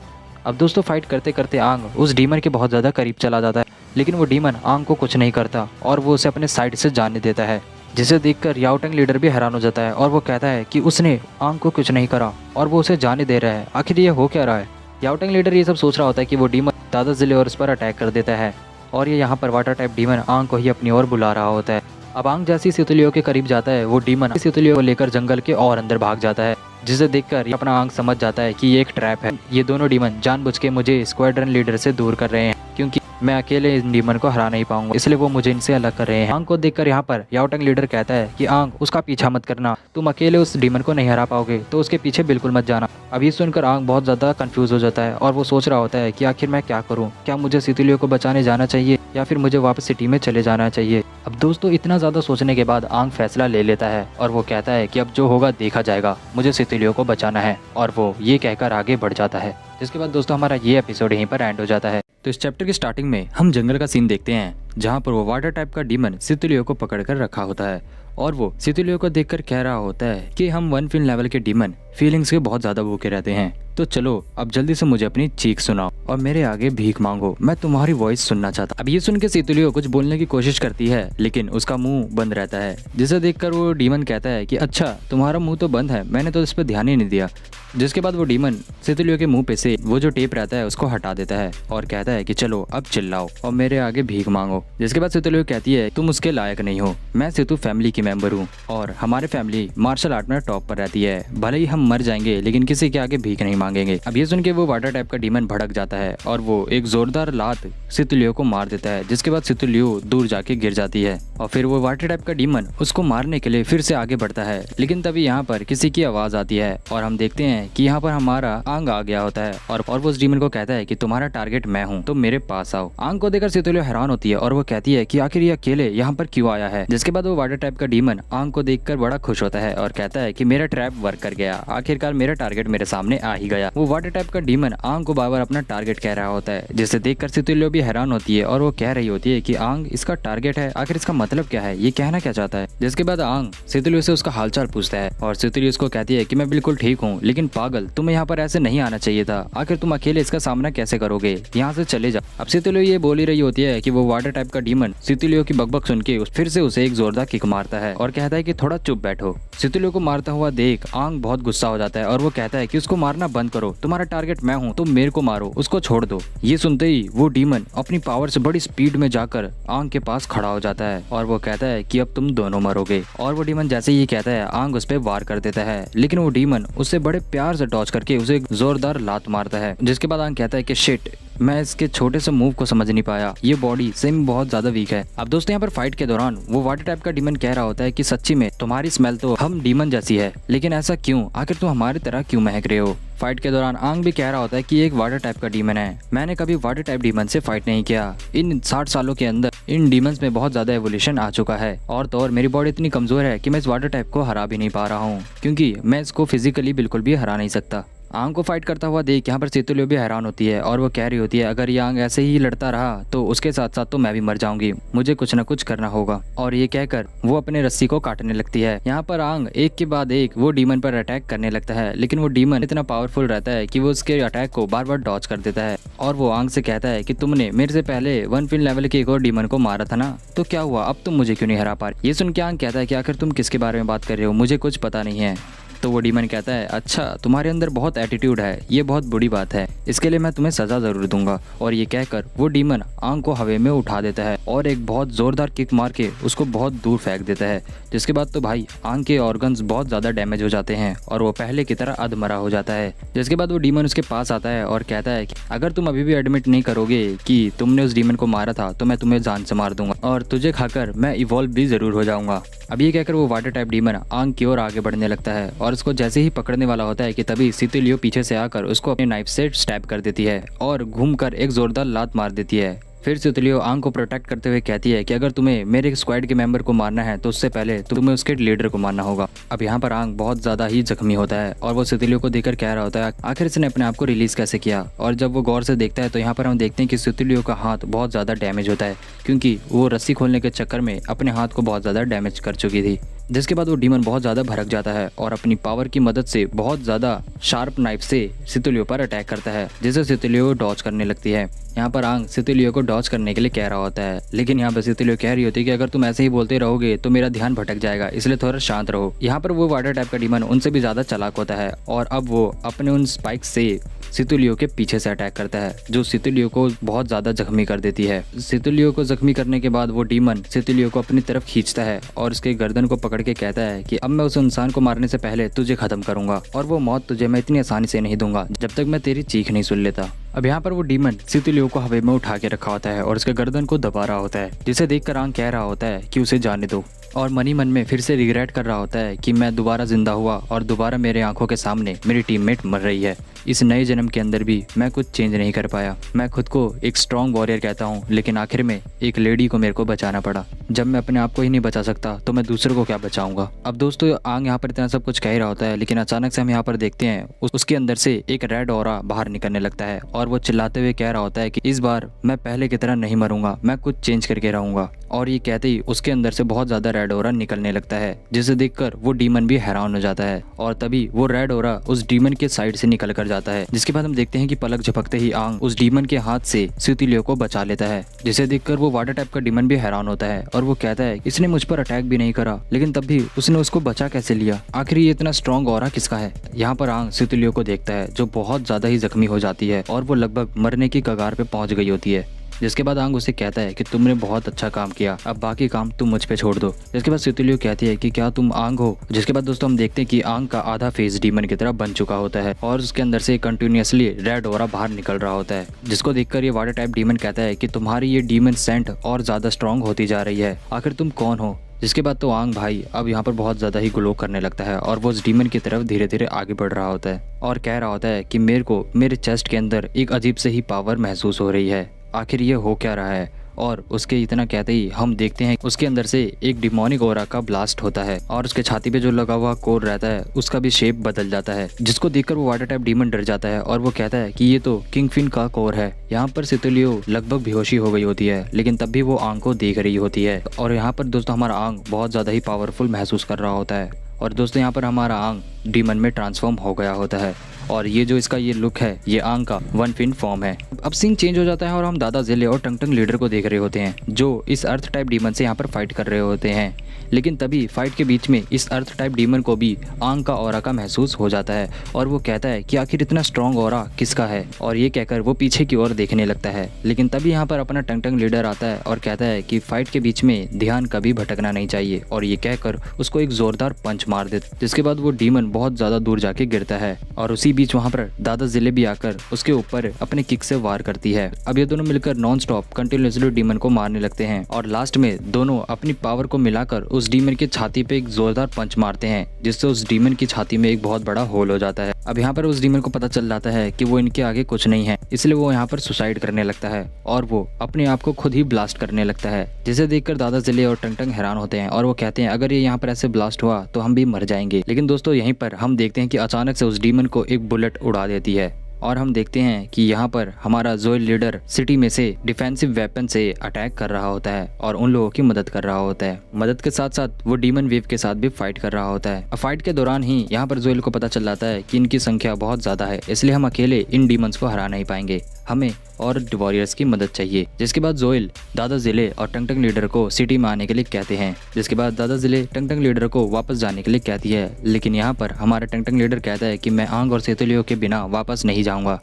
अब दोस्तों फाइट करते करते आंग उस डीमन के बहुत ज़्यादा करीब चला जाता है, लेकिन वो डीमन आंग को कुछ नहीं करता और वो उसे अपने साइड से जाने देता है, जिसे देखकर याओ टैंग लीडर भी हैरान हो जाता है और वो कहता है कि उसने आंग को कुछ नहीं करा और वो उसे जाने दे रहा है, आखिर ये हो क्या रहा है। याओ टैंग लीडर ये सब सोच रहा होता है कि वो डीमन दादा जिले और उस पर अटैक कर देता है और ये यहाँ पर वाटर टाइप डीमन आंग को ही अपनी ओर बुला रहा होता है। अब आंग जैसी सितुलियो के करीब जाता है वो डीमन सितुलियो को लेकर जंगल के और अंदर भाग जाता है, जिसे देखकर ये अपना आंग समझ जाता है कि ये एक ट्रैप है। ये दोनों डीमन जानबूझ के मुझे स्क्वाड्रन लीडर से दूर कर रहे हैं, क्योंकि मैं अकेले इन डीमन को हरा नहीं पाऊंगा, इसलिए वो मुझे इनसे अलग कर रहे हैं। आंग को देखकर यहाँ पर याओ टैंग लीडर कहता है कि आंग उसका पीछा मत करना, तुम अकेले उस डीमन को नहीं हरा पाओगे तो उसके पीछे बिल्कुल मत जाना। अब ये सुनकर आंग बहुत ज़्यादा कंफ्यूज हो जाता है और वो सोच रहा होता है कि आखिर मैं क्या करूँ, क्या मुझे सितुलियो को बचाने जाना चाहिए या फिर मुझे वापस सिटी में चले जाना चाहिए। अब दोस्तों इतना ज़्यादा सोचने के बाद आंग फैसला ले लेता है और वो कहता है कि अब जो होगा देखा जाएगा, मुझे सितुलियो को बचाना है, और वो ये कहकर आगे बढ़ जाता है। जिसके बाद दोस्तों हमारा ये एपिसोड यहीं पर एंड हो जाता है। तो इस चैप्टर की स्टार्टिंग में हम जंगल का सीन देखते हैं जहाँ पर वो वाटर टाइप का डीमन सितुलियो को पकड़ कर रखा होता है और वो सितुलियो को देखकर कह रहा होता है कि हम 1 फील लेवल के डीमन फीलिंग्स के बहुत ज्यादा भूखे रहते हैं, तो चलो अब जल्दी से मुझे अपनी चीख सुनाओ और मेरे आगे भीख मांगो, मैं तुम्हारी वॉइस सुनना चाहता। अब ये सुन के सितुलियो कुछ बोलने की कोशिश करती है लेकिन उसका मुंह बंद रहता है, जिसे देखकर वो डीमन कहता है कि अच्छा तुम्हारा मुंह तो बंद है, मैंने तो इस पर ध्यान ही नहीं दिया। जिसके बाद वो डीमन सितुलियो के मुंह पे से वो जो टेप रहता है उसको हटा देता है और कहता है कि चलो अब चिल्लाओ और मेरे आगे भीख मांगो। जिसके बाद सितुलियो कहती है तुम उसके लायक नहीं हो, मैं सितु फैमिली की मेंबर हूँ और हमारे फैमिली मार्शल आर्ट में टॉप पर रहती है, भले ही हम मर जाएंगे लेकिन किसी के आगे भीख नहीं मांगेंगे। अब ये सुन के वो वाटर टाइप का डीमन भड़क जाता है और वो एक जोरदार लात सितुलियो को मार देता है, जिसके बाद सितुलियो दूर जाके गिर जाती है और फिर वो वाटर टाइप का डीमन उसको मारने के लिए फिर से आगे बढ़ता है। लेकिन तभी यहाँ पर किसी की आवाज आती है और हम देखते हैं कि यहाँ पर हमारा आंग आ गया होता है और वो उस डीमन को कहता है कि तुम्हारा टारगेट मैं हूँ, तुम मेरे पास आओ। आंग को देखकर सितुलियो हैरान होती है और वो कहती है कि आखिर ये अकेले यहाँ पर क्यों आया है। जिसके बाद वो वाटर टाइप का डीमन आंग को देखकर बड़ा खुश होता है और कहता है कि मेरा ट्रैप वर्क कर गया, आखिरकार मेरा टारगेट मेरे सामने आ ही गया। वो वाटर टाइप का डीमन आंग को बार बार अपना टारगेट कह रहा होता है, जिसे देखकर सितुलियो भी हैरान होती है और वो कह रही होती है कि आंग इसका टारगेट है, आखिर इसका मतलब क्या है, ये कहना क्या चाहता है। जिसके बाद आंग सितुलियो से उसका हालचाल पूछता है और सितुलियो उसको कहती है कि मैं बिल्कुल ठीक हूँ, लेकिन पागल तुम्हें यहाँ पर ऐसे नहीं आना चाहिए था, आखिर तुम अकेले इसका सामना कैसे करोगे, यहाँ से चले जाओ। अब सितुलियो ये बोल ही रही होती है कि वो वाटर टाइप का डीमन सितुलियो की बकबक सुन के फिर से उसे एक जोरदार किक मारता है और कहता है कि थोड़ा चुप बैठो। सितुलियो को मारता हुआ देख आंग बहुत गुस्सा हो जाता है और वो कहता है कि उसको मारना बंद करो, तुम्हारा टारगेट मैं हूँ, तुम मेरे को मारो, उसको छोड़ दो। ये सुनते ही वो डीमन अपनी पावर से बड़ी स्पीड में जाकर आंग के पास खड़ा हो जाता है और वो कहता है कि अब तुम दोनों मरोगे। और वो डीमन जैसे ही कहता है आंग उस पर वार कर देता है, लेकिन वो डीमन उससे बड़े प्यार से डॉज करके उसे एक जोरदार लात मारता है। जिसके बाद आंग कहता है कि शिट, मैं इसके छोटे से मूव को समझ नहीं पाया, ये बॉडी सेम बहुत ज्यादा वीक है। अब दोस्तों यहाँ पर फाइट के दौरान वो वाटर टाइप का डीमन कह रहा होता है कि सच्ची में तुम्हारी स्मेल तो हम डीमन जैसी है, लेकिन ऐसा क्यों, आखिर तुम हमारी तरह क्यों महक रहे हो। फाइट के दौरान आंग भी कह रहा होता है कि एक वाटर टाइप का डीमन है, मैंने कभी वाटर टाइप डीमन से फाइट नहीं किया, इन 60 सालों के अंदर इन डीमंस में बहुत ज्यादा एवोल्यूशन आ चुका है और तो और मेरी बॉडी इतनी कमजोर है कि मैं इस वाटर टाइप को हरा भी नहीं पा रहा हूँ, क्योंकि मैं इसको फिजिकली बिल्कुल भी हरा नहीं सकता। आंग को फाइट करता हुआ देख यहाँ पर सितुलियो भी हैरान होती है और वो कह रही होती है अगर ये आंग ऐसे ही लड़ता रहा तो उसके साथ साथ तो मैं भी मर जाऊंगी, मुझे कुछ न कुछ करना होगा। और ये कहकर वो अपने रस्सी को काटने लगती है। यहाँ पर आंग एक के बाद एक वो डीमन पर अटैक करने लगता है, लेकिन वो डीमन इतना पावरफुल रहता है कि वो उसके अटैक को बार बार डॉज कर देता है। और वो आंग से कहता है कि तुमने मेरे से पहले 1 फिन लेवल के एक और डीमन को मारा था ना, तो क्या हुआ, अब तुम मुझे क्यों नहीं हरा पा रही। ये सुन के आंग कहता है कि आखिर तुम किसके बारे में बात कर रहे हो, मुझे कुछ पता नहीं है। तो वो डीमन कहता है अच्छा तुम्हारे अंदर बहुत एटीट्यूड है, ये बहुत बुरी बात है, इसके लिए मैं तुम्हें सजा जरूर दूंगा। और ये कहकर वो डीमन आंग को हवा में उठा देता है और एक बहुत जोरदार किक मार के उसको बहुत दूर फेंक देता है। जिसके बाद तो भाई आंग के ऑर्गन्स बहुत ज्यादा डैमेज हो जाते हैं और वो पहले की तरह अधमरा हो जाता है। जिसके बाद वो डीमन उसके पास आता है और कहता है कि अगर तुम अभी भी एडमिट नहीं करोगे कि तुमने उस डीमन को मारा था तो मैं तुम्हें जान से मार दूंगा और तुझे खाकर मैं इवॉल्व भी जरूर हो जाऊंगा। अब ये कहकर वो वाटर टाइप डीमन आंग की ओर आगे बढ़ने लगता है और उसको जैसे ही पकड़ने वाला होता है कि तभी सितुलियो पीछे से आकर उसको अपने नाइफ से स्टैब कर देती है और घूमकर एक जोरदार लात मार देती है। फिर सितुलियो आंग को प्रोटेक्ट करते हुए कहती है कि अगर तुम्हें मेरे स्क्वाड के मेंबर को मारना है तो उससे पहले तुम्हें उसके लीडर को मारना होगा। अब यहाँ पर आंग बहुत ज्यादा ही जख्मी होता है और वो सितुलियो को देखकर कह रहा होता है आखिर इसने अपने आप को रिलीज कैसे किया। और जब वो गौर से देखता है तो यहाँ पर हम देखते हैं कि सितुलियो का हाथ बहुत ज्यादा डैमेज होता है क्योंकि वो रस्सी खोलने के चक्कर में अपने हाथ को बहुत ज्यादा डैमेज कर चुकी थी। जिसके बाद वो डीमन बहुत ज़्यादा भड़क जाता है और अपनी पावर की मदद से बहुत ज़्यादा शार्प नाइफ से सितुलियो पर अटैक करता है, जिसे सितुलियो डॉज करने लगती है। यहाँ पर आंग सितुलियो को डॉज करने के लिए कह रहा होता है, लेकिन यहाँ पर सितुलियो कह रही होती है कि अगर तुम ऐसे ही बोलते रहोगे तो मेरा ध्यान भटक जाएगा, इसलिए थोड़ा शांत रहो। यहाँ पर वो वाटर टाइप का डीमन उनसे भी ज़्यादा चालाक होता है और अब वो अपने उन स्पाइक से सितुलियो के पीछे से अटैक करता है, जो सितुलियो को बहुत ज़्यादा जख्मी कर देती है। सितुलियो को जख्मी करने के बाद वो डीमन सितुलियो को अपनी तरफ खींचता है और उसके गर्दन को पकड़ के कहता है कि अब मैं उस इंसान को मारने से पहले तुझे खत्म करूंगा और वो मौत तुझे मैं इतनी आसानी से नहीं दूंगा जब तक मैं तेरी चीख नहीं सुन लेता। अब यहाँ पर वो डीमन सितुलियो को हवा में उठा के रखा होता है और उसके गर्दन को दबा रहा होता है, जिसे देखकर आंग कह रहा होता है कि उसे जाने दो और मनी मन में फिर से रिग्रेट कर रहा होता है कि मैं दोबारा जिंदा हुआ और दोबारा मेरे आंखों के सामने मेरी टीममेट मर रही है। इस नए जन्म के अंदर भी मैं कुछ चेंज नहीं कर पाया। मैं खुद को एक स्ट्रॉन्ग वॉरियर कहता हूँ, लेकिन आखिर में एक लेडी को मेरे को बचाना पड़ा। जब मैं अपने आप को ही नहीं बचा सकता तो मैं दूसरों को क्या बचाऊंगा। अब दोस्तों आंग यहाँ पर इतना सब कुछ कह रहा होता है, लेकिन अचानक से हम यहाँ पर देखते हैं उसके अंदर से एक रेड ऑरा बाहर निकलने लगता है और वो चिल्लाते हुए कह रहा होता है कि इस बार मैं पहले की तरह नहीं मरूंगा, मैं कुछ चेंज करके रहूंगा। और ये कहते ही उसके अंदर से बहुत ज्यादा रेड ऑरा निकलने लगता है, जिसे देखकर वो डीमन भी हैरान हो जाता है और तभी वो रेड ऑरा उस डीमन के साइड से निकल कर जाता है। जिसके बाद हम देखते हैं कि पलक झपकते ही आंग उस डीमन के हाथ से सितुलियो को बचा लेता है, जिसे देखकर वो वाटर टाइप का डीमन भी हैरान होता है और वो कहता है इसने मुझ पर अटैक भी नहीं करा, लेकिन तब भी उसने उसको बचा कैसे लिया, आखिर ये इतना स्ट्रॉन्ग ऑरा किसका है। यहाँ पर आंग सितुलियो को देखता है जो बहुत ज्यादा ही जख्मी हो जाती है और वो लगभग मरने की कगार पे पहुंच गई होती है। जिसके बाद आंग उसे कहता है कि तुमने बहुत अच्छा काम किया, अब बाकी काम तुम मुझ पे छोड़ दो। जिसके बाद सितुलियो कहती है कि क्या तुम आंग हो। जिसके बाद दोस्तों हम देखते हैं कि आंग का आधा फेस डीमन की तरह बन चुका होता है और उसके अंदर से कंटिन्यूअसली रेड ऑरा बाहर निकल रहा होता है, जिसको देखकर ये वाटर टाइप डीमन कहता है कि तुम्हारी ये डीमन सेंट और ज्यादा स्ट्रॉन्ग होती जा रही है, आखिर तुम कौन हो। जिसके बाद तो आंग भाई अब यहाँ पर बहुत ज़्यादा ही ग्लो करने लगता है और वो उस डीमन की तरफ धीरे धीरे आगे बढ़ रहा होता है और कह रहा होता है कि मेरे को मेरे चेस्ट के अंदर एक अजीब से ही पावर महसूस हो रही है, आखिर ये हो क्या रहा है। और उसके इतना कहते ही हम देखते हैं उसके अंदर से एक डिमोनिक ऑरा का ब्लास्ट होता है और उसके छाती पे जो लगा हुआ कोर रहता है उसका भी शेप बदल जाता है, जिसको देखकर वो वाटर टाइप डीमन डर जाता है और वो कहता है कि ये तो किंग फिन का कोर है। यहाँ पर सितुलियो लगभग बेहोशी हो गई होती है, लेकिन तब भी वो आंग को देख रही होती है और यहाँ पर दोस्तों हमारा आंग बहुत ज्यादा ही पावरफुल महसूस कर रहा होता है और दोस्तों यहाँ पर हमारा आंग डीमन में ट्रांसफॉर्म हो गया होता है और ये जो इसका ये लुक है ये आंग का 1 फिन फॉर्म है। अब सीन चेंज हो जाता है और हम दादा जिले और टंगटंग लीडर को देख रहे होते हैं जो इस अर्थ टाइप डीमन से यहाँ पर फाइट कर रहे होते हैं, लेकिन तभी फाइट के बीच में इस अर्थ टाइप डीमन को भी आंग का ऑरा का महसूस हो जाता है और वो कहता है कि आखिर इतना स्ट्रॉन्ग ऑरा किसका है, और ये कहकर वो पीछे की ओर देखने लगता है। लेकिन तभी यहाँ पर अपना टंगटंग लीडर आता है और कहता है कि फाइट के बीच में ध्यान कभी भटकना नहीं चाहिए, और ये कहकर उसको एक जोरदार पंच मार देता, जिसके बाद वो डीमन बहुत ज्यादा दूर जाके गिरता है और उसी बीच वहाँ पर दादा जिले भी आकर उसके ऊपर अपने किक से वार करती है। अब ये दोनों मिलकर नॉन स्टॉप कंटिन्यूअसली डीमन को मारने लगते हैं और लास्ट में दोनों अपनी पावर को मिलाकर उस डीमन की छाती पे एक जोरदार पंच मारते हैं, जिससे उस डीमन की छाती में एक बहुत बड़ा होल हो जाता है। अब यहाँ पर उस डीमन को पता चल जाता है कि वो इनके आगे कुछ नहीं है, इसलिए वो यहाँ पर सुसाइड करने लगता है और वो अपने आप को खुद ही ब्लास्ट करने लगता है, जिसे देखकर दादा जिले और टंग टंग हैरान होते हैं और वो कहते हैं अगर ये यहाँ पर ऐसे ब्लास्ट हुआ तो हम भी मर जाएंगे। लेकिन दोस्तों यहीं पर हम देखते हैं कि अचानक से उस डीमन को एक बुलेट उड़ा देती है और हम देखते हैं कि यहाँ पर हमारा जोएल लीडर सिटी में से डिफेंसिव वेपन से अटैक कर रहा होता है और उन लोगों की मदद कर रहा होता है। मदद के साथ साथ वो डीमन वेव के साथ भी फाइट कर रहा होता है। फाइट के दौरान ही यहाँ पर जोएल को पता चल जाता है कि इनकी संख्या बहुत ज्यादा है, इसलिए हम अकेले इन डीमंस को हरा नहीं पाएंगे, हमें और वॉरियर्स की मदद चाहिए। जिसके बाद जोएल दादा जिले और टंग टंग लीडर को सिटी में आने के लिए कहते हैं। जिसके बाद दादा जिले टंग टंग लीडर को वापस जाने के लिए कहती है, लेकिन यहाँ पर हमारा टंग टंग लीडर कहता है कि मैं आंग और सेतुलियो के बिना वापस नहीं जाऊँगा।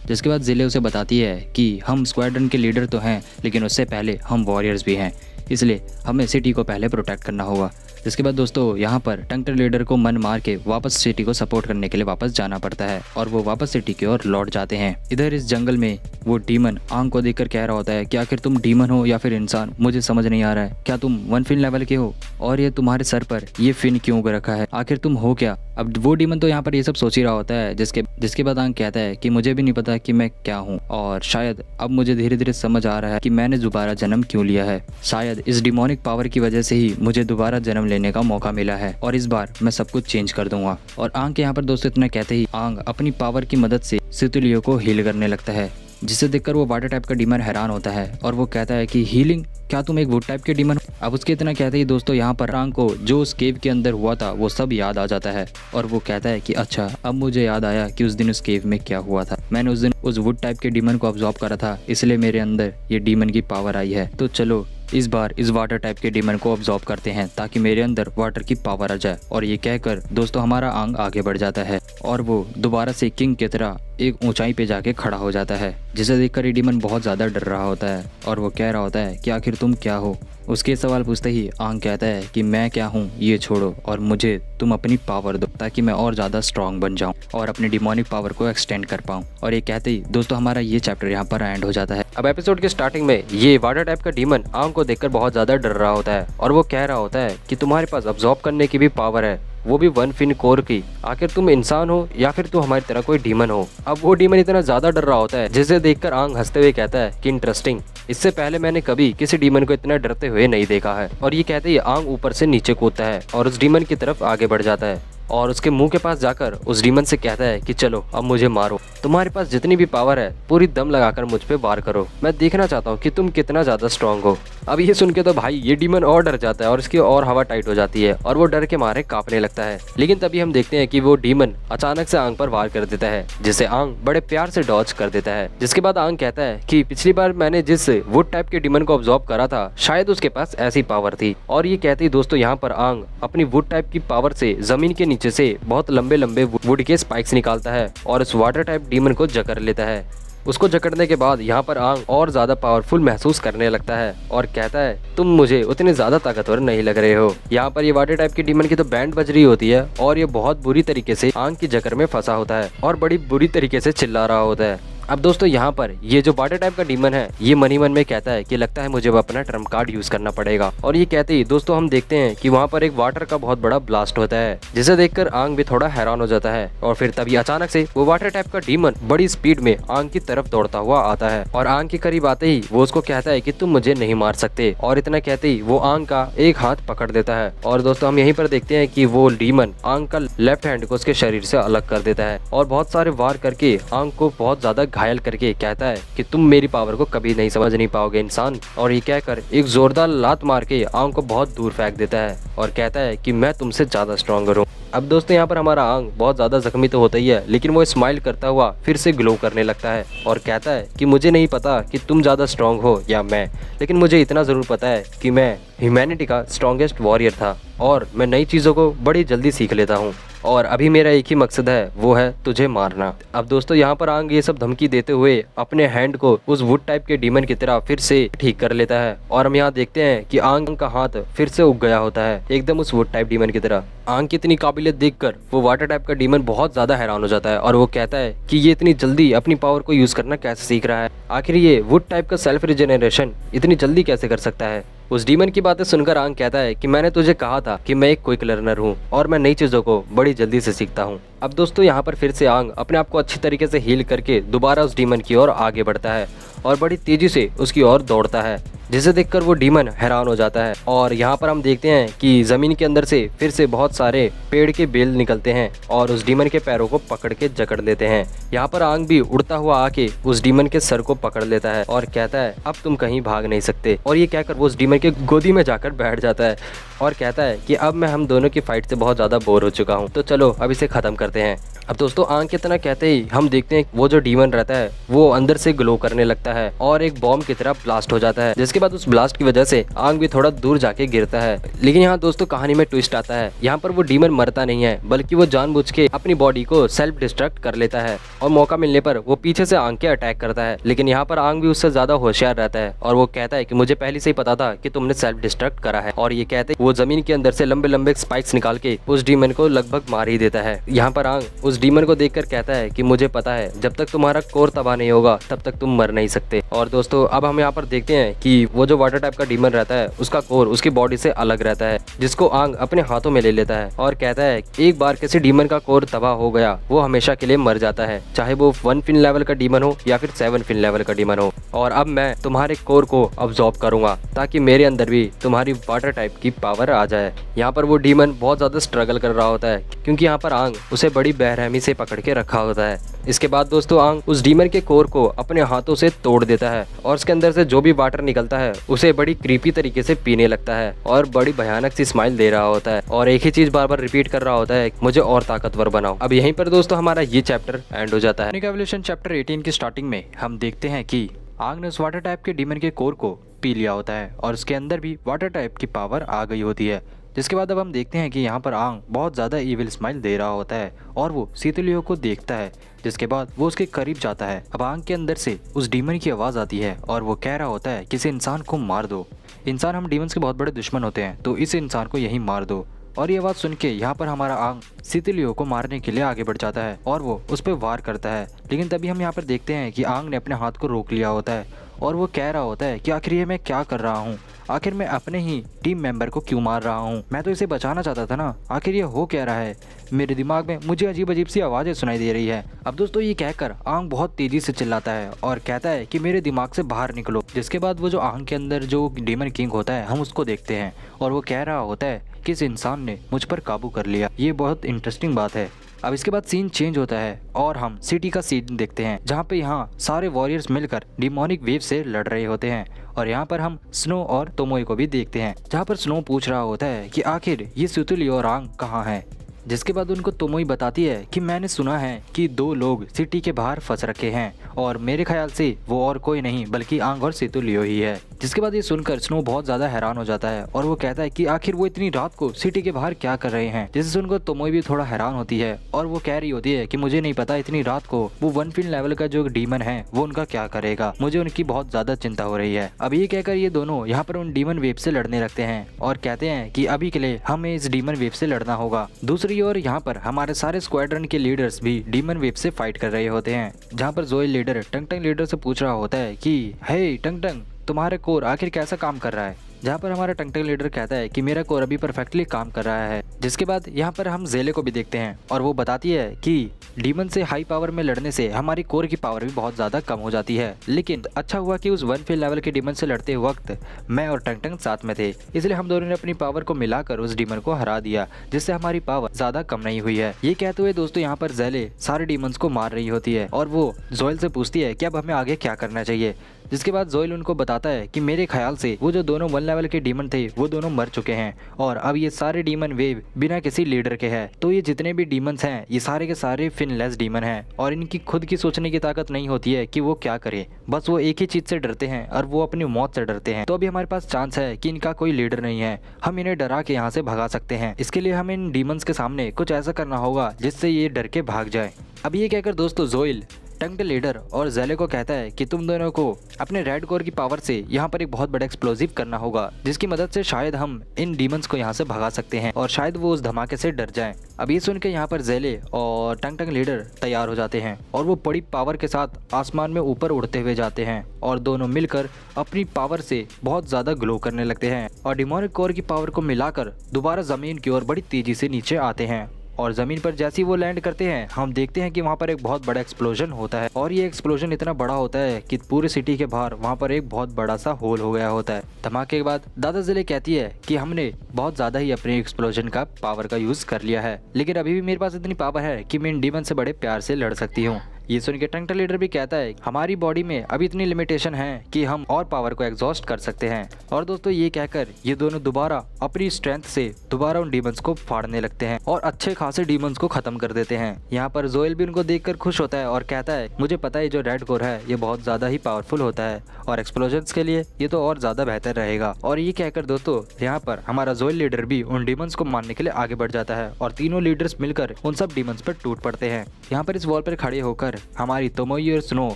जिसके बाद जिले उसे बताती है कि हम स्क्वाड्रन के लीडर तो हैं, लेकिन उससे पहले हम वॉरियर्स भी हैं, इसलिए हमें सिटी को पहले प्रोटेक्ट करना होगा। जिसके बाद दोस्तों यहाँ पर टंग टंग लीडर को मन मार के वापस सिटी को सपोर्ट करने के लिए वापस जाना पड़ता है और वो वापस सिटी की ओर लौट जाते हैं। इधर इस जंगल में वो डीमन आंग को देखकर कह रहा होता है कि आखिर तुम डीमन हो या फिर इंसान, मुझे समझ नहीं आ रहा है। क्या तुम 1 फिन लेवल के हो और ये तुम्हारे सर पर ये फिन क्यों रखा है, आखिर तुम हो क्या? अब वो डीमन तो यहाँ पर ये सब सोच ही रहा होता है। जिसके बाद आंग कहता है कि मुझे भी नहीं पता कि मैं क्या हूँ और शायद अब मुझे धीरे धीरे समझ आ रहा है कि मैंने दोबारा जन्म क्यों लिया है। शायद इस डिमोनिक पावर की वजह से ही मुझे दोबारा जन्म लेने का मौका मिला है और इस बार मैं सब कुछ चेंज कर दूंगा। और आंग के यहाँ पर दोस्तों इतना कहते ही आंग अपनी पावर की मदद से सेतुलियो को हील करने लगता है, जिसे देखकर वो वाटर टाइप का डीमन हैरान होता है और वो कहता है कि हीलिंग, क्या तुम एक वुड टाइप के डीमन हो? अब उसके इतना कहते ही दोस्तों यहाँ पर आंग को जो उस केव के अंदर हुआ था वो सब याद आ जाता है और वो कहता है कि अच्छा अब मुझे याद आया कि उस दिन उस केव में क्या हुआ था। मैंने उस दिन उस वुड टाइप के डीमन को ऑब्जॉर्व करा था, इसलिए मेरे अंदर ये डीमन की पावर आई है। तो चलो इस बार इस वाटर टाइप के डीमन को ऑब्जॉर्व करते हैं ताकि मेरे अंदर वाटर की पावर आ जाए। और ये कहकर दोस्तों हमारा आंग आगे बढ़ जाता है और वो दोबारा से किंग की तरह एक ऊंचाई पे जाके खड़ा हो जाता है, जिसे देखकर ये डीमन बहुत ज़्यादा डर रहा होता है और वो कह रहा होता है कि आखिर तुम क्या हो। उसके सवाल पूछते ही आंग कहता है कि मैं क्या हूँ ये छोड़ो और मुझे तुम अपनी पावर दो ताकि मैं और ज़्यादा स्ट्रांग बन जाऊँ और अपनी डिमोनिक पावर को एक्सटेंड कर पाऊँ। और ये कहते ही दोस्तों हमारा ये चैप्टर यहाँ पर एंड हो जाता है। अब एपिसोड के स्टार्टिंग में ये वाटर टाइप का डीमन आंग को देखकर बहुत ज़्यादा डर रहा होता है और वो कह रहा होता है कि तुम्हारे पास अब्जॉर्ब करने की भी पावर है, वो भी 1 फिन कोर की। आखिर तुम इंसान हो या फिर तुम हमारी तरह कोई डीमन हो? अब वो डीमन इतना ज्यादा डर रहा होता है जिसे देखकर आंग हंसते हुए कहता है कि इंटरेस्टिंग, इससे पहले मैंने कभी किसी डीमन को इतना डरते हुए नहीं देखा है। और ये कहते ही आंग ऊपर से नीचे कूदता है और उस डीमन की तरफ आगे बढ़ जाता है और उसके मुंह के पास जाकर उस डीमन से कहता है कि चलो अब मुझे मारो, तुम्हारे पास जितनी भी पावर है पूरी दम लगाकर मुझ पे वार करो, मैं देखना चाहता हूँ कि तुम कितना ज्यादा स्ट्रांग हो। अब ये सुन के तो भाई ये डीमन और डर जाता है और इसकी और हवा टाइट हो जाती है और वो डर के मारे कांपने लगता है। लेकिन तभी हम देखते हैं कि वो डीमन अचानक से आंग पर वार कर देता है, जिसे आंग बड़े प्यार से डॉज कर देता है। जिसके बाद आंग कहता है कि पिछली बार मैंने जिस वुड टाइप के डीमन को ऑब्जॉर्व करा था शायद उसके पास ऐसी पावर थी। और ये कहती दोस्तों यहाँ पर आंग अपनी वुड टाइप की पावर से जमीन के नीचे से बहुत लंबे लंबे वुड के स्पाइक्स निकालता है और उस वाटर टाइप डीमन को जकड़ लेता है। उसको जकड़ने के बाद यहाँ पर आंग और ज्यादा पावरफुल महसूस करने लगता है और कहता है तुम मुझे उतने ज्यादा ताकतवर नहीं लग रहे हो। यहाँ पर ये वाटर टाइप की डीमन की तो बैंड बज रही होती है और ये बहुत बुरी तरीके से आंग की जकड़ में फंसा होता है और बड़ी बुरी तरीके से चिल्ला रहा होता है। अब दोस्तों यहाँ पर ये जो वाटर टाइप का डीमन है ये मन ही मन में कहता है कि लगता है मुझे अपना ट्रम्प कार्ड यूज करना पड़ेगा। और ये कहते ही दोस्तों हम देखते हैं कि वहाँ पर एक वाटर का बहुत बड़ा ब्लास्ट होता है, जिसे देखकर आंग भी थोड़ा हैरान हो जाता है। और फिर तभी अचानक से वो वाटर टाइप का डीमन बड़ी स्पीड में आंग की तरफ दौड़ता हुआ आता है और आंग के करीब आते ही वो उसको कहता है कि तुम मुझे नहीं मार सकते। और इतना कहते ही वो आंग का एक हाथ पकड़ देता है और दोस्तों हम यहीं पर देखते हैं कि वो डीमन आंग का लेफ्ट हैंड को उसके शरीर से अलग कर देता है और बहुत सारे वार करके आंग को बहुत ज्यादा घायल करके कहता है कि तुम मेरी पावर को कभी नहीं समझ नहीं पाओगे इंसान। और ये कहकर एक जोरदार लात मार के आंग को बहुत दूर फेंक देता है और कहता है कि मैं तुमसे ज्यादा स्ट्रॉन्गर हूँ। अब दोस्तों यहाँ पर हमारा आंग बहुत ज्यादा जख्मी तो होता ही है, लेकिन वो स्माइल करता हुआ फिर से ग्लो करने लगता है और कहता है कि मुझे नहीं पता कि तुम ज्यादा स्ट्रांग हो या मैं, लेकिन मुझे इतना जरूर पता है कि मैं ह्यूमैनिटी का स्ट्रॉन्गेस्ट वॉरियर था और मैं नई चीजों को बड़ी जल्दी सीख लेता हूँ और अभी मेरा एक ही मकसद है, वो है तुझे मारना। अब दोस्तों यहाँ पर आंग ये सब धमकी देते हुए अपने हैंड को उस वुड टाइप के डीमन की तरह फिर से ठीक कर लेता है और हम यहाँ देखते हैं कि आंग का हाथ फिर से उग गया होता है एकदम उस वुड टाइप डीमन की तरह। आंग की इतनी काबिलियत देखकर वो वाटर टाइप का डीमन बहुत ज़्यादा हैरान हो जाता है और वो कहता है कि ये इतनी जल्दी अपनी पावर को यूज़ करना कैसे सीख रहा है। आखिर ये वुड टाइप का सेल्फ रिजेनरेशन इतनी जल्दी कैसे कर सकता है। उस डीमन की बातें सुनकर आंग कहता है कि मैंने तुझे कहा था कि मैं एक क्विक लर्नर हूँ और मैं नई चीज़ों को बड़ी जल्दी से सीखता हूँ। अब दोस्तों यहाँ पर फिर से आंग अपने आप को अच्छी तरीके से हील करके दोबारा उस डीमन की ओर आगे बढ़ता है और बड़ी तेजी से उसकी ओर दौड़ता है, जिसे देखकर वो डीमन हैरान हो जाता है। और यहाँ पर हम देखते हैं कि ज़मीन के अंदर से फिर से बहुत सारे पेड़ के बेल निकलते हैं और उस डीमन के पैरों को पकड़ के जकड़ लेते हैं। यहाँ पर आंग भी उड़ता हुआ आके उस डीमन के सर को पकड़ लेता है और कहता है अब तुम कहीं भाग नहीं सकते। और ये कहकर वो उस डीमन के गोदी में जाकर बैठ जाता है और कहता है कि अब मैं हम दोनों की फाइट से बहुत ज़्यादा बोर हो चुका हूँ, तो चलो अब इसे ख़त्म करते हैं। अब दोस्तों आंग के इतना कहते ही हम देखते हैं वो जो डीमन रहता है वो अंदर से ग्लो करने लगता है और एक बॉम्ब की तरह ब्लास्ट हो जाता है, जिसके बाद उस ब्लास्ट की वजह से आंग भी थोड़ा दूर जाके गिरता है। लेकिन यहाँ दोस्तों कहानी में ट्विस्ट आता है। यहाँ पर वो डीमन मरता नहीं है, बल्कि वो जानबूझ के अपनी बॉडी को सेल्फ डिस्ट्रक्ट कर लेता है और मौका मिलने पर वो पीछे से आंग के अटैक करता है। लेकिन यहाँ पर आंग भी उससे ज्यादा होशियार रहता है और वो कहता है कि मुझे पहले से ही पता था कि तुमने सेल्फ डिस्ट्रक्ट करा है। और ये कहते वो जमीन के अंदर से लंबे लंबे स्पाइक्स निकाल के उस डीमन को लगभग मार ही देता है। यहाँ पर आंग उस डीमन को देखकर कहता है कि मुझे पता है जब तक तुम्हारा कोर तबाह नहीं होगा तब तक तुम मर नहीं सकते। और दोस्तों अब हम यहाँ पर देखते हैं कि वो जो वाटर टाइप का डीमन रहता है उसका कोर उसकी बॉडी से अलग रहता है, जिसको आंग अपने हाथों में ले लेता है और कहता है एक बार किसी डीमन का कोर तबाह हो गया वो हमेशा के लिए मर जाता है, चाहे वो 1 फिन लेवल का डीमन हो या फिर 7 फिन लेवल का डीमन हो। और अब मैं तुम्हारे कोर को अब्सॉर्ब करूंगा ताकि मेरे अंदर भी तुम्हारी वाटर टाइप की पावर आ जाए। यहाँ पर वो डीमन बहुत ज्यादा स्ट्रगल कर रहा होता है क्योंकि यहाँ पर आंग उसे बड़ी बेरहमी से पकड़ के रखा होता है। इसके बाद दोस्तों आंग उस डीमन के कोर को अपने हाथों से तोड़ देता है और उसके अंदर से जो भी वाटर निकलता है उसे बड़ी क्रीपी तरीके से पीने लगता है और बड़ी भयानक सी स्माइल दे रहा होता है और एक ही चीज बार बार रिपीट कर रहा होता है, मुझे और ताकतवर बनाओ। अब यहीं पर दोस्तों हमारा ये चैप्टर एंड हो जाता है। एवोल्यूशन चैप्टर 18 की स्टार्टिंग में हम देखते हैं कि आंग ने उस वाटर टाइप के डीमन के कोर को पी लिया होता है और उसके अंदर भी वाटर टाइप की पावर आ गई होती है। जिसके बाद अब हम देखते हैं कि यहाँ पर आंग बहुत ज़्यादा ईविल स्माइल दे रहा होता है और वो सीतुलियो को देखता है, जिसके बाद वो उसके करीब जाता है। अब आंग के अंदर से उस डीमन की आवाज़ आती है और वो कह रहा होता है किसी इंसान को मार दो, इंसान हम डीमंस के बहुत बड़े दुश्मन होते हैं तो इस इंसान को यहीं मार दो। और ये आवाज़ सुन के यहाँ पर हमारा आंग सीतुलियो को मारने के लिए आगे बढ़ जाता है और वो उस पर वार करता है। लेकिन तभी हम यहाँ पर देखते हैं कि आंग ने अपने हाथ को रोक लिया होता है और वो कह रहा होता है कि आखिर ये मैं क्या कर रहा हूँ, आखिर मैं अपने ही टीम मेंबर को क्यों मार रहा हूँ, मैं तो इसे बचाना चाहता था ना, आखिर ये हो क्या रहा है, मेरे दिमाग में मुझे अजीब अजीब सी आवाज़ें सुनाई दे रही है। अब दोस्तों ये कहकर आंग बहुत तेजी से चिल्लाता है और कहता है कि मेरे दिमाग से बाहर निकलो। जिसके बाद वो जो आंग के अंदर जो डीमन किंग होता है हम उसको देखते हैं और वो कह रहा होता है कि इस इंसान ने मुझ पर काबू कर लिया। ये बहुत इंटरेस्टिंग बात है। अब इसके बाद सीन चेंज होता है और हम सिटी का सीन देखते हैं जहाँ पे यहाँ सारे वॉरियर्स मिलकर डिमोनिक वेव से लड़ रहे होते हैं। और यहाँ पर हम स्नो और तोमोई को भी देखते हैं जहाँ पर स्नो पूछ रहा होता है कि आखिर ये सीतुलियो और आंग कहाँ है। जिसके बाद उनको तोमोई बताती है कि मैंने सुना है कि 2 लोग सिटी के बाहर फंस रखे हैं और मेरे ख्याल से वो और कोई नहीं बल्कि आंग और सीतुलियो ही है। जिसके बाद ये सुनकर स्नो बहुत ज्यादा हैरान हो जाता है और वो कहता है कि आखिर वो इतनी रात को सिटी के बाहर क्या कर रहे हैं। जिसे सुनकर तोमोई भी थोड़ा हैरान होती है और वो कह रही होती है कि मुझे नहीं पता इतनी रात को वो 1 फिन लेवल का जो डीमन है वो उनका क्या करेगा, मुझे उनकी बहुत ज्यादा चिंता हो रही है। अब ये कहकर ये दोनों यहाँ पर उन डीमन वेव से लड़ने लगते हैं और कहते हैं कि अभी के लिए हमें इस डीमन वेव से लड़ना होगा। दूसरी ओर यहाँ पर हमारे सारे स्क्वाड्रन के लीडर्स भी डीमन वेव से फाइट कर रहे होते हैं, जहाँ पर जोएल लीडर टंग टंग लीडर से पूछ रहा होता है कि हे टंग टंग तुम्हारे कोर आखिर कैसा काम कर रहा है। जहाँ पर हमारा टंग टंग लीडर कहता है कि मेरा कोर अभी परफेक्टली काम कर रहा है। जिसके बाद यहाँ पर हम जेले को भी देखते हैं और वो बताती है कि डीमन से हाई पावर में लड़ने से हमारी कोर की पावर भी बहुत ज़्यादा कम हो जाती है, लेकिन अच्छा हुआ कि उस 1 फिन लेवल के डीमन से लड़ते वक्त मैं और टंग टंग साथ में थे, इसलिए हम दोनों ने अपनी पावर को मिलाकर उस डीमन को हरा दिया, जिससे हमारी पावर ज़्यादा कम नहीं हुई है। ये कहते हुए दोस्तों यहाँ पर जेले सारे डीमंस को मार रही होती है और वो जोएल से पूछती है कि अब हमें आगे क्या करना चाहिए। जिसके बाद जोएल उनको बताता है कि मेरे ख्याल से वो जो दोनों 1 लेवल के डीमन थे वो दोनों मर चुके हैं और अब ये सारे डीमन वेव बिना किसी लीडर के हैं, तो ये जितने भी डीमंस हैं ये सारे के सारे फिनलेस डीमन हैं और इनकी खुद की सोचने की ताकत नहीं होती है कि वो क्या करे, बस वो एक ही चीज से डरते हैं और वो अपनी मौत से डरते हैं। तो अभी हमारे पास चांस है कि इनका कोई लीडर नहीं है, हम इन्हें डरा के यहाँ से भगा सकते हैं। इसके लिए हमें इन डीमंस के सामने कुछ ऐसा करना होगा जिससे ये डर के भाग जाए। अब ये कहकर दोस्तों जोएल टंग लीडर और जेले को कहता है कि तुम दोनों को अपने रेड कोर की पावर से यहाँ पर एक बहुत बड़ा एक्सप्लोजिव करना होगा, जिसकी मदद से शायद हम इन डीमंस को यहाँ से भगा सकते हैं और शायद वो उस धमाके से डर जाएं। अब ये सुन के यहाँ पर जेले और टंग लीडर तैयार हो जाते हैं और वो बड़ी पावर के साथ आसमान में ऊपर उड़ते हुए जाते हैं और दोनों मिलकर अपनी पावर से बहुत ज्यादा ग्लो करने लगते हैं और डिमोनिक कोर की पावर को मिलाकर दोबारा जमीन की ओर बड़ी तेजी से नीचे आते हैं। और जमीन पर जैसे ही वो लैंड करते हैं हम देखते हैं कि वहाँ पर एक बहुत बड़ा एक्सप्लोजन होता है और ये एक्सप्लोजन इतना बड़ा होता है कि पूरे सिटी के बाहर वहाँ पर एक बहुत बड़ा सा होल हो गया होता है। धमाके के बाद दादा जिले कहती है कि हमने बहुत ज्यादा ही अपने एक्सप्लोजन का पावर का यूज कर लिया है, लेकिन अभी भी मेरे पास इतनी पावर है कि मैं इन डीमन से बड़े प्यार से लड़ सकती हूँ। ये सुन के टंग लीडर भी कहता है हमारी बॉडी में अभी इतनी लिमिटेशन है कि हम और पावर को एग्जॉस्ट कर सकते हैं। और दोस्तों ये कहकर ये दोनों दोबारा अपनी स्ट्रेंथ से दोबारा उन डीमंस को फाड़ने लगते हैं और अच्छे खासे डीमंस को खत्म कर देते हैं। यहाँ पर जोएल भी उनको देखकर खुश होता है और कहता है मुझे पता है जो रेड कोर है ये बहुत ज्यादा ही पावरफुल होता है और एक्सप्लोजन के लिए ये तो और ज्यादा बेहतर रहेगा। और ये कहकर दोस्तों यहाँ पर हमारा जोएल लीडर भी उन डीमंस को मारने के लिए आगे बढ़ जाता है और तीनों लीडर्स मिलकर उन सब डीमंस पर टूट पड़ते हैं। यहाँ पर इस वॉल पर खड़े होकर हमारी तोमोई और स्नो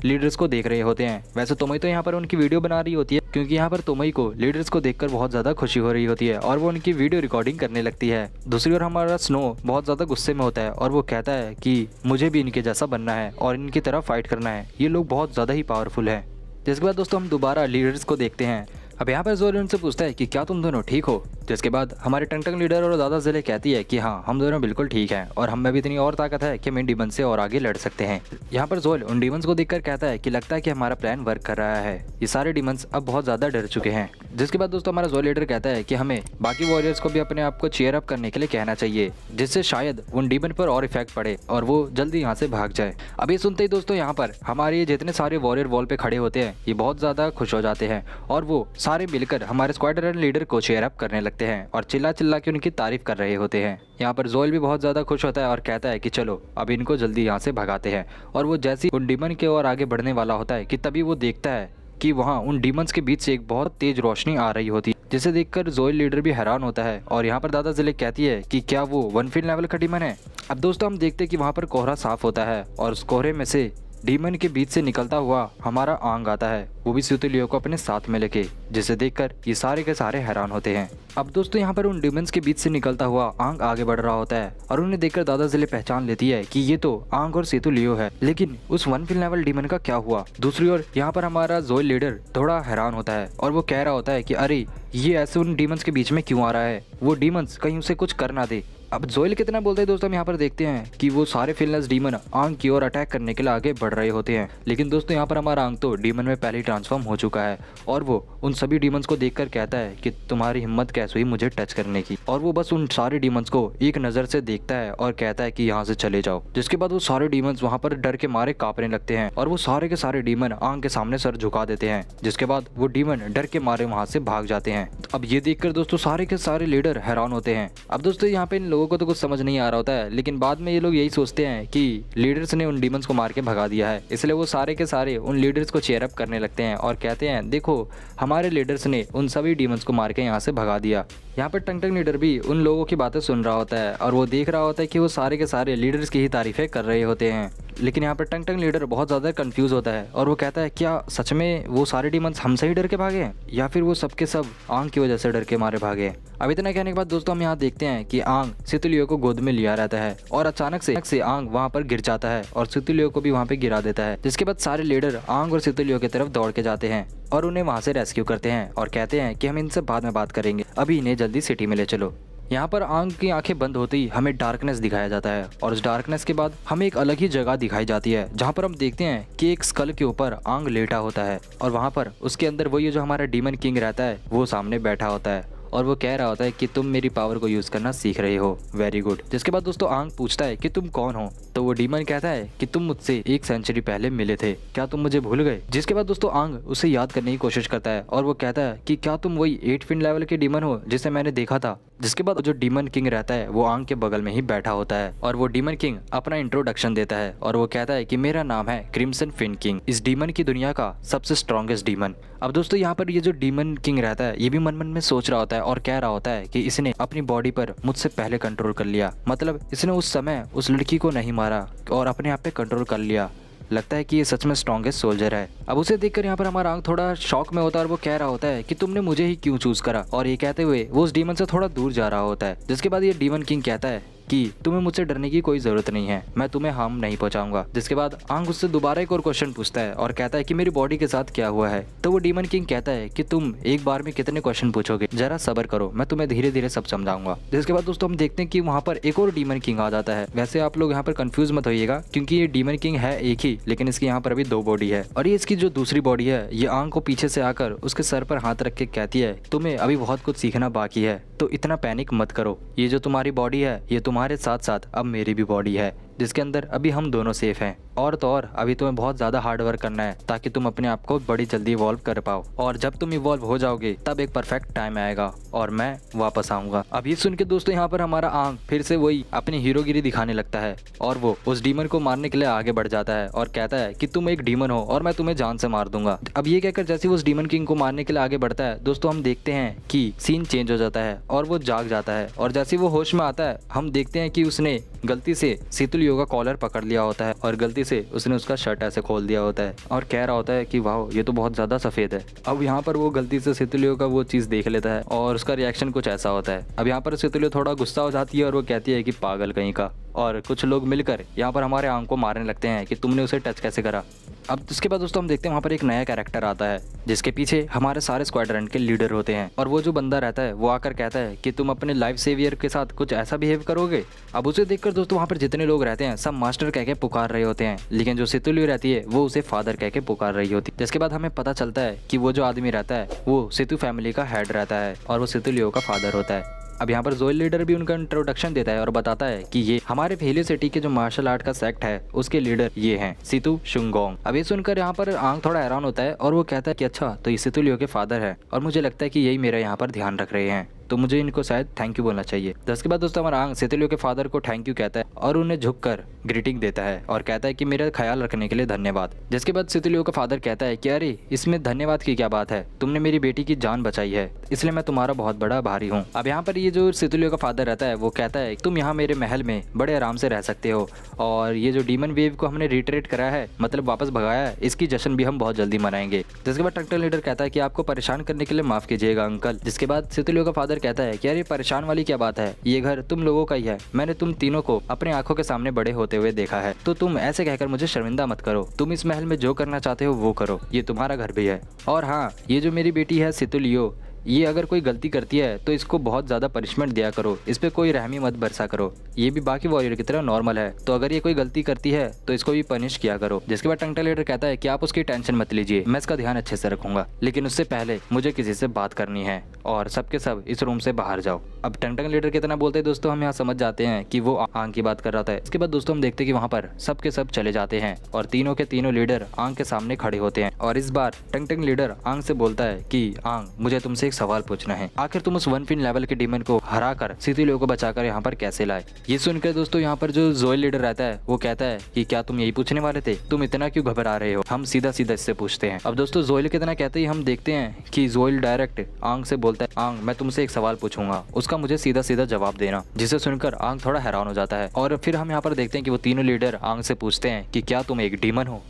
लीडर्स को देख रहे होते हैं। वैसे तोमोई तो यहाँ पर उनकी वीडियो बना रही होती है क्योंकि यहाँ पर तोमोई को लीडर्स को देखकर बहुत ज्यादा खुशी हो रही होती है और वो उनकी वीडियो रिकॉर्डिंग करने लगती है। दूसरी ओर हमारा स्नो बहुत ज्यादा गुस्से में होता है और वो कहता है कि मुझे भी इनके जैसा बनना है और इनकी तरह फाइट करना है, ये लोग बहुत ज्यादा ही पावरफुल है। जिसके बाद दोस्तों हम दोबारा लीडर्स को देखते हैं। अब यहाँ पर जोएल उनसे पूछता है कि क्या तुम दोनों ठीक हो। जिसके बाद हमारे टंग लीडर और दादा जिले कहती है कि हाँ हम दोनों बिल्कुल ठीक हैं और हम में भी इतनी और ताकत है कि हम इन डीमन से और आगे लड़ सकते हैं। यहाँ पर जोएल उन डीमंस को देखकर कहता है कि लगता है कि हमारा प्लान वर्क कर रहा है, ये सारे डीमंस अब बहुत ज्यादा डर चुके हैं। जिसके बाद दोस्तों हमारा जोएल लीडर कहता है कि हमें बाकी वॉरियर्स को भी अपने आप को चीयर अप करने के लिए कहना चाहिए, जिससे शायद उन डीमन पर और इफेक्ट पड़े और वो जल्दी यहाँ से भाग जाए। अब ये सुनते ही दोस्तों यहाँ पर हमारे जितने सारे वॉरियर वॉल पे खड़े होते हैं ये बहुत ज्यादा खुश हो जाते हैं और वो सारे मिलकर हमारे स्क्वाड्रन लीडर को चीयर अप करने लगते हैं और चिल्ला चिल्ला के उनकी तारीफ कर रहे होते हैं। यहाँ पर जोएल भी बहुत ज्यादा खुश होता है और कहता है कि चलो अब इनको जल्दी यहाँ से भगाते हैं। और वो जैसे उन डीमन के ओर आगे बढ़ने वाला होता है कि तभी वो देखता है कि वहाँ उन डीमंस के बीच से एक बहुत तेज रोशनी आ रही होती है, जिसे देखकर जोएल लीडर भी हैरान होता है। और यहाँ पर दादा जिले कहती है कि क्या वो 1 फील्ड लेवल का डीमन है। अब दोस्तों हम देखते हैं कि वहाँ पर कोहरा साफ होता है और उस कोहरे में से डीमन के बीच से निकलता हुआ हमारा आंग आता है, वो भी सितुलियो को अपने साथ में लेके, जिसे देखकर ये सारे के सारे हैरान होते हैं। अब दोस्तों यहाँ पर उन डीमंस के बीच से निकलता हुआ आंग आगे बढ़ रहा होता है और उन्हें देखकर दादा जिले पहचान लेती है कि ये तो आंग और सितुलियो है, लेकिन उस 1 फील्ड लेवल डीमन का क्या हुआ। दूसरी ओर यहाँ पर हमारा जोएल लीडर थोड़ा हैरान होता है और वो कह रहा होता है कि अरे ये ऐसे उन डीमंस के बीच में क्यों आ रहा है, वो डीमंस कहीं उसे कुछ कर ना दे। अब जोएल कितना बोलते हैं दोस्तों हम यहाँ पर देखते हैं कि वो सारे फिलनेस डीमन आंग की ओर अटैक करने के लिए आगे बढ़ रहे होते हैं, लेकिन दोस्तों यहाँ पर हमारा आंग तो डीमन में पहले ही ट्रांसफॉर्म हो चुका है और वो उन सभी डीमंस को देखकर कहता है कि तुम्हारी हिम्मत कैसे हुई मुझे टच करने की। और वो बस उन सारे डीमंस को एक नजर से देखता है और कहता है कि यहाँ से चले जाओ। जिसके बाद वो सारे डीमंस वहाँ पर डर के मारे कांपने लगते हैं और वो सारे के सारे डीमन आंग के सामने सर झुका देते हैं। जिसके बाद वो डीमन डर के मारे वहाँ से भाग जाते हैं। अब ये देखकर दोस्तों सारे के सारे लीडर हैरान होते हैं। अब दोस्तों यहाँ पे इन लोगों को तो कुछ समझ नहीं आ रहा होता है, लेकिन बाद में ये लोग यही सोचते हैं कि लीडर्स ने उन डीमंस को मार के भगा दिया है, इसलिए वो सारे के सारे उन लीडर्स को चीयर अप करने लगते हैं और कहते हैं देखो हमारे लीडर्स ने उन सभी डीमंस को मार के यहाँ से भगा दिया। यहाँ पर टंग लीडर भी उन लोगों की बातें सुन रहा होता है और वो देख रहा होता है कि वो सारे के सारे लीडर्स की ही तारीफें कर रहे होते हैं। लेकिन यहाँ पर टंग लीडर बहुत ज़्यादा कंफ्यूज होता है और वो कहता है क्या सच में वो सारे डीमंस हमसे ही डर के भागे हैं या फिर वो सबके सब आंग की वजह से डर के मारे भागे। अब इतना कहने के बाद दोस्तों हम यहाँ देखते हैं कि आंग सितुलियो को गोद में लिया रहता है और अचानक से आंग वहाँ पर गिर जाता है और सितुलियो को भी वहाँ पे गिरा देता है। जिसके बाद सारे लीडर आंग और सितुलियो की तरफ दौड़ के जाते हैं और उन्हें वहाँ से रेस्क्यू करते हैं और कहते हैं कि हम इनसे बाद में बात करेंगे, अभी इन्हें जल्दी सिटी में ले चलो। यहाँ पर आंग की आंखें बंद होते ही हमें डार्कनेस दिखाया जाता है और उस डार्कनेस के बाद हमें एक अलग ही जगह दिखाई जाती है जहाँ पर हम देखते हैं कि एक स्कल के ऊपर आंग लेटा होता है और वहाँ पर उसके अंदर वही जो हमारा डीमन किंग रहता है वो सामने बैठा होता है और वो कह रहा होता है कि तुम मेरी पावर को यूज करना सीख रहे हो, वेरी गुड। जिसके बाद दोस्तों आंग पूछता है कि तुम कौन हो, तो वो डीमन कहता है कि तुम मुझसे 1 सेंचुरी पहले मिले थे, क्या तुम मुझे भूल गए। जिसके बाद दोस्तों आंग उसे याद करने की कोशिश करता है और वो कहता है कि क्या तुम वही 8 फीट लेवल के डीमन हो जिसे मैंने देखा था। जिसके बाद जो डीमन किंग रहता है वो आंग के बगल में ही बैठा होता है और वो डीमन किंग अपना इंट्रोडक्शन देता है और वो कहता है कि मेरा नाम है क्रिम्सन फिन किंग, इस डीमन की दुनिया का सबसे स्ट्रॉन्गेस्ट डीमन। अब दोस्तों यहाँ पर ये जो डीमन किंग रहता है ये भी मन मन में सोच रहा होता है और कह रहा होता है कि इसने अपनी बॉडी पर मुझसे पहले कंट्रोल कर लिया, मतलब इसने उस समय उस लड़की को नहीं मारा और अपने आप पे कंट्रोल कर लिया। लगता है कि ये सच में स्ट्रॉन्गेस्ट सोल्जर है। अब उसे देखकर यहाँ पर हमारा आंग थोड़ा शॉक में होता है और वो कह रहा होता है कि तुमने मुझे ही क्यों चूज करा, और ये कहते हुए वो उस डीमन से थोड़ा दूर जा रहा होता है। जिसके बाद ये डीमन किंग कहता है कि तुम्हें मुझसे डरने की कोई जरूरत नहीं है, मैं तुम्हें हार्म नहीं पहुंचाऊंगा। जिसके बाद आंग उससे दोबारा एक और क्वेश्चन पूछता है और कहता है कि मेरी बॉडी के साथ क्या हुआ है। तो वो डीमन किंग कहता है कि तुम एक बार में कितने क्वेश्चन पूछोगे, जरा सब्र करो, मैं तुम्हें धीरे धीरे सब समझाऊंगा। जिसके बाद दोस्तों हम देखते हैं कि वहाँ पर एक और डीमन किंग आ जाता है। वैसे आप लोग यहाँ पर कंफ्यूज मत होइएगा, क्योंकि ये डीमन किंग है एक ही, लेकिन इसकी यहाँ पर अभी 2 बॉडी है। और ये इसकी जो दूसरी बॉडी है, ये आंग को पीछे से आकर उसके सर पर हाथ रख के कहती है तुम्हें अभी बहुत कुछ सीखना बाकी है, तो इतना पैनिक मत करो। ये जो तुम्हारी बॉडी है, ये तुम्हारे साथ साथ अब मेरी भी बॉडी है, जिसके अंदर अभी हम दोनों सेफ हैं। और तो और अभी तुम्हें बहुत ज़्यादा हार्ड वर्क करना है ताकि तुम अपने आप को बड़ी जल्दी इवॉल्व कर पाओ, और जब तुम इवॉल्व हो जाओगे तब एक परफेक्ट टाइम आएगा और मैं वापस आऊँगा। अब ये सुन के दोस्तों यहाँ पर हमारा आंग फिर से वही अपनी हीरोगिरी दिखाने लगता है और वो उस डीमन को मारने के लिए आगे बढ़ जाता है और कहता है कि तुम एक डीमन हो और मैं तुम्हें जान से मार दूंगा। अब ये कहकर जैसे वो उस डीमन किंग को मारने के लिए आगे बढ़ता है दोस्तों, हम देखते हैं कि सीन चेंज हो जाता है और वो जाग जाता है। और जैसे वो होश में आता है हम देखते हैं कि उसने गलती से सेतुलियो का कॉलर पकड़ लिया होता है और गलती से उसने उसका शर्ट ऐसे खोल दिया होता है और कह रहा होता है कि वाह ये तो बहुत ज़्यादा सफ़ेद है। अब यहाँ पर वो गलती से सेतुलियो का वो चीज़ देख लेता है और उसका रिएक्शन कुछ ऐसा होता है। अब यहाँ पर सेतुलियो थोड़ा गुस्सा हो जाती है और वो कहती है कि पागल कहीं का, और कुछ लोग मिलकर यहाँ पर हमारे आंग को मारने लगते हैं कि तुमने उसे टच कैसे करा। अब उसके बाद दोस्तों हम देखते हैं वहाँ पर एक नया कैरेक्टर आता है जिसके पीछे हमारे सारे स्क्वाड्रन के लीडर होते हैं, और वो जो बंदा रहता है वो आकर कहता है कि तुम अपने लाइफ सेवियर के साथ कुछ ऐसा बिहेव करोगे। अब उसे देखकर दोस्तों वहाँ पर जितने लोग रहते हैं सब मास्टर कह के पुकार रहे होते हैं, लेकिन जो सेतुलियो रहती है वो उसे फादर कह के पुकार रही होती है। जिसके बाद हमें पता चलता है कि वो जो आदमी रहता है वो सेतु फैमिली का हेड रहता है और वो सेतुलियो का फादर होता है। अब यहाँ पर जोएल लीडर भी उनका इंट्रोडक्शन देता है और बताता है कि ये हमारे फेलियो सिटी के जो मार्शल आर्ट का सेक्ट है उसके लीडर ये हैं सितु शुंगोंग। अब ये सुनकर यहाँ पर आंग थोड़ा हैरान होता है और वो कहता है कि अच्छा तो ये सेतुलियो के फादर है और मुझे लगता है कि यही मेरा यहाँ पर ध्यान रख रहे हैं, तो मुझे इनको शायद थैंक यू बोलना चाहिए। इसके बाद दोस्तों हमारा आंग सेतुलियो के फादर को थैंक यू कहता है और उन्हें झुककर ग्रीटिंग देता है और कहता है कि मेरा ख्याल रखने के लिए धन्यवाद। जिसके बाद सेतुलियो का फादर कहता है कि अरे इसमें धन्यवाद की क्या बात है, तुमने मेरी बेटी की जान बचाई है, इसलिए मैं तुम्हारा बहुत बड़ा आभारी हूँ। अब यहाँ पर ये जो सेतुलियो का फादर रहता है वो कहता है तुम यहाँ मेरे महल में बड़े आराम से रह सकते हो, और ये जो डीमन वेव को हमने रिट्रेट करा है मतलब वापस भगाया है, इसकी जश्न भी हम बहुत जल्दी मनाएंगे। जिसके बाद टंगटन लीडर कहता है कि आपको परेशान करने के लिए माफ कीजिएगा अंकल। जिसके बाद सेतुलियो का फादर कहता है कि अरे परेशान वाली क्या बात है, ये घर तुम लोगों का ही है, मैंने तुम तीनों को अपने आंखों के सामने बड़े होते हुए देखा है, तो तुम ऐसे कहकर मुझे शर्मिंदा मत करो, तुम इस महल में जो करना चाहते हो वो करो, ये तुम्हारा घर भी है। और हाँ, ये जो मेरी बेटी है सेतुलियो, ये अगर कोई गलती करती है तो इसको बहुत ज़्यादा पनिशमेंट दिया करो, इस पर कोई रहमी मत बरसा करो, ये भी बाकी वॉरियर की तरह नॉर्मल है, तो अगर ये कोई गलती करती है तो इसको भी पनिश किया करो। जिसके बाद टंगटन लीडर कहता है कि आप उसकी टेंशन मत लीजिए, मैं इसका ध्यान अच्छे से रखूंगा, लेकिन उससे पहले मुझे किसी से बात करनी है और सबके सब इस रूम से बाहर जाओ। अब टंगटन लीडर कितना बोलते हैं दोस्तों हम यहाँ समझ जाते हैं कि वो आंग की बात कर रहा था। इसके बाद दोस्तों हम देखते हैं कि वहाँ पर सबके सब चले जाते हैं और तीनों के तीनों लीडर आंग के सामने खड़े होते हैं। और इस बार टंगटन लीडर आंग से बोलता है कि आंग मुझे तुमसे एक सवाल पूछना है, आखिर तुम उस 1 फिन लेवल के डीमन को हरा कर सेतुलियो को बचाकर यहाँ पर कैसे लाए। ये सुनकर दोस्तों यहाँ पर जो जोएल लीडर रहता है वो कहता है कि क्या तुम यही पूछने वाले थे, तुम इतना क्यों घबरा रहे हो, हम सीधा सीधा इससे पूछते हैं। अब दोस्तों जोएल कितना कहते ही हम देखते हैं कि जोएल डायरेक्ट आंग से बोलता है आंग मैं तुमसे एक सवाल पूछूंगा, उसका मुझे सीधा सीधा जवाब देना। जिसे सुनकर आंग थोड़ा हैरान हो जाता है और फिर हम यहाँ पर देखते हैं कि वो तीनों लीडर आंग से पूछते हैं कि क्या तुम एक डीमन हो।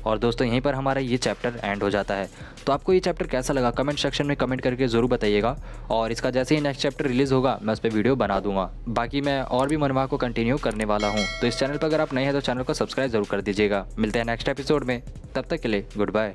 और दोस्तों यहीं पर हमारा ये चैप्टर एंड हो जाता है। तो आपको ये चैप्टर कैसा लगा कमेंट सेक्शन में कमेंट करके ज़रूर बताइएगा, और इसका जैसे ही नेक्स्ट चैप्टर रिलीज़ होगा मैं उस पर वीडियो बना दूंगा। बाकी मैं और भी मनवा को कंटिन्यू करने वाला हूँ, तो इस चैनल पर अगर आप नए हैं तो चैनल को सब्सक्राइब जरूर कर दीजिएगा। मिलते हैं नेक्स्ट एपिसोड में, तब तक के लिए गुड बाय।